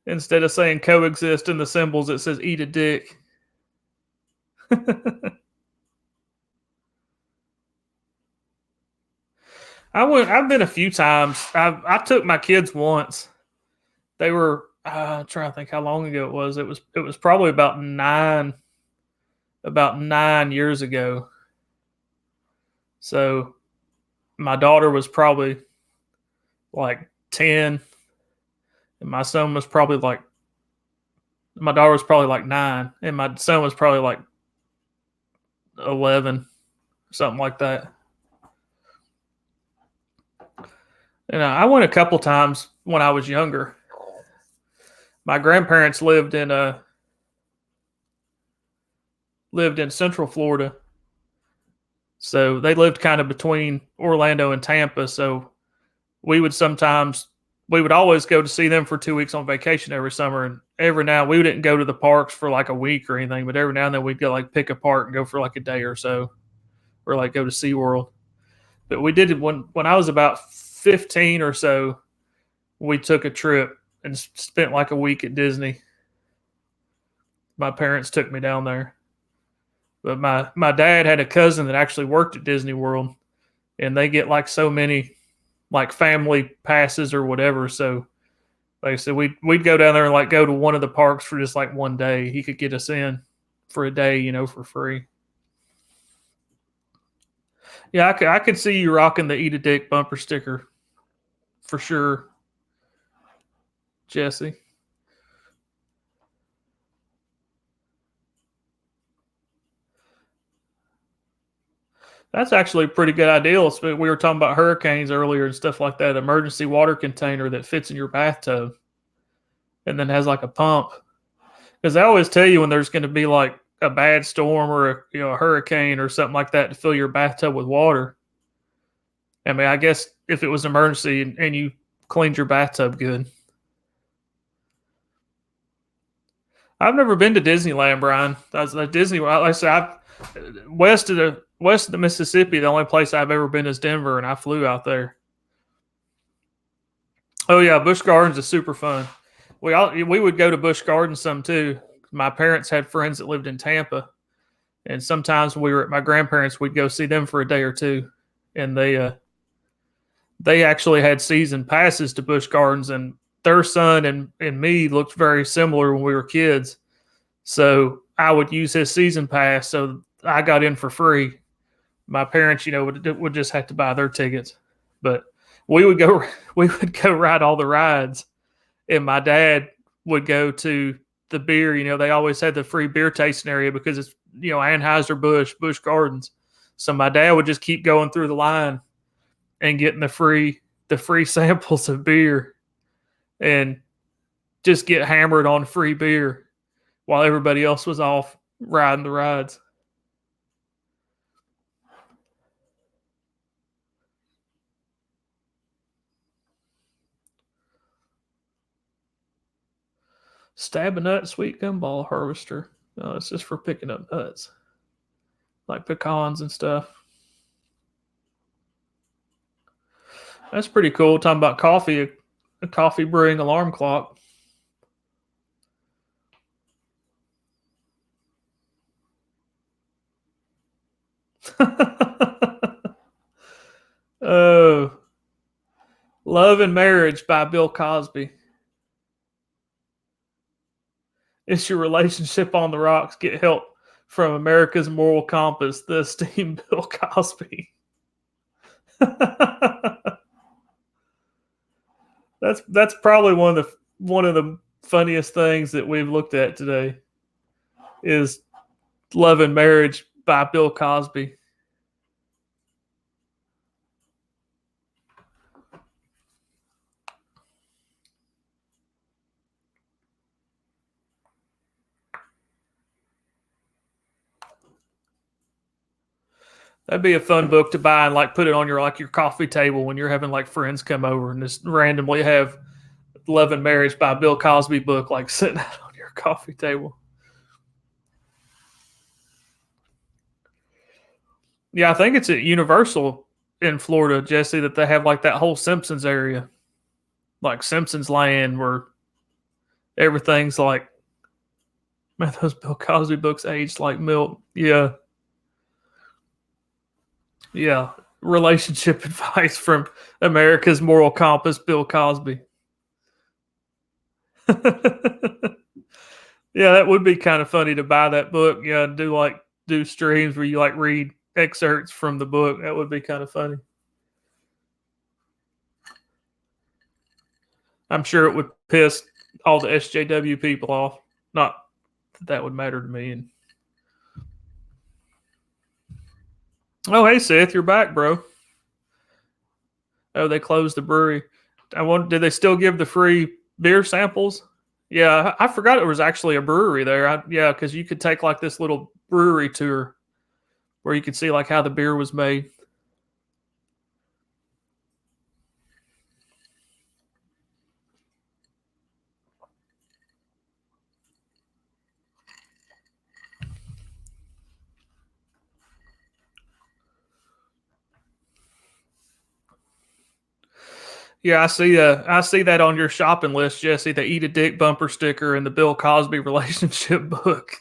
Instead of saying coexist in the symbols, it says eat a dick. I've been a few times. I took my kids once. They were I'm trying to think how long ago it was. It was probably about 9 years ago. So my daughter was probably like 10, and my daughter was probably like 9, and my son was probably like 11, something like that. And I went a couple times when I was younger. My grandparents lived in Central Florida, so they lived kind of between Orlando and Tampa. So we would sometimes we would always go to see them for 2 weeks on vacation every summer. And every now we didn't go to the parks for like a week or anything, but every now and then we'd go like pick a park and go for like a day or so, or like go to SeaWorld. But we did it when I was about 15 or so. We took a trip and spent like a week at Disney. My parents took me down there. But my dad had a cousin that actually worked at Disney World, and they get like so many like family passes or whatever. So like I said, we'd go down there and like go to one of the parks for just like one day. He could get us in for a day, for free. Yeah, I could see you rocking the eat a dick bumper sticker for sure, Jesse. That's actually a pretty good idea. We were talking about hurricanes earlier and stuff like that. Emergency water container that fits in your bathtub and then has like a pump. Because they always tell you when there's going to be like a bad storm or a hurricane or something like that to fill your bathtub with water. I mean, I guess if it was an emergency and you cleaned your bathtub good. I've never been to Disneyland, Brian. That's like Disney. Like I said, west of the Mississippi. The only place I've ever been is Denver, and I flew out there. Oh yeah, Busch Gardens is super fun. We would go to Busch Gardens some too. My parents had friends that lived in Tampa, and sometimes when we were at my grandparents, we'd go see them for a day or two, and they actually had season passes to Busch Gardens, and their son and me looked very similar when we were kids. So I would use his season pass, so I got in for free. My parents, would just have to buy their tickets, but we would go we would go ride all the rides, and my dad would go to the beer. They always had the free beer tasting area because it's Anheuser Busch Gardens. So my dad would just keep going through the line and getting the free samples of beer and just get hammered on free beer while everybody else was off riding the rides. Stab a nut, sweet gumball harvester. No, it's just for picking up nuts, like pecans and stuff. That's pretty cool. Talking about coffee, a coffee brewing alarm clock. Oh, Love and Marriage by Bill Cosby. Is your relationship on the rocks? Get help from America's moral compass, the esteemed Bill Cosby. that's probably one of the funniest things that we've looked at today is Love and Marriage by Bill Cosby. That'd be a fun book to buy and like put it on your like your coffee table when you're having like friends come over and just randomly have Love and Marriage by Bill Cosby book like sitting out on your coffee table. Yeah, I think it's at Universal in Florida, Jesse, that they have like that whole Simpsons area, like Simpsons Land, where everything's like, man, those Bill Cosby books aged like milk. Yeah, yeah. Relationship advice from America's moral compass, Bill Cosby. Yeah, that would be kind of funny to buy that book. Yeah, and do streams where you like read excerpts from the book. That would be kind of funny. I'm sure it would piss all the SJW people off. Not that that would matter to me. And oh, hey Seth, you're back, bro. Oh, they closed the brewery. I wonder, did they still give the free beer samples? Yeah, I forgot it was actually a brewery there. Yeah, because you could take like this little brewery tour where you could see like how the beer was made. Yeah, I see that on your shopping list, Jesse. The Eat a Dick bumper sticker and the Bill Cosby relationship book.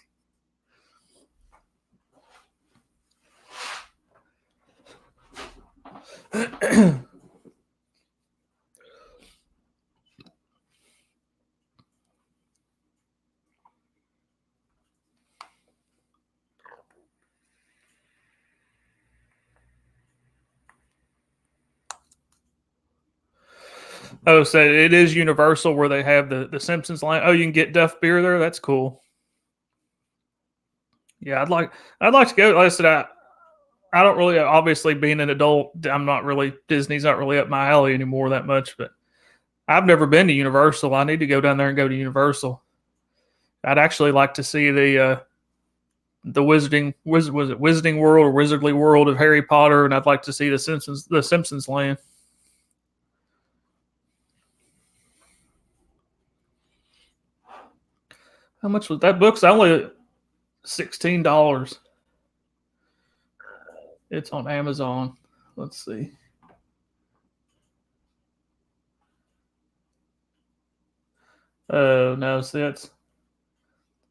Oh, so it is Universal where they have the Simpsons line. Oh, you can get Duff beer there. That's cool. Yeah, I'd like to go. Like I said, I don't really obviously being an adult. I'm not really Disney's not really up my alley anymore that much. But I've never been to Universal. I need to go down there and go to Universal. I'd actually like to see the Wizarding was it Wizarding World or Wizardly World of Harry Potter, and I'd like to see the Simpsons land. How much was that book's only $16. It's on Amazon. Let's see. Oh no, see that's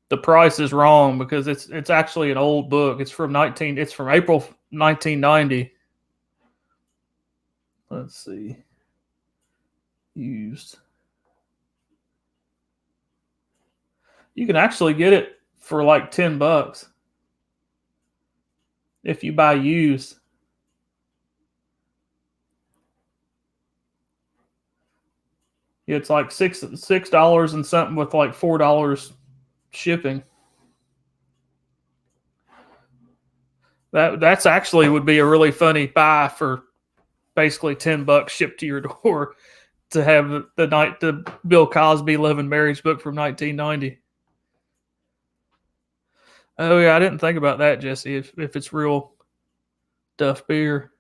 the price is wrong because it's actually an old book. It's from April 1990. Let's see. Used. You can actually get it for like $10 if you buy used. It's like $6 and something with like $4 shipping. That's actually would be a really funny buy for basically $10 shipped to your door to have the Bill Cosby Love and Marriage book from 1990. Oh yeah, I didn't think about that, Jesse. If it's real Duff beer,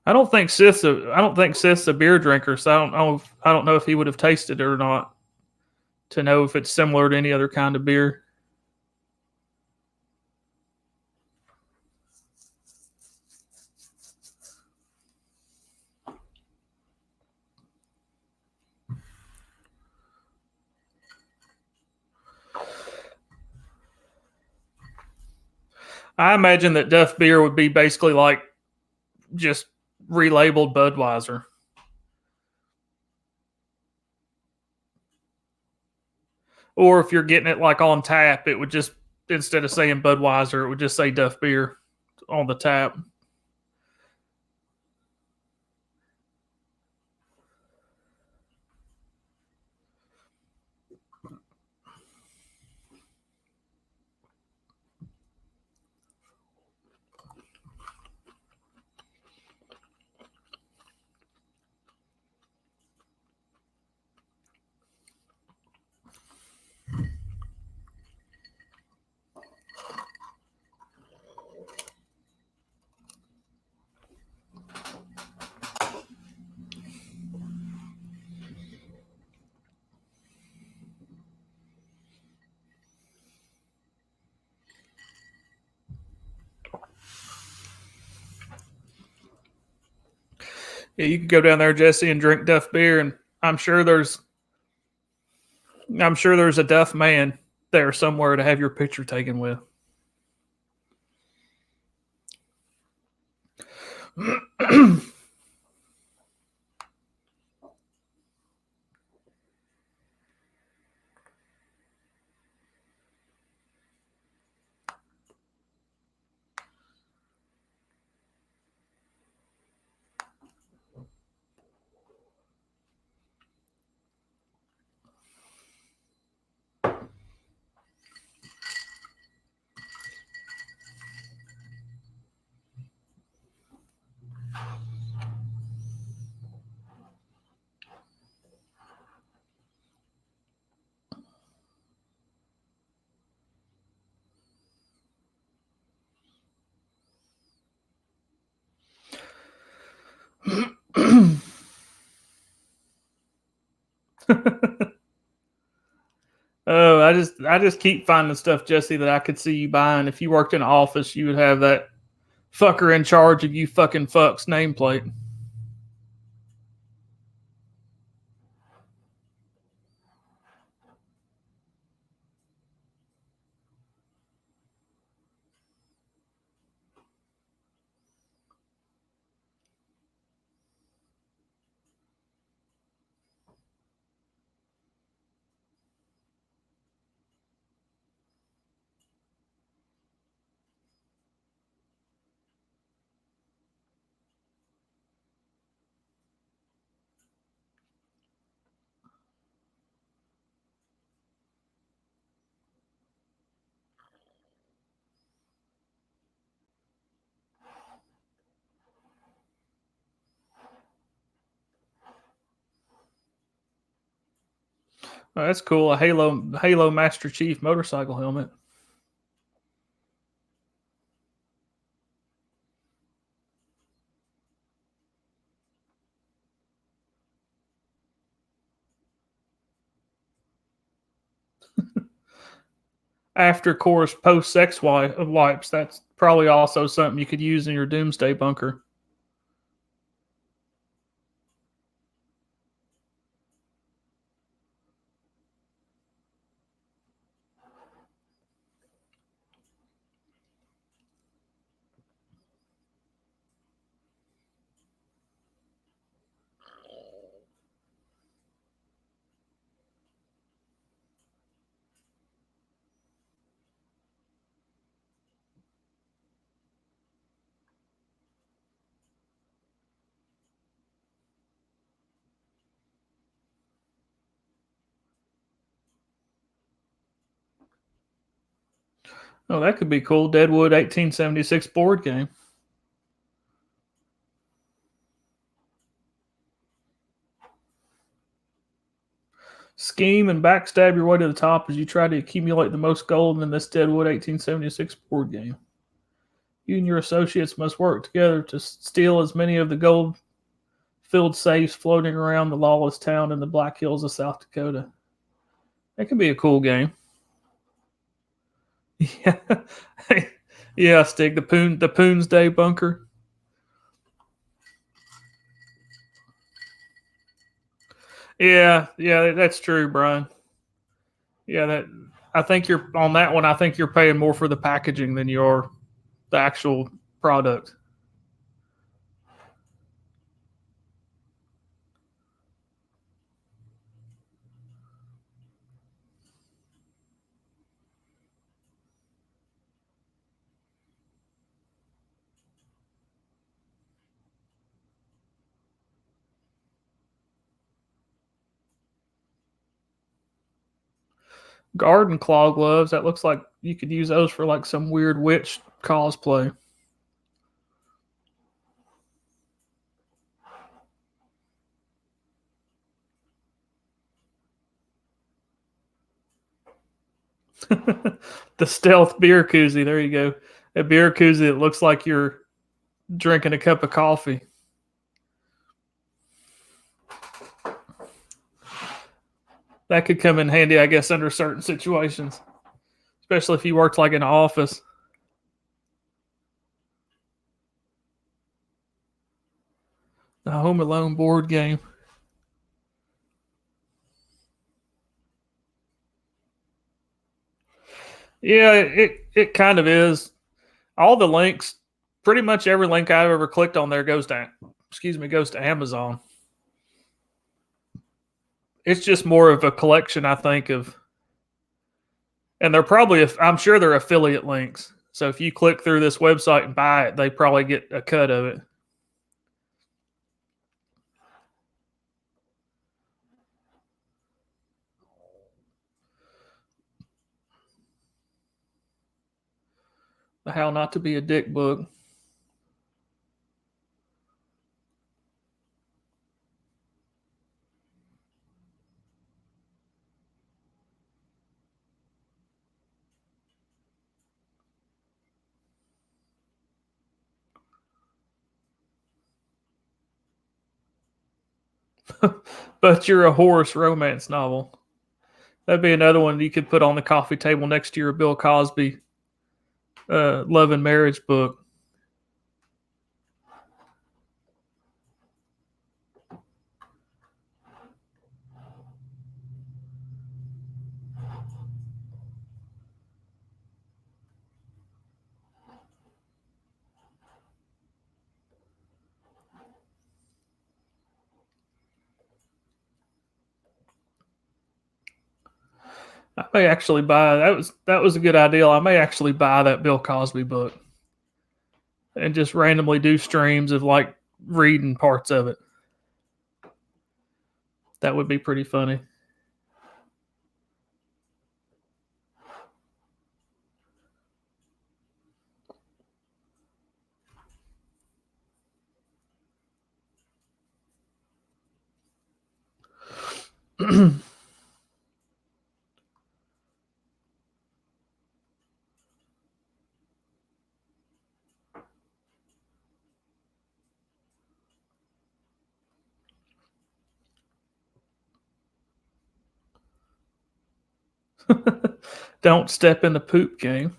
I don't think Sith's a beer drinker, so I don't know if he would have tasted it or not to know if it's similar to any other kind of beer. I imagine that Duff beer would be basically like just relabeled Budweiser. Or if you're getting it like on tap, it would just instead of saying Budweiser, it would just say Duff beer on the tap. Yeah, you could go down there, Jesse, and drink Duff beer, and I'm sure there's a Duff man there somewhere to have your picture taken with. Oh, I just keep finding stuff, Jesse, that I could see you buying. If you worked in an office, you would have that fucker in charge of you fucking fucks nameplate. Oh, that's cool. A Halo Master Chief motorcycle helmet. After course, post sex wipes. That's probably also something you could use in your doomsday bunker. Oh, that could be cool. Deadwood 1876 board game. Scheme and backstab your way to the top as you try to accumulate the most gold in this Deadwood 1876 board game. You and your associates must work together to steal as many of the gold filled safes floating around the lawless town in the Black Hills of South Dakota. That could be a cool game. Yeah, yeah, Stig, the Poons Day bunker. Yeah, that's true, Brian. Yeah, that I think you're on that one. I think you're paying more for the packaging than you are the actual product. Garden claw gloves. That looks like you could use those for like some weird witch cosplay. The stealth beer koozie. There you go. A beer koozie that looks like you're drinking a cup of coffee. That could come in handy, I guess, under certain situations, especially if you worked like in an office. The Home Alone board game. Yeah, it kind of is. All the links, pretty much every link I've ever clicked on there goes to Amazon. It's just more of a collection, I think, of, and they're probably, I'm sure they're affiliate links. So if you click through this website and buy it, they probably get a cut of it. The How Not to Be a Dick book. But You're a Horse romance novel. That'd be another one you could put on the coffee table next to your Bill Cosby love and marriage book. I may actually buy that was a good idea. I may actually buy that Bill Cosby book and just randomly do streams of like reading parts of it. That would be pretty funny. Don't step in the poop game.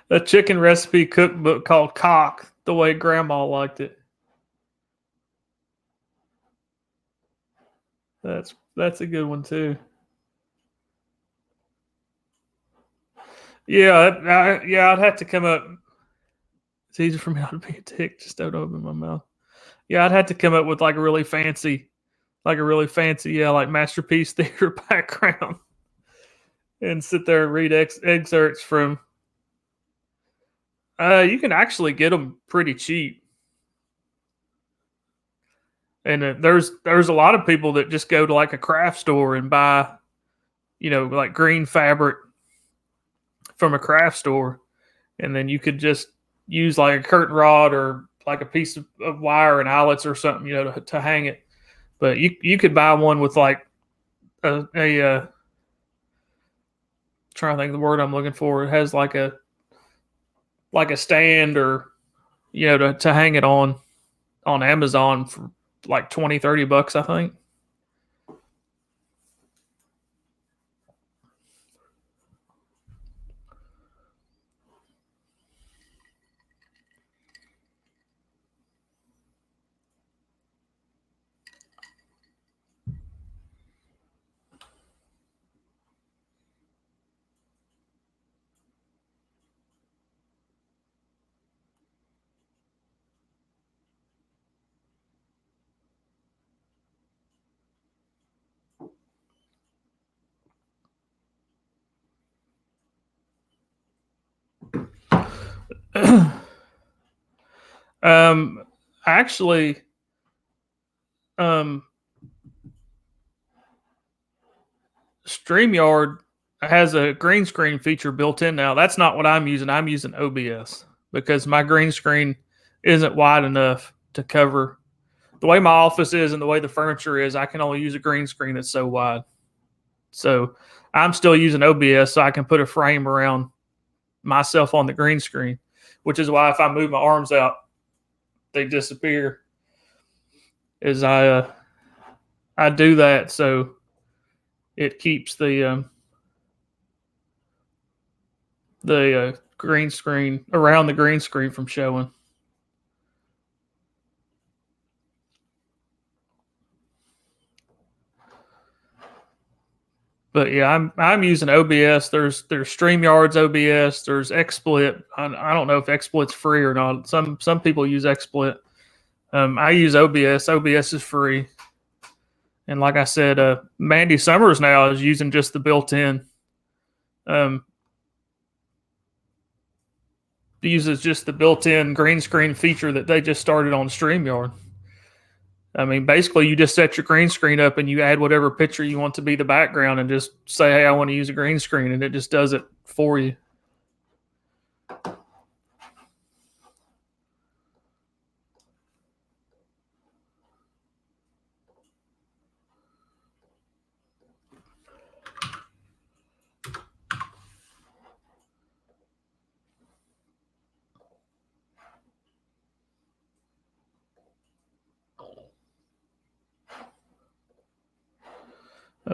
A chicken recipe cookbook called Cock, the way Grandma liked it. That's a good one too. Yeah, I'd have to come up. It's easy for me not to be a dick. Just don't open my mouth. Yeah, I'd have to come up with like a really fancy, like masterpiece theater background, and sit there and read excerpts from. You can actually get them pretty cheap, and there's a lot of people that just go to like a craft store and buy, like green fabric from a craft store, and then you could just use like a curtain rod or like a piece of wire and eyelets or something, to hang it. But you could buy one with like a trying to think of the word I'm looking for. It has like a stand or to hang it on Amazon for like $20-$30, I think. Actually, StreamYard has a green screen feature built in now. That's not what I'm using. I'm using OBS because my green screen isn't wide enough to cover. the way my office is and the way the furniture is, I can only use a green screen that's so wide. So I'm still using OBS so I can put a frame around myself on the green screen, which is why if I move my arms out, they disappear. As I do that, so it keeps the green screen around the green screen from showing. But yeah, I'm using OBS. There's StreamYard's OBS. There's XSplit. I don't know if XSplit's free or not. Some people use XSplit. I use OBS. OBS is free. And like I said, Mandy Summers now is using just the built-in. Uses just the built-in green screen feature that they just started on StreamYard. I mean, basically, you just set your green screen up and you add whatever picture you want to be the background and just say, hey, I want to use a green screen, and it just does it for you.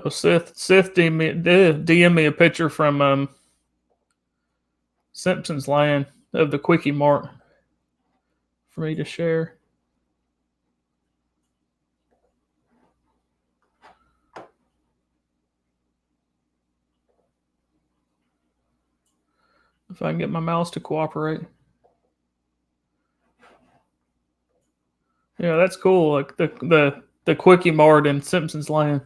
Oh, Sith DM me a picture from Simpsons Land of the Quickie Mart for me to share. If I can get my mouse to cooperate. Yeah, that's cool. Like the Quickie Mart in Simpsons Land.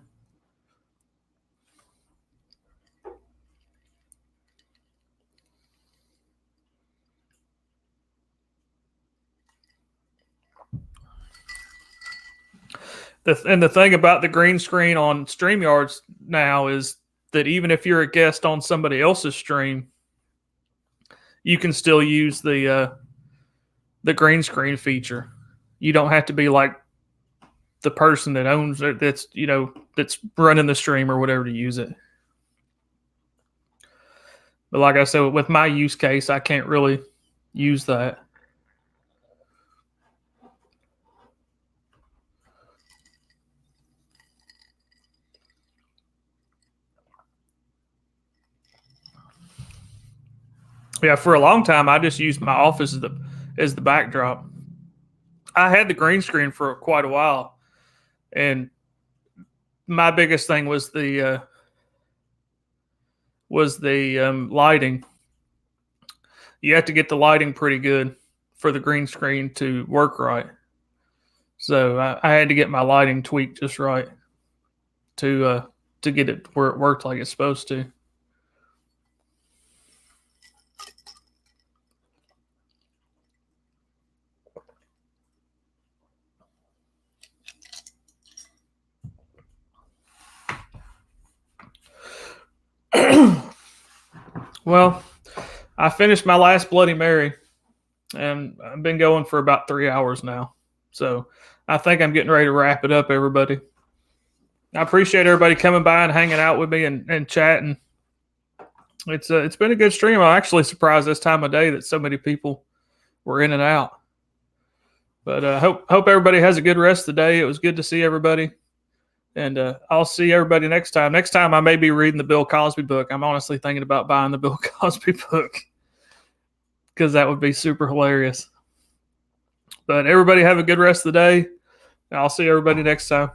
And the thing about the green screen on StreamYards now is that even if you're a guest on somebody else's stream, you can still use the green screen feature. You don't have to be like the person that owns it, that's running the stream or whatever to use it. But like I said, with my use case, I can't really use that. Yeah, for a long time, I just used my office as the backdrop. I had the green screen for quite a while, and my biggest thing was the lighting. You have to get the lighting pretty good for the green screen to work right. So I had to get my lighting tweaked just right to get it where it worked like it's supposed to. Well, I finished my last Bloody Mary, and I've been going for about 3 hours now. So I think I'm getting ready to wrap it up, everybody. I appreciate everybody coming by and hanging out with me and chatting. It's been a good stream. I'm actually surprised this time of day that so many people were in and out. But hope everybody has a good rest of the day. It was good to see everybody. And I'll see everybody next time. Next time I may be reading the Bill Cosby book. I'm honestly thinking about buying the Bill Cosby book because that would be super hilarious. But everybody have a good rest of the day. I'll see everybody next time.